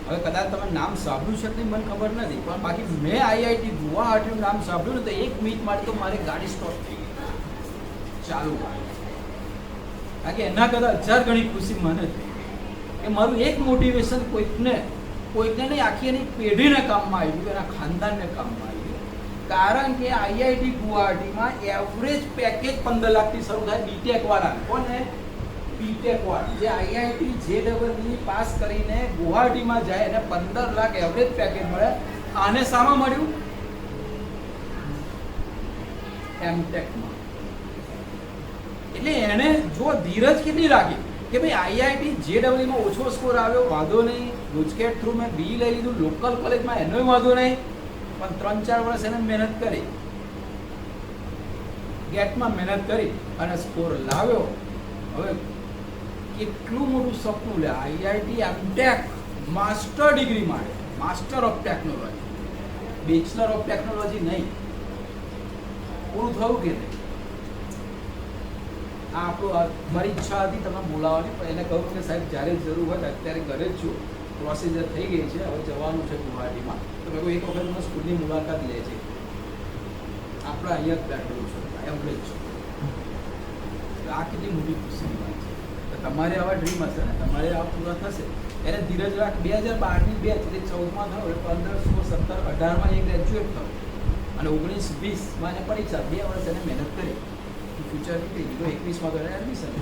હવે કદાચ તમે નામ સાંભળ્યું છે કે નહીં મને ખબર નથી, પણ બાકી મેં IIT ગુવાહાટીનું નામ સાંભળ્યું ને તો 1 મિનિટ માટે તો મારી ગાડી સ્ટોપ થઈ ગઈ, ચાલુ. કારણ કે એના કરતાં 1000 ગણી ખુશી મને થઈ કે મારું એક મોટિવેશન કોઈકને નહીં, આખી એની પેઢીને કામમાં આવ્યું, એના ખાનદાનને કામમાં આવ્યું. કારણ કે IIT ગુવાહાટીમાં એવરેજ પેકેજ 15 લાખથી શરૂ થાય બીટેક વાળા. કોને? બીટેક વાળા જે IIT JEE પાસ કરીને ગુવાહાટીમાં જાય એને 15 લાખ એવરેજ પેકેજ મળે. આને શામાં મળ્યું? એમટેકમાં. એટલે એને જો ધીરજ કેટલી રાખી કે ભાઈ IIT JEE માં ઓછો સ્કોર આવ્યો, વાંધો નહીં, ગુજકેટ થ્રુ મેં બી લઈ લીધું, લોકલ કોલેજમાં એનોય વાંધો નહીં, પણ 3-4 વર્ષ એને મહેનત કરી, ગેટમાં મહેનત કરી અને સ્કોર લાવ્યો. હવે કેટલું મોટું સપનું લે, IIT એમટેક માસ્ટર ડિગ્રી માટે, master of technology, bachelor of technology નહીં. પૂરું થયું કે નહીં? આ આપણું મારી ઈચ્છા હતી તમને બોલાવવાની, પણ એને કહું કે સાહેબ જ્યારે જરૂર હોય અત્યારે ઘરે જ છું, પ્રોસિજર થઈ ગઈ છે, હવે જવાનું છે ગુવાહાટીમાં, તો મેં એક વખત મને સ્કૂલની મુલાકાત લે છે. આપણે અહીંયા જ બેઠેલું છું, એમ જ છું. આ કેટલી મોટી ખુશીની વાત છે. તો તમારે આવા ડ્રીમ હશે ને, તમારે આવા પૂરા થશે. એને ધીરજ રાખ. 2012ની બેચ એટલે 14માં થયો, 15, 16, 17, 18માં એ ગ્રેજ્યુએટ થયો અને 19, 20માં એને પરીક્ષા, 2 વર્ષ એને મહેનત કરી, ફ્યુચર નીકળી ગયું. 21માં તો એને એડમિશન.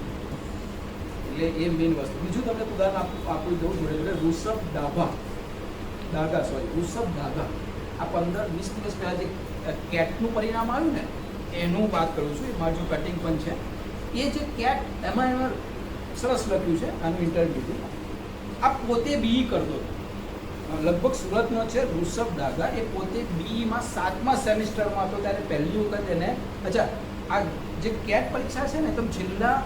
એટલે એ મેઇન વસ્તુ. બીજું તમને ઉદાહરણ આપવું જવું જોડે જોડે ઋષભ ડાભા, ઋષભ ડાભા આ 15-20 દિવસ પહેલાં જે કેટનું પરિણામ આવ્યું ને એનું વાત કરું છું. એ મારું જો કટિંગ પણ છે એ જે કેટ એમાં સરસ લખ્યું છે આનું ઇન્ટરવ્યૂ. આ પોતે બીઈ કરતો હતો, લગભગ સુરતનો છે ઋષભ ડાગા. એ પોતે બીઈમાં 7મા સેમિસ્ટરમાં હતો ત્યારે પહેલી વખત એને અચ્છા આ જે કેટ પરીક્ષા છે ને તમે છેલ્લા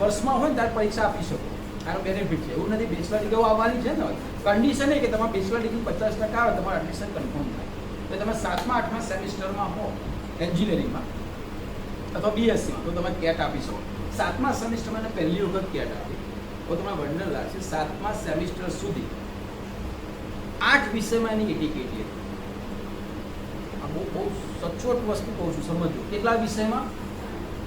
વર્ષમાં હોય ને ત્યારે પરીક્ષા આપી શકો, આનો બેનિફિટ છે. એવું નથી બેચલર ડિગ્રી આવવાની છે ને, કન્ડિશન એ કે તમારે બેચલર ડિગ્રી 50% આવે તમારું એડમિશન કન્ફર્મ થાય. તો તમે 7મા 8મા સેમિસ્ટરમાં હો એન્જિનિયરિંગમાં અથવા બીએસસીમાં તો તમે કેટ આપી શકો. 7મા સેમિસ્ટરમાં એને પહેલી વખત કેટ આપી તો તમને વંડર લાગશે. 7મા સેમિસ્ટર સુધી 8 વિષયમાં એની એટીકેટી હતી. આ બહુ સચોટ વસ્તુ કહું છું, સમજો કેટલા વિષયમાં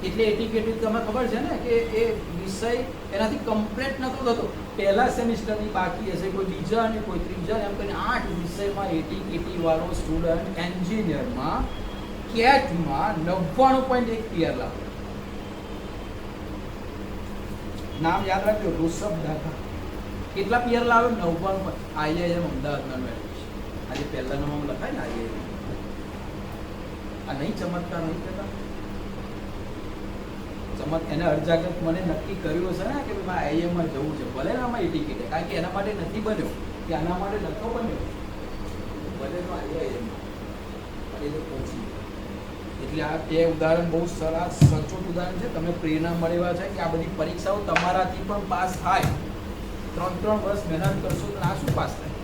એટલે એટીકેટી. તમને ખબર છે ને કે એ વિષય એનાથી કમ્પ્લીટ નહોતો થતો. પહેલા સેમિસ્ટરની બાકી હશે, કોઈ બીજા અને કોઈ ત્રીજા, એમ કરીને 8 વિષયમાં એટીકેટી વાળો સ્ટુડન્ટ એન્જિનિયરમાં કેટમાં 99.1 ક્લિયર લાવે. નામ યાદ રાખજો, ઋષભ ડાભા. કેટલા ક્લિયર લાવે? 99. આઈઆઈએમ અમદાવાદમાં એડમિશન. આજે પહેલા નામ લખાય ને આઈઆઈએમ. આ નહીં ચમત્કાર નહીં કહેતા? એને અર્જાગત મને નક્કી કર્યું હશે ને કે મારે આઈઆઈએમમાં જવું છે, ભલે ને આમાં એટીકેટ, કારણ કે એના માટે નથી બન્યો કે આના માટે નતો બન્યો, ભલે તો આઈઆઈએમમાં એ તો પહોંચી. એટલે આ તે ઉદાહરણ બહુ સરસ સચોટ ઉદાહરણ છે. તમને પ્રેરણા મળેવા છે કે આ બધી પરીક્ષાઓ તમારાથી પણ પાસ થાય. 3 વર્ષ મહેનત કરશો તો આ શું પાસ થાય?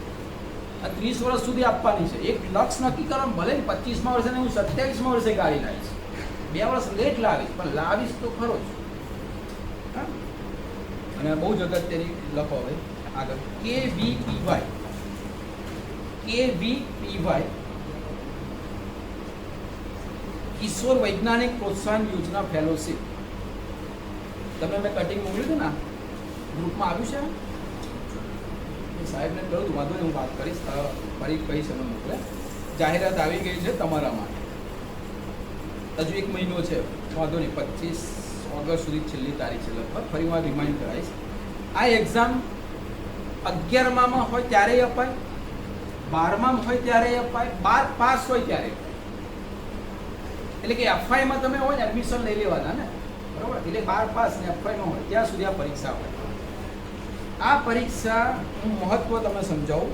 આ 30 વર્ષ સુધી આપવાની છે. એક લક્ષ નક્કી કરો, ભલે 25મા વર્ષે હું 27મા વર્ષે ગાડી લાવીશ, 2 વર્ષ લેટ લાવીશ, પણ લાવીશ તો ખરો જ. અને બહુ જ અગત્યની લખો હવે આગળ KVPY કિશોર વૈજ્ઞાનિક પ્રોત્સાહન યોજના ફેલોશિપ. તમે મેં કટિંગ મોકલ્યું હતું ને ગ્રુપમાં આવ્યું છે? સાહેબને કહ્યું હતું, વાંધો નહીં હું વાત કરીશ, ફરી કહીશ અમે મોકલે. જાહેરાત આવી ગઈ છે તમારા માટે. હજુ 1 મહિનો છે, વાંધો નહીં, 25 ઓગસ્ટ સુધી છેલ્લી તારીખ છે લગભગ. ફરી હું રિમાઇન્ડ કરાવીશ. આ એક્ઝામ 11માં હોય ત્યારે અપાય, 12માં હોય ત્યારે અપાય, 12 પાસ હોય ત્યારે. એટલે કે એફઆઈમાં તમે હોય ને એડમિશન લઈ લેવાના ને, બરાબર? એટલે 12 પાસ ને એફઆઈમાં હોય ત્યાં સુધી આ પરીક્ષા હોય. આ પરીક્ષા હું મહત્વ તમે સમજાવું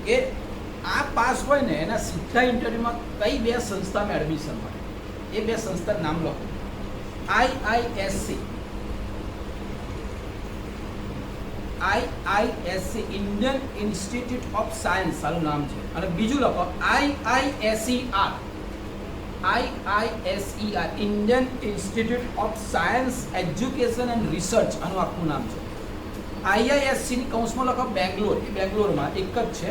કે આ પાસ હોય ને એના સીધા ઇન્ટરવ્યુમાં કઈ 2 સંસ્થામાં એડમિશન મળે. એ 2 સંસ્થા નામ લખો. IISc Indian institute of science આનું નામ છે. અને બીજું લખો IISER Indian institute of science education and research આનું આખું નામ છે. IISc ની કૌંસમાં લખો બેંગ્લોર. એ બેંગ્લોરમાં એક જ છે,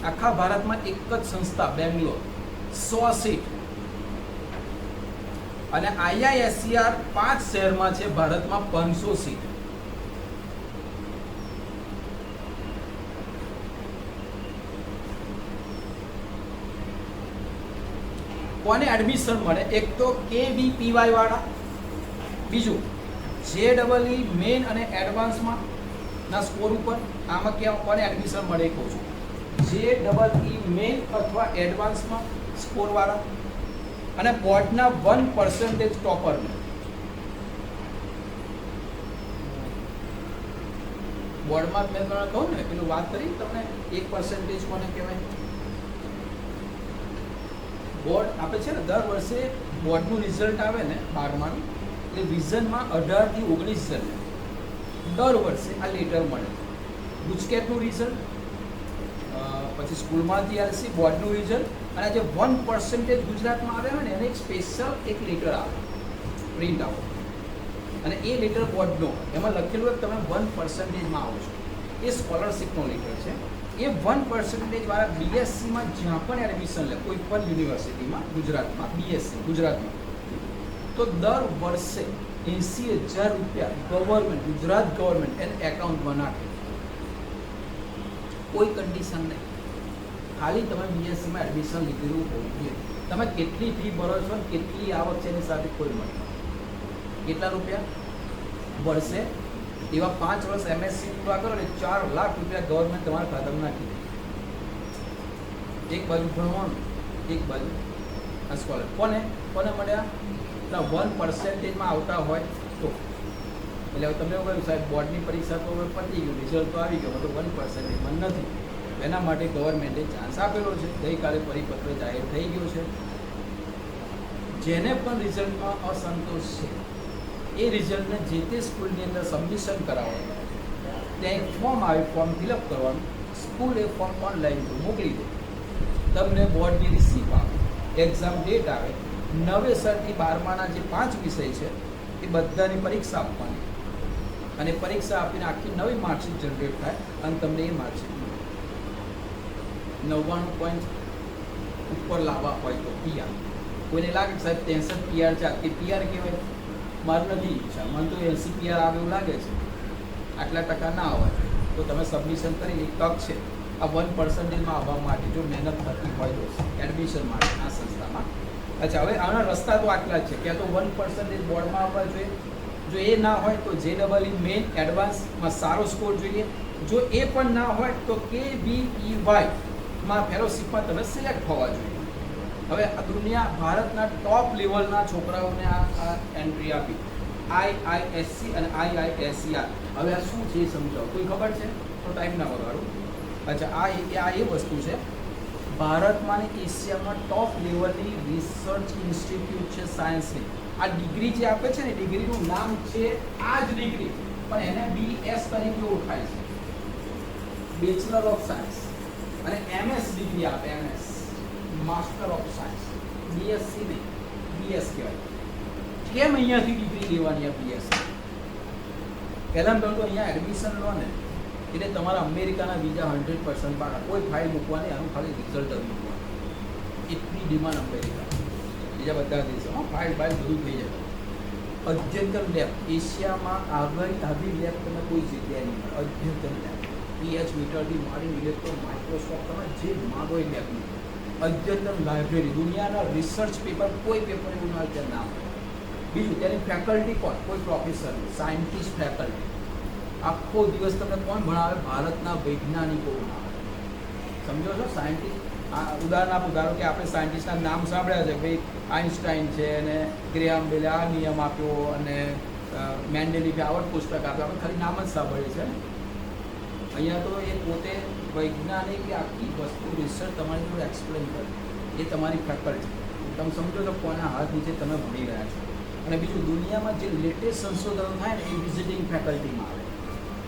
આખા ભારતમાં એક જ સંસ્થા બેંગ્લોર, 100 સીટ. અને IISER 5 શહેરમાં છે ભારતમાં, 500 સીટ. કોને એડમિશન મળે? એક તો KVPY વાળા, બીજું JEE મેઇન અને એડવાન્સમાં ના સ્કોર ઉપર. આમાં ક્યાં કોને એડમિશન મળે એ કહું છું. JEE મેઇન અથવા એડવાન્સમાં સ્કોર વાળા અને બોર્ડના 1% ટોપરને. બોર્ડમાં મેં તમને કહું ને પેલું વાત કરી તમને 1% કોને કહેવાય? બોર્ડ આપે છે ને દર વર્ષે બોર્ડનું રિઝલ્ટ આવે ને 12માનું, એટલે વિઝનમાં 18 થી 19 જણને દર વર્ષે આ લેટર મળે. ગુજકેટનું રિઝલ્ટ, પછી સ્કૂલમાંથી આવશે બોર્ડનું રિઝલ્ટ, અને જે 1% ગુજરાતમાં આવે ને એને એક સ્પેશિયલ એક લેટર આવે. પ્રિન્ટ આઉટ, અને એ લેટર બોર્ડનો એમાં લખેલું હોય કે તમે 1%માં આવો છો. એ સ્કોલરશિપનો લેટર છે. એ 1% વાળા બીએસસીમાં જ્યાં પણ એડમિશન લે, કોઈ પણ યુનિવર્સિટીમાં ગુજરાતમાં, બીએસસી ગુજરાતમાં, તો દર વર્ષે 80,000 રૂપિયા ગવર્મેન્ટ, ગુજરાત ગવર્મેન્ટ એને એકાઉન્ટમાં નાખે. કોઈ કન્ડિશન નહીં, ખાલી તમે બીએસસીમાં એડમિશન લીધેલું હોવું જોઈએ. તમે કેટલી ફી ભરો છો ને કેટલી આવક છે એની સાથે કોઈ મળે. કેટલા રૂપિયા વર્ષે? એવા 5 વર્ષ એમએસસી પૂરા કરો એટલે 4 લાખ રૂપિયા ગવર્મેન્ટ તમારા ખાતામાં નાખી દે. એક બાજુ ભણવાનું, એક બાજુ આ સ્કોલર. કોને મળ્યા? 1%માં આવતા હોય તો. એટલે હવે તમે કહ્યું સાહેબ બોર્ડની પરીક્ષા તો હવે પતી ગયું, રિઝલ્ટ તો આવી ગયો, તો 1%માં નથી. એના માટે ગવર્મેન્ટે ચાન્સ આપેલો છે. ગઈકાલે પરિપત્ર જાહેર થઈ ગયો છે. જેને પણ રિઝલ્ટમાં અસંતોષ છે એ રિઝલ્ટને જે તે સ્કૂલની અંદર સબમિશન કરાવવાનું. ત્યાં એક ફોર્મ આવે, ફોર્મ ફિલઅપ કરવાનું, સ્કૂલ એ ફોર્મ ઓનલાઈન મોકલી દે. તમને બોર્ડની રિસીપ આવે, એક્ઝામ ડેટ આવે, નવેસરથી 12માના જે 5 વિષય છે એ બધાની પરીક્ષા આપવાની, અને પરીક્ષા આપીને આખી નવી માર્કશીટ જનરેટ થાય અને તમને એ માર્કશીટ 99 પોઈન્ટ ઉપર લાવવા હોય તો પીઆર. કોઈને લાગે કે સાહેબ 63 પીઆર છે, આખી પીઆર કહેવાય. મારું નથી ઈચ્છા, મને તો 80 પીઆર આવે એવું લાગે છે. આટલા ટકા ના આવે તો તમે સબમિશન કરી, એક તક છે આ 1%માં આવવા માટે, જો મહેનત થતી હોય તો એડમિશન માટે આ સંસ્થામાં. અચ્છા, હવે આના રસ્તા તો આટલા જ છે. ક્યાં તો 1% બોર્ડમાં આવવા જોઈએ, જો એ ના હોય તો JEE મેઇન એડવાન્સમાં સારો સ્કોર જોઈએ. જો એ પણ ના હોય તો KVEYમાં ફેલોશિપમાં તમે સિલેક્ટ હોવા જોઈએ. હવે આ દુનિયા ભારતના ટોપ લેવલના છોકરાઓને આ એન્ટ્રી આપી, IISc અને IISER. હવે આ શું છે એ સમજાવો. કોઈ ખબર છે તો ટાઈમ ના બગાડો. અચ્છા, આ એ વસ્તુ છે ભારતમાં ને એશિયામાં ટોપ લેવલની રિસર્ચ ઇન્સ્ટિટ્યૂટ છે સાયન્સની. આ ડિગ્રી જે આપે છે ને, ડિગ્રીનું નામ છે આ જ ડિગ્રી, પણ એને BS તરીકે ઓળખાય છે, બેચલર ઓફ સાયન્સ. અને MS ડિગ્રી આપે, MS master of science. BSc નહીં, BS કહેવાય. કેમ અહીંયાથી ડિગ્રી લેવાની આ BS? પહેલાં તો અહીંયા એડમિશન લો ને એટલે તમારા અમેરિકાના વિઝા 100% પાકા, કોઈ ફાઇલ મૂકવાની, આનું ખાલી રિઝલ્ટ જ મૂકવાનું. એટલી ડિમાન્ડ અમેરિકા, બીજા બધા દેશોમાં ફાઇલ બધું થઈ જાય. અદ્યતન લેબ એશિયામાં આવી લેબ તમે કોઈ જગ્યાએ નહીં મળે. અદ્યતન લેબ, PH મીટરથી માંડીને ઇલેક્ટ્રોન માઇક્રોસ્કોપ, તમે જે માગો એ લેબ નહીં. અદ્યતન લાઇબ્રેરી, દુનિયાના રિસર્ચ પેપર, કોઈ પેપર એવું ના ત્યાં ના હોય. બીજું, તેની ફેકલ્ટી કોણ? કોઈ પ્રોફેસર, સાયન્ટિસ્ટ ફેકલ્ટી. આખો દિવસ તમને કોણ ભણાવે? ભારતના વૈજ્ઞાનિકો ભણાવે. સમજો છો? સાયન્ટિસ્ટ. ઉદાહરણ આપું, ધારો કે આપણે સાયન્ટિસ્ટના નામ સાંભળ્યા છે, ભાઈ આઇન્સ્ટાઈન છે, અને ગ્રેહામ બેલે આ નિયમ આપ્યો, અને મેન્ડેલિફે આવડ પુસ્તક આપ્યું. આપણે ખાલી નામ જ સાંભળીએ છે. અહીંયા તો એ પોતે વૈજ્ઞાનિક કે આખી વસ્તુ રિસર્ચ તમારી જોડે એક્સપ્લેન કરે, એ તમારી ફેકલ્ટી. તમે સમજો તો કોના હાથ નીચે તમે ભણી રહ્યા છો. અને બીજું, દુનિયામાં જે લેટેસ્ટ સંશોધનો થાય ને એ વિઝિટિંગ ફેકલ્ટીમાં આવે.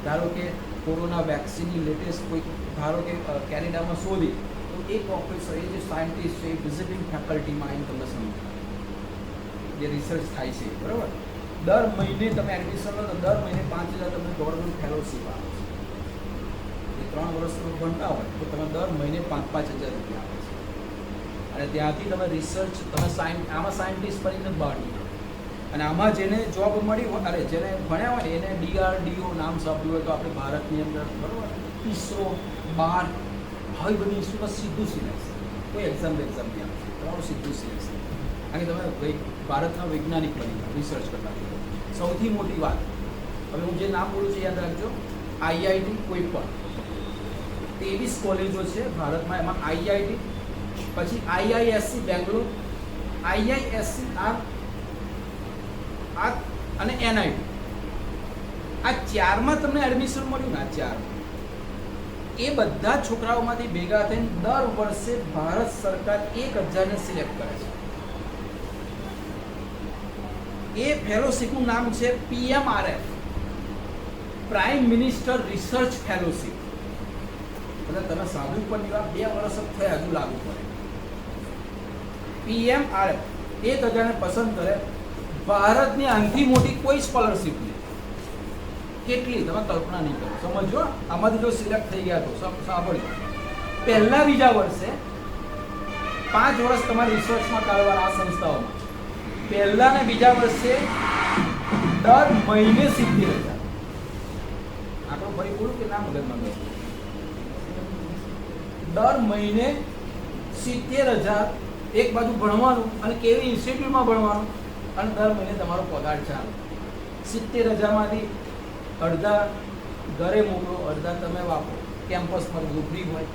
ધારો કે કોરોના વેક્સિનની લેટેસ્ટ કોઈ, ધારો કે કેનેડામાં શોધી, તો એ પ્રોફેસર, એ જે સાયન્ટિસ્ટ છે, એ વિઝિટિંગ ફેકલ્ટીમાં આવીને તમને સમજાવે જે રિસર્ચ થાય છે. બરાબર? દર મહિને તમે એડમિશન લો તો દર મહિને 5,000 તમને ગવર્મેન્ટ ફેલોશિપ આવે છે. એ 3 વર્ષ ભણતા હોય તો તમે દર મહિને 5,000 રૂપિયા આવે છે. અને ત્યાંથી તમે રિસર્ચ, તમે આમાં સાયન્ટિસ્ટ બનીને બહાર નીકળો. અને આમાં જેને જોબ મળી હોય, અરે જેને ભણ્યા હોય ને, એને DRDO નામ સાંભળ્યું હોય તો આપણે ભારતની અંદર, બરાબર, ISRO, BAR, આવી બધી ઇન્સ્ટિટ્યૂટમાં સીધું સિલેક્શન, કોઈ એક્ઝામ નહીં આવે, તમારું સીધું સિલેક્શન. કારણ કે તમે ભારતના વૈજ્ઞાનિક બની જાઓ, રિસર્ચ કરતા. સૌથી મોટી વાત, હવે હું જે નામ બોલું છું યાદ રાખજો, IIT કોઈ પણ 23 કોલેજો છે ભારતમાં, એમાં IIT, પછી IISc બેંગ્લોર, IISc અને NIT, આ 4માં તમને એડમિશન મળ્યું ને, આ 4 એ બધા છોકરાઓમાંથી ભેગા થઈને દર વર્ષે ભારત સરકાર 1,000ને સિલેક્ટ કરે છે. એ ફેલોશિપનું નામ છે PMRF, prime minister research fellowship. એટલે તમે સાંભળ્યું પણ એવા 2 વર્ષ જ થયા, હજુ લાગુ પડે. PMRF 1,000ને પસંદ કરે ભારતની આનથી મોટી કોઈ સ્કોલરશિપ નહીં. કેટલી તમે કલ્પના નહીં કરો. સમજો આમાંથી જો સિલેક્ટ થઈ ગયા તો સાંભળજો. પહેલા બીજા વર્ષે 5 વર્ષ તમારે રિસર્ચમાં કાઢવાના આ સંસ્થાઓમાં. પહેલા ને બીજા વર્ષે દર મહિને 70,000. આટલો ફરી બોલું કે ના મગજમાં ગયો? દર મહિને 70,000 એક બાજુ ભણવાનું અને કેવી ઇન્સ્ટિટ્યૂટમાં ભણવાનું અને દર મહિને તમારો પગાર ચાલે. 70,000 માંથી અડધા ઘરે મોકલો, અડધા તમે વાપરો. કેમ્પસ પર બધું ફ્રી હોય.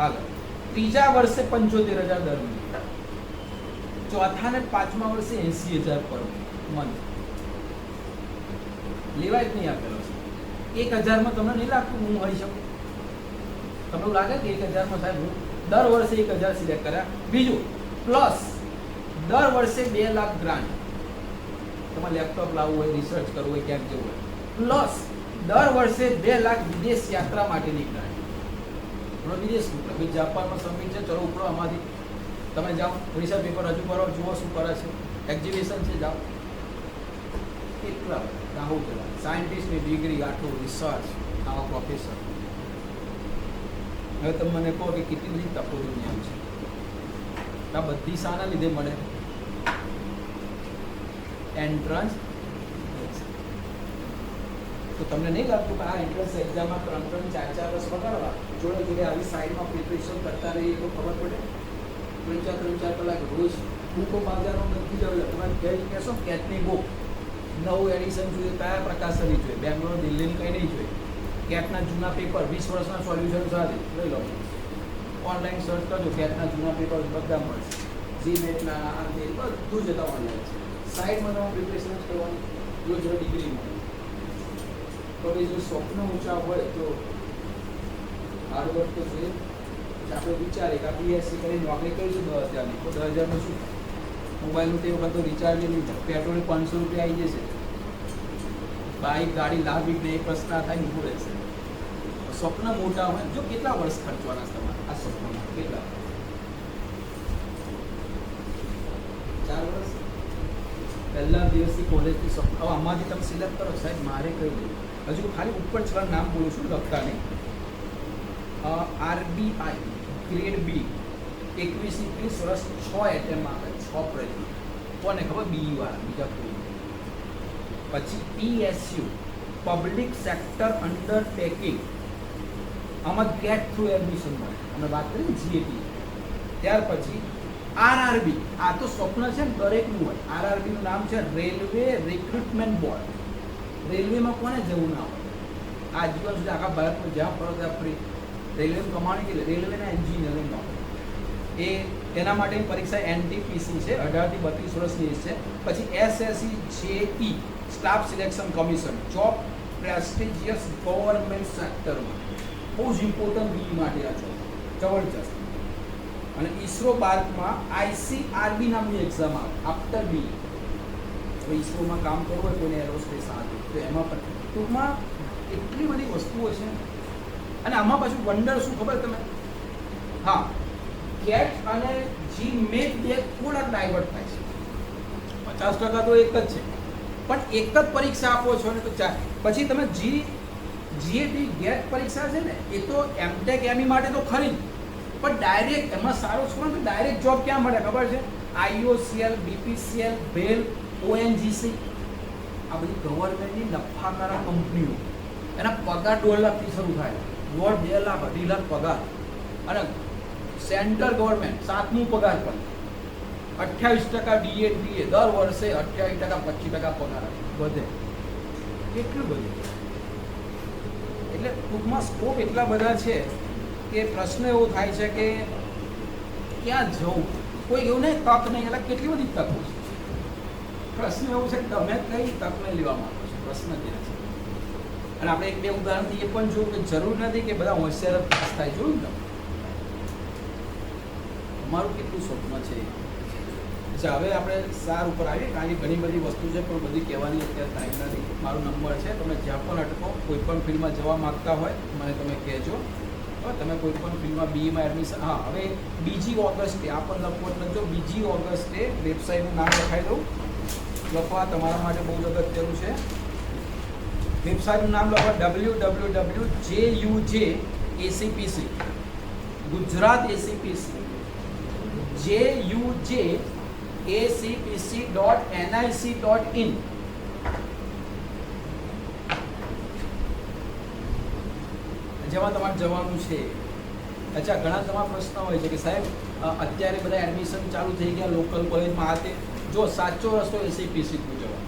આગળ ત્રીજા વર્ષે 75,000 દર મહિને. ચોથા ને પાંચમા વર્ષે 80,000 પર મંથ. લેવાય જ નહીં આપેલો છે. 1,000માં તમને નહીં લાગતું હું હરી શકું? તમને એવું લાગે કે 1,000માં સાહેબ હું દર વર્ષે 1,000 સિલેક્ટ કર્યા. બીજું પ્લસ દર વર્ષે 2 લાખ ગ્રાન્ટ. તમારે લેપટોપ લાવવું હોય, રિસર્ચ કરવું હોય, ક્યાંક જવું હોય, પ્લસ દર વર્ષે 2 લાખ વિદેશ યાત્રા માટેની ગ્રાન્ટ. વિદેશ ભાઈ જાપાનમાં સમિટ છે, ચલો ઉપડો આમાંથી તમે જાઓ, રિસર્ચ પેપર રજૂ કરો, જુઓ શું કરે છે, એક્ઝિબિશન છે, જાઓ. કેટલા રાહુલ પેલા સાયન્ટિસ્ટની ડિગ્રી, આટલું રિસર્ચ, આવા પ્રોફેસર. હવે તમે મને કહો કે કેટલી બધી તકો દુનિયા છે. આ બધી શાના લીધે મળે? એન્ટ્રન્સ. તો તમને નહીં લાગતું કે આ એન્ટ્રન્સ એક્ઝામમાં 3-3, 4-4 વર્ષ બગાડવા જોડે જોડે આવી સાઈડમાં પ્રિપરેશન કરતા રહીએ તો ખબર પડે? 3-4 કલાક રોજ બુકો બાજારમાં બધી જ આવે. તમારે કઈ કહેશો કેટની બુક નવું એડિશન જોઈએ, કયા પ્રકાશનની જોઈએ, બેંગ્લોર દિલ્હીની કંઈ નહીં જોઈએ. કેટના જૂના પેપર 20 વર્ષના સોલ્યુશન સાથે લઈ લો. ઓનલાઈન સર્ચ કરજો, કેટના જૂના પેપર બધા મળશે. જીમેટના આ તે બધું જતા ઓનલાઈન છે. સાઈડમાં તમારે પ્રિપરેશન કરવાની, જો જો ડિગ્રી મળે. તો જો સ્વપ્ન ઊંચા હોય તો હાર્ડવર્ક તો જોઈએ. આપણે વિચારીએ કે બીએસસી કરી નોકરી કરીશું 10,000ની, તો 10,000નું શું? મોબાઈલનું તે વખત તો રિચાર્જ નહીં થાય, પેટ્રોલ 500 રૂપિયા આવી જશે. બાઇક ગાડી લાવવી ને એક પ્રશ્ન થાય ને ઊભું રહેશે. સ્વપ્ન મોટા હોય જો કેટલા વર્ષ ખર્ચવાના તમારે આ સ્વપ્નમાં? કેટલા? 4 વર્ષ. પહેલા દિવસથી કોલેજથી સ્વપ્ન. હવે આમાંથી તમે સિલેક્ટ કરો સાહેબ મારે કહી દઉં. હજુ ખાલી ઉપર છેલ્લા નામ બોલું છું, લખતા નહીં. RBI ગ્રેડ બી 21-21 વર્ષ 6 એટેમ્પ આવે, 6 પ્રયત્ન. કોને ખબર? BE વાળા, બીજા કોઈ. પછી PSU પબ્લિક સેક્ટર અંડરટેકિંગ, આમાં ગેટ થ્રુ એડમિશન મળે. અમે વાત કરી GAT. ત્યાર પછી RRB, આ તો સ્વપ્ન છે ને દરેકનું હોય. RRB નું નામ છે રેલવે રિક્રુટમેન્ટ બોર્ડ. રેલવેમાં કોને જવું ના હોય? આ જીવન સુધી આખા ભારતમાં જ્યાં ફરો ત્યાં ફરી રેલવેનું કમાણી કે રેલવેના એન્જિનિયરિંગ હોય. એના માટેની પરીક્ષા NTPC છે, 18 થી 32 વર્ષની એજ છે. પછી SSE staff selection commission, job prestigious government સેક્ટરમાં બહુ જ ઇમ્પોર્ટન્ટ BE માટે આ જોબ જબરજસ્ત. અને ISRO પાર્કમાં ICRB નામની એક્ઝામ આવે આફ્ટર BE. હવે ISROમાં કામ કરવું હોય કોઈને એરોસ્પેસ આવે તો એમાં પણ ટૂંકમાં એટલી બધી વસ્તુઓ છે. અને આમાં પાછું વંડર શું ખબર તમે? હા, ગેટ અને GMAT બે થોડાક ડાયવર્ટ થાય છે. 50% તો એક જ છે, પણ એક જ પરીક્ષા આપો છો ને તો ચાલે. પછી તમે GAT ગેટ પરીક્ષા છે ને એ તો MTech ME માટે તો ખરી જ, પણ ડાયરેક્ટ એમાં સારું છે તો ડાયરેક્ટ જોબ ક્યાં મળે ખબર છે? IOCL, BPCL, BEL, ONGC, આ બધી ગવર્મેન્ટની નફાકારક કંપનીઓ. એના પગાર 2 લાખથી શરૂ થાય, 2 લાખ 2.5 લાખ પગાર. અને સેન્ટ્રલ ગવર્મેન્ટ 7મું પગાર પણ 28% DA દર વર્ષે 28%, 25% પગાર વધે. કેટલું બધું. એટલે ટૂંકમાં સ્કોપ એટલા બધા છે કે પ્રશ્ન એવો થાય છે કે ક્યાં જવું? કોઈ એવું નહીં તક નહીં, એટલે કેટલી બધી તકો છે. પ્રશ્ન એવું છે કે તમે કઈ તકને લેવા માંગો છો? પ્રશ્ન ત્યાં છે. અને આપણે 1-2 ઉદાહરણથી એ પણ જોયું કે જરૂર નથી કે બધા હોશિયાર જ પાસ થાય. જોયું ને તમારું કેટલું સ્વપ્ન છે. હવે આપણે સાર ઉપર આવીએ, કારણ કે ઘણી બધી વસ્તુ છે પણ બધી કહેવાની અત્યારે ટાઈમ નથી. મારો નંબર છે, તમે જ્યાં પણ અટકો, કોઈ પણ ફિલ્ડમાં જવા માગતા હોય મને તમે કહેજો. તમે કોઈ પણ ફિલ્ડમાં BEમાં એડમિશન. હા, હવે 2 ઓગસ્ટે આ પણ લખો લખજો. 2 ઓગસ્ટે વેબસાઇટનું નામ લખાઈ દઉં. લખવા તમારા માટે બહુ જ અગત્યનું છે. વેબસાઇટનું નામ લખો www.jujacpc ગુજરાત એસીપીસી jujacpc.nic.in. જેમાં તમારે જવાનું છે. અચ્છા, ઘણા તમારા પ્રશ્ન હોય છે કે સાહેબ અત્યારે બધા એડમિશન ચાલુ થઈ ગયા લોકલ કોલેજમાં આ તે. જો સાચો રસ્તો એસીપીસી થ્રુ જવાનો,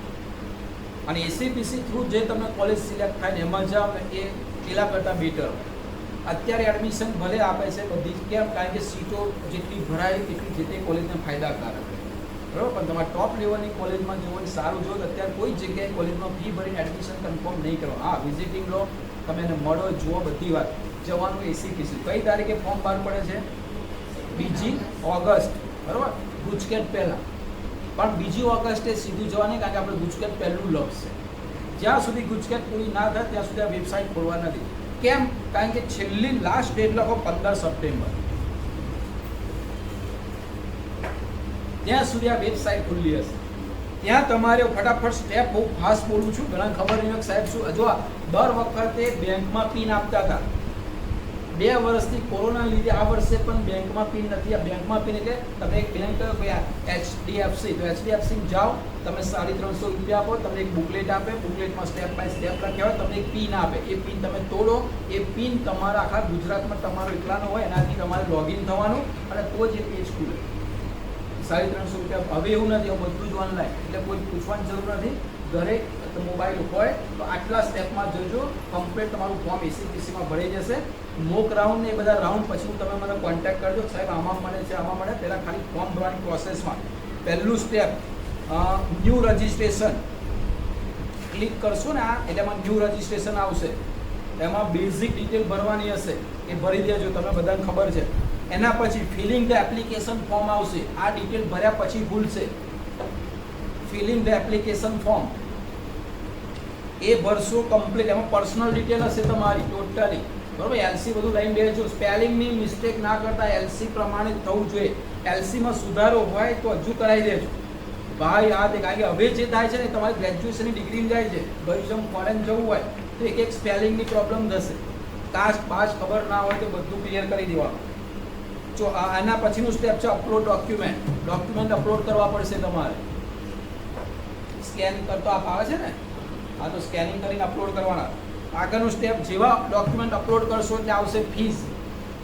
અને એસીપીસી થ્રુ જે તમને કોલેજ સિલેક્ટ થાય ને એમાં જાઓ ને એ પેલા કરતાં બેટર. અત્યારે એડમિશન ભલે આપે છે બધી, કેમ? કારણ કે સીટો જેટલી ભરાય એટલી જે તે કોલેજને ફાયદાકારક, બરાબર. પણ તમારે ટોપ લેવલની કોલેજમાં જવું હોય, સારું જોવો તો અત્યારે કોઈ જગ્યાએ કોલેજમાં ફી ભરીને એડમિશન કન્ફર્મ નહીં કરો. હા, વિઝિટિંગ લો, તમે એને મળો, જુઓ, બધી વાત. જવાનું એસીપીસી. કઈ તારીખે ફોર્મ બહાર પડે છે? 2 ઓગસ્ટ, બરાબર, ગુજકેટ પહેલાં. પણ 2 ઓગસ્ટે સીધું જવાની, કારણ કે આપણે ગુજકેટ પહેલું લખશે. જ્યાં સુધી ગુજકેટ પૂરી ના થાય ત્યાં સુધી આ વેબસાઇટ ખોલવા નથી. કેમ? કારણ કે છેલ્લી લાસ્ટ ડેટ લખો 15 સપ્ટેમ્બર. ત્યાં સુધી આ વેબસાઇટ ખુલ્લી હશે. ત્યાં તમારે ફટાફટ સ્ટેપ, બહુ ફાસ્ટ બોલું છું, ઘણા ખબર નહીં સાહેબ શું. જો દર વખતે બેંકમાં પિન આપતા હતા, 2 વર્ષથી કોરોના લીધે આ વર્ષે પણ બેંકમાં પિન નથી. આ બેંકમાં પિન એટલે તમે એક બેંક HDFC, તો HDFC જાઓ, તમે 350 રૂપિયા આપો, તમને એક બુકલેટ આપે, બુકલેટમાં સ્ટેપ બાય સ્ટેપ લખ્યા હોય, તમને એક પિન આપે, એ પિન તમે તોડો. એ પિન તમારા આખા ગુજરાતમાં તમારો એકલાનો હોય, એનાથી તમારે લોગિન થવાનું, અને તો જ એ પેજ ખુલે. 350 રૂપિયા. હવે એવું નથી, હવે બધું જ ઓનલાઈન, એટલે કોઈ પૂછવાની જરૂર નથી. ઘરે મોબાઈલ હોય તો આટલા સ્ટેપમાં જજો, કમ્પ્લીટ તમારું ફોર્મ એસીપીસીમાં ભરાઈ જશે. મોક રાઉન્ડ ને એ બધા રાઉન્ડ પછી તમે મને કોન્ટેક્ટ કરજો, સાહેબ આમાં મળે છે, આમાં મળે. પહેલાં ખાલી ફોર્મ ભરવાની પ્રોસેસમાં પહેલું સ્ટેપ ન્યૂ રજિસ્ટ્રેશન ક્લિક કરશો ને, એટલે એમાં ન્યૂ રજિસ્ટ્રેશન આવશે. એમાં બેઝિક ડિટેલ ભરવાની હશે, એ ભરી દેજો, તમને બધાને ખબર છે. એના પછી ફિલિંગ ધ એપ્લિકેશન ફોર્મ આવશે. આ ડિટેલ ભર્યા પછી ભૂલશે. ફિલિંગ ધ એપ્લિકેશન ફોર્મ એ ભરશો કમ્પ્લીટ. એમાં પર્સનલ ડિટેલ હશે તમારી ટોટલી, બરાબર. એલસી બધું લઈને બેસજો. સ્પેલિંગની મિસ્ટેક ના કરતા એલસી પ્રમાણે થવું જોઈએ. એલસીમાં સુધારો હોય તો હજુ કરાવી દેજો ભાઈ. આ તે કારણ કે હવે જે થાય છે ને, તમારી ગ્રેજ્યુએશનની ડિગ્રી જાય છે, ભવિષ્યમાં ફોરેન જવું હોય તો એક સ્પેલિંગની પ્રોબ્લેમ થશે. કાસ્ટ બાસ્ટ ખબર ના હોય તો બધું ક્લિયર કરી દેવાનું. જો આના પછીનું સ્ટેપ છે અપલોડ ડોક્યુમેન્ટ. ડોક્યુમેન્ટ અપલોડ કરવા પડશે તમારે. સ્કેન કરતો આપ આવે છે ને, આ તો સ્કેનિંગ કરીને અપલોડ કરવાના. આગળનું સ્ટેપ, જેવા ડોક્યુમેન્ટ અપલોડ કરશો એટલે આવશે ફીસ.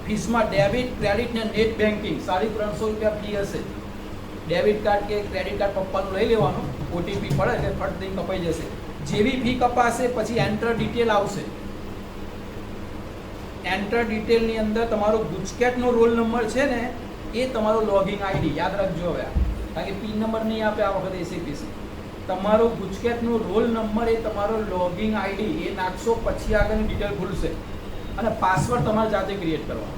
ફીસમાં ડેબિટ, ક્રેડિટ ને નેટ બેન્કિંગ 350 રૂપિયા ફી હશે. ડેબિટ કાર્ડ કે ક્રેડિટ કાર્ડ પપ્પાનું લઈ લેવાનું, ઓટીપી પડે એટલે ફટ દઈને કપાઈ જશે. જેવી ફી કપાશે પછી એન્ટર ડિટેલ આવશે. એન્ટર ડિટેલની અંદર તમારો ગુજકેટનો રોલ નંબર છે ને, એ તમારો લોગિન આઈડી યાદ રાખજો. હવે કારણ કે પિન નંબર નહીં આપે આ વખતે એસીપીસી. તમારો ગુજકેટનો રોલ નંબર એ તમારો લોગિન આઈડી એ નાખશો, પછી આગળની ડિટેલ ખુલશે. અને પાસવર્ડ તમારે જાતે ક્રિએટ કરવાનો.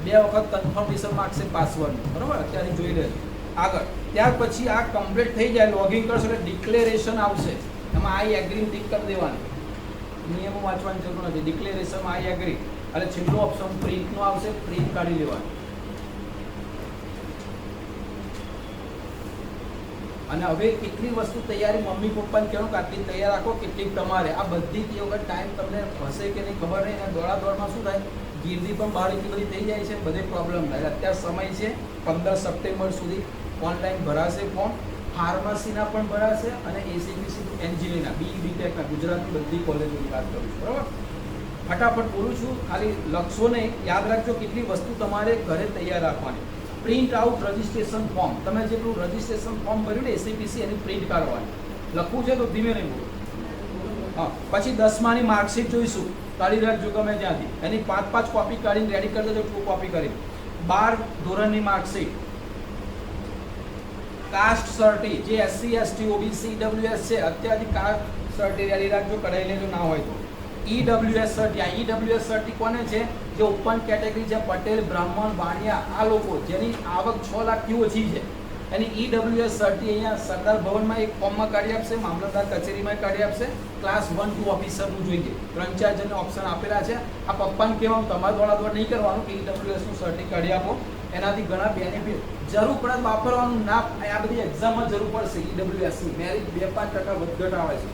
2 વખત કન્ફર્મેશન માગશે પાસવર્ડ, બરાબર. અત્યારે જોઈ લેજો આગળ. ત્યાર પછી આ કમ્પ્લીટ થઈ જાય, લોગિન કરશો એટલે ડિક્લેરેશન આવશે. એમાં આઈ એગ્રી ટિક કરી દેવાની. નિયમો વાંચવાની જરૂર નથી. ડિક્લેરેશનમાં આઈ એગ્રી. અને છેલ્લું ઓપ્શન પ્રિન્ટનું આવશે, પ્રિન્ટ કાઢી લેવાનું. અને હવે કેટલી વસ્તુ તૈયારી મમ્મી પપ્પાને કહેવાનું કે આટલી તૈયાર રાખો, કેટલીક તમારે. આ બધી તે વખત ટાઈમ તમને હશે કે નહીં ખબર નહીં. અને દોડાદોડમાં શું થાય, ગીરદી પણ બહાર એટલી બધી થઈ જાય છે, બધે પ્રોબ્લેમ થાય. અત્યારે સમય છે 15 સપ્ટેમ્બર સુધી ઓનલાઈન ભરાશે ફોર્મ. ફાર્મસીના પણ ભરાશે અને એસીપીસી એન્જિનિયરના, BTechના, ગુજરાતની બધી કોલેજોની વાત કરું છું, બરાબર. ફટાફટ બોલું છું, ખાલી લખશો નહીં, યાદ રાખજો કેટલી વસ્તુ તમારે ઘરે તૈયાર રાખવાની. Print out registration form. તમે જેટલું રજિસ્ટ્રેશન ફોર્મ ભર્યું ને એસીપીસી, એની પ્રિન્ટ કાઢવાની. લખવું છે તો ધીમે નહીં બોલો. હા, પછી 10માની માર્કશીટ જોઈશું. કાઢી રાખજો ગમે ત્યાંથી. એની 5 કોપી કાઢીને રેડી કરી દેજો, 2 કોપી કરી. 12 ધોરણની માર્કશીટ. કાસ્ટ સર્ટી, જે SC ST OBC EWS છે, અત્યારથી કાસ્ટ સર્ટી રેડી રાખજો, કઢાઈ લેજો ના હોય તો. EWS સર્ટી, આ EWS સર્ટી કોને છે? જે ઓપન કેટેગરી છે, પટેલ, બ્રાહ્મણ, વાણિયા, આ લોકો જેની આવક 6 લાખથી ઓછી છે, એની EWS સર્ટી અહીંયા સરદાર ભવનમાં એક ફોર્મમાં કાઢી આપશે, મામલતદાર કચેરીમાં કાઢી આપશે. ક્લાસ 1 2 ઓફિસરનું જોઈએ. 3-4 જણને ઓપ્શન આપેલા છે. આ પપ્પાને કહેવાનું તમારે દોડાદોડ નહીં કરવાનું કે EWS નું સર્ટી કાઢી આપો. એનાથી ઘણા બેનિફિટ જરૂર પડે વાપરવાનું ના, આ બધી એક્ઝામમાં જરૂર પડશે. ઈડબ્લ્યુએસની મેરિટ 2-5% વધઘટ આવે છે,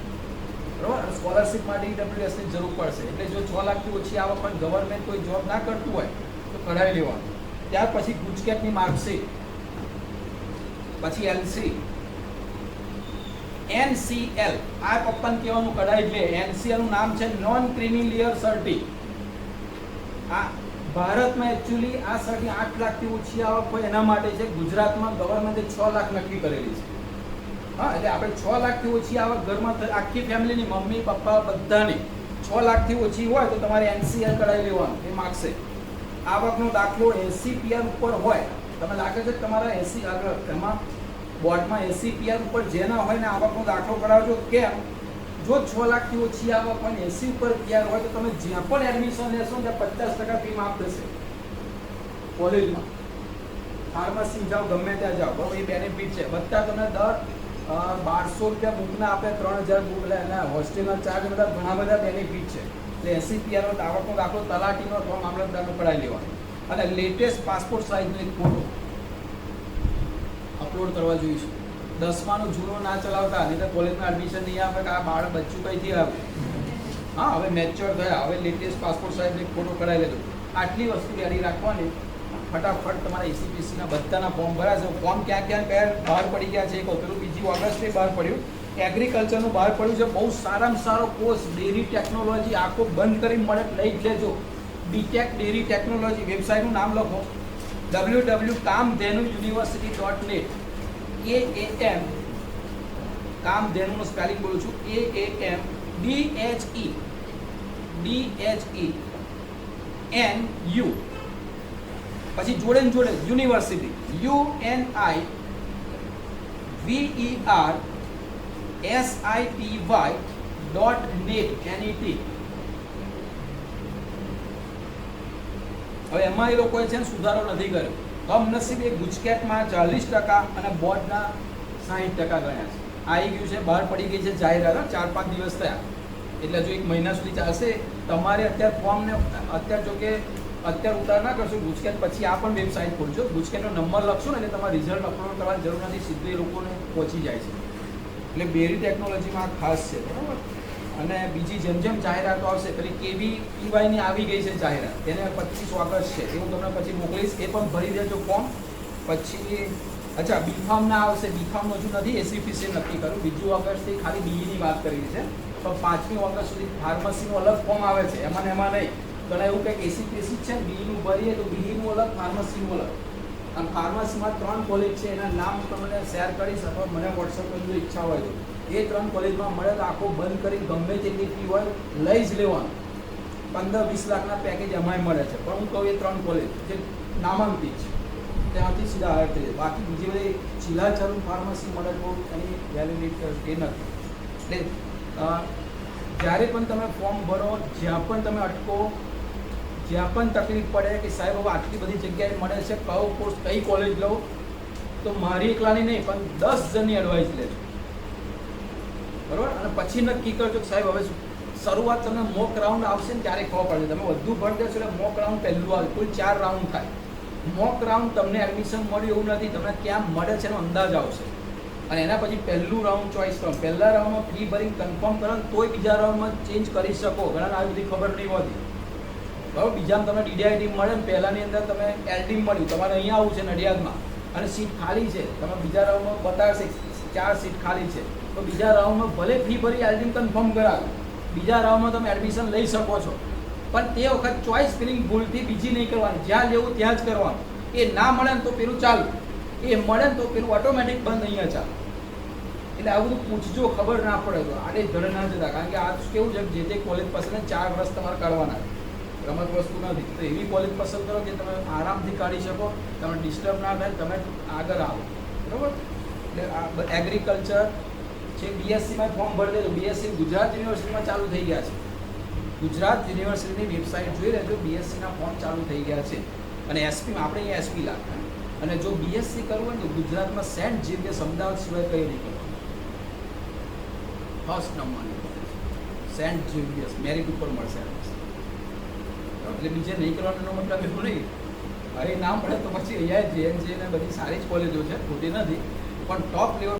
બરાબર. સ્કોલરશિપ માટે ઈડબ્લ્યુએસની જરૂર પડશે. એટલે જો 6 લાખથી ઓછી આવક પણ ગવર્મેન્ટ કોઈ જોબ ના કરતું હોય તો કઢાવી લેવાનું. ત્યાર પછી ગુજકેટની માર્કશીટ, પછી એલસી, NCL, આ પપ્પાને કહેવાનું કઢાઈ લે. NCL નું નામ છે નોન ક્રિમિલિયર સર્ટી. આ ભારતમાં એકચ્યુઅલી આ સર્ટી 8 લાખથી ઓછી આવક હોય એના માટે છે. ગુજરાતમાં ગવર્મેન્ટે 6 લાખ નક્કી કરેલી છે. હા, એટલે આપણે 6 લાખથી ઓછી આવક ઘરમાં આખી ફેમિલીની, મમ્મી પપ્પા બધાની 6 લાખથી ઓછી હોય તો તમારે NCL કઢાવી લેવાનું. એ માગશે. આવકનો દાખલો 80 PR ઉપર હોય, તમે લાગે છે તમારા 80 આગળ એમાં બોર્ડમાં 80 PR ઉપર જેના હોય ને આવકનો દાખલો કઢાવજો. કેમ? જો 6 લાખથી ઓછી આવક હોય ને 80 ઉપર PR હોય તો તમે જ્યાં પણ એડમિશન લેશો ત્યાં 50% ફી માફ થશે. કોલેજમાં, ફાર્મસી જાઓ, ગમે ત્યાં જાઓ, બરાબર. એ બેનિફિટ છે. બધા તમને દર 1200 રૂપિયા બુકના આપે, 3000 બુક લે, અને હોસ્ટેલના ચાર્જ, બધા ઘણા બધા બેનિફિટ છે. એટલે 80 PR આવકનો દાખલો તલાટીનો અથવા મામલતદારનો કઢાવી લેવાનો. અને લેટેસ્ટ પાસપોર્ટ સાઇઝનો એક ફોટો અપલોડ કરવા જોઈશું. 10માનો જૂનો ના ચલાવતા, નહીં તો કોલેજમાં એડમિશન નહીં આપે કે આ બાળક બચ્ચું કઈથી આવ્યું. હા, હવે મેચ્યોર થયા, હવે લેટેસ્ટ પાસપોર્ટ સાઇઝનો એક ફોટો કઢાવી લેજો. આટલી વસ્તુ યાદી રાખવાની. ફટાફટ તમારા એસીપીસીના બધાના ફોર્મ ભર્યા છે. ફોર્મ ક્યાં ક્યાં બહાર પડી ગયા છે. પેલું 2 ઓગસ્ટે બહાર પડ્યું, એગ્રીકલ્ચરનું બહાર પડ્યું છે. બહુ સારામાં સારો કોર્સ, ડેરી ટેકનોલોજી, આખો બંધ કરી મળે, લઈ જ લેજો. બીટેક ડેરી ટેકનોલોજી, વેબસાઇટનું નામ લખો www.kamdhenuuniversity.net. AAM, કામધેનુનું સ્પેલિંગ બોલું છું, AAM DHENU, પછી જોડે યુનિવર્સિટી UNIVERSITY.net. હવે એમાં એ લોકોએ છે ને સુધારો નથી કર્યો. કમનસીબે ગુજકેટમાં 40% અને બોર્ડના 60% ગણ્યા છે. આવી ગયું છે, બહાર પડી ગઈ છે જાહેરાત. 4-5 દિવસ થયા, એટલે જો 1 મહિના સુધી ચાલશે. તમારે અત્યારે ફોર્મને અત્યારે જો કે અત્યારે ઉતાર ના કરશો, ગુજકેટ પછી આ પણ વેબસાઇટ ખોલજો. ગુજકેટનો નંબર લખશો ને એટલે તમારે રિઝલ્ટ અપલોડ કરવાની જરૂર નથી, સીધું એ લોકોને પહોંચી જાય છે. એટલે બેરી ટેકનોલોજીમાં ખાસ છે, બરાબર. અને બીજી જેમ જેમ જાહેરાતો આવશે, પેલી KVPYની આવી ગઈ છે જાહેરાત, એને 25 ઓગસ્ટ છે, એ હું તમને પછી મોકલીશ. એ પણ ભરી દેજો ફોર્મ. પછી અચ્છા, બીફાર્મના આવશે. બીફાર્મનું હજુ નથી એસીપીસી નક્કી કર્યું. 2 ઓગસ્ટથી ખાલી બીઈની વાત કરી છે, પણ 5મી ઓગસ્ટ સુધી ફાર્મસીનું અલગ ફોર્મ આવે છે. એમાં નહીં, ઘણા એવું કંઈક એસીપીસી છે, બીઈનું ભરીએ તો બીઈનું અલગ, ફાર્મસીનું અલગ. અને ફાર્મસીમાં 3 કોલેજ છે, એના નામ તમને શેર કરીશ અથવા મને વોટ્સઅપ કરજો ઈચ્છા હોય તો. એ 3 કોલેજમાં મળે તો આખો બંધ કરી ગમે તેટલી ફી હોય લઈ જ લેવાનું. 15-20 લાખના પેકેજ એમાંય મળે છે. પણ હું કહું એ 3 કોલેજ જે નામાંકિત છે ત્યાંથી સીધા હાયર થઈ જાય. બાકી બીજી બધી ચીલાચારું ફાર્મસી મળે તો એની વેલિડિટી એ નથી. એટલે જ્યારે પણ તમે ફોર્મ ભરો, જ્યાં પણ તમે અટકો, જ્યાં પણ તકલીફ પડે કે સાહેબ હવે આટલી બધી જગ્યાએ મળે છે, કયો કોર્સ, કઈ કોલેજ લઉં, તો મારી એકલાની નહીં પણ 10 જણની એડવાઇસ લેજો, બરાબર. અને પછી નક્કી કરજો કે સાહેબ હવે શરૂઆત તમને મોક રાઉન્ડ આવશે ને ત્યારે ખબર પડશે. તમે વધુ ભરી દેશો એટલે મોક રાઉન્ડ પહેલું આવે, કુલ 4 રાઉન્ડ થાય. મોક રાઉન્ડ તમને એડમિશન મળ્યું એવું નથી, તમને ક્યાં મળે છે એનો અંદાજ આવશે. અને એના પછી પહેલું રાઉન્ડ ચોઈસ રાઉન્ડ. પહેલા રાઉન્ડમાં ફી ભરી કન્ફર્મ કરો તોય બીજા રાઉન્ડમાં ચેન્જ કરી શકો. ઘણા આવી બધી ખબર નહીં હોતી, બરાબર. બીજામાં તમને DDIT મળે ને પહેલાંની અંદર તમે LD મળ્યું, તમારે અહીંયા આવવું છે નડિયાદમાં અને સીટ ખાલી છે, તમે બીજા રાઉન્ડમાં બતાવશે 4 સીટ ખાલી છે, તો બીજા રાઉન્ડમાં ભલે ફી ભરી LD કન્ફર્મ કરાવો, બીજા રાઉન્ડમાં તમે એડમિશન લઈ શકો છો. પણ તે વખત ચોઈસ ફિલિંગ ભૂલથી બીજી નહીં કરવાની, જ્યાં લેવું ત્યાં જ કરવાનું. એ ના મળે ને તો પેલું ચાલુ, એ મળે ને તો પેલું ઓટોમેટિક બંધ અહીંયા ચાલે. એટલે આ બધું પૂછજો, ખબર ના પડે તો આડે ધડ ના જતા. કારણ કે આ કેવું છે, જે તે કોલેજ પસંદ 4 વર્ષ તમારે કાઢવાના, રમત વસ્તુ નથી. તો એવી કોલેજ પસંદ કરો કે તમે આરામથી કાઢી શકો, તમે ડિસ્ટર્બ ના થાય, તમે આગળ આવો, બરાબર. એટલે આ એગ્રીકલ્ચર છે, BScમાં ફોર્મ ભરી દેજો. BSc ગુજરાત યુનિવર્સિટીમાં ચાલુ થઈ ગયા છે. ગુજરાત યુનિવર્સિટીની વેબસાઇટ જોઈ લેજો, BScના ફોર્મ ચાલુ થઈ ગયા છે. અને એસપીમાં આપણે અહીંયા SP લાગતા. અને જો BSc કરવું હોય તો ગુજરાતમાં સેન્ટ ઝેવિયર્સ અમદાવાદ સિવાય કઈ નહીં કરવાનું. ફર્સ્ટ નંબરની સેન્ટ ઝેવિયર્સ મેરિટ ઉપર મળશે. એટલે બીજે નહીં કરવાનો મતલબ એવું નહીં, અરે ના મળે તો પછી અહીંયા JNJ ને બધી સારી જ કોલેજો છે, ખોટી નથી, પણ ટોપ લેવલ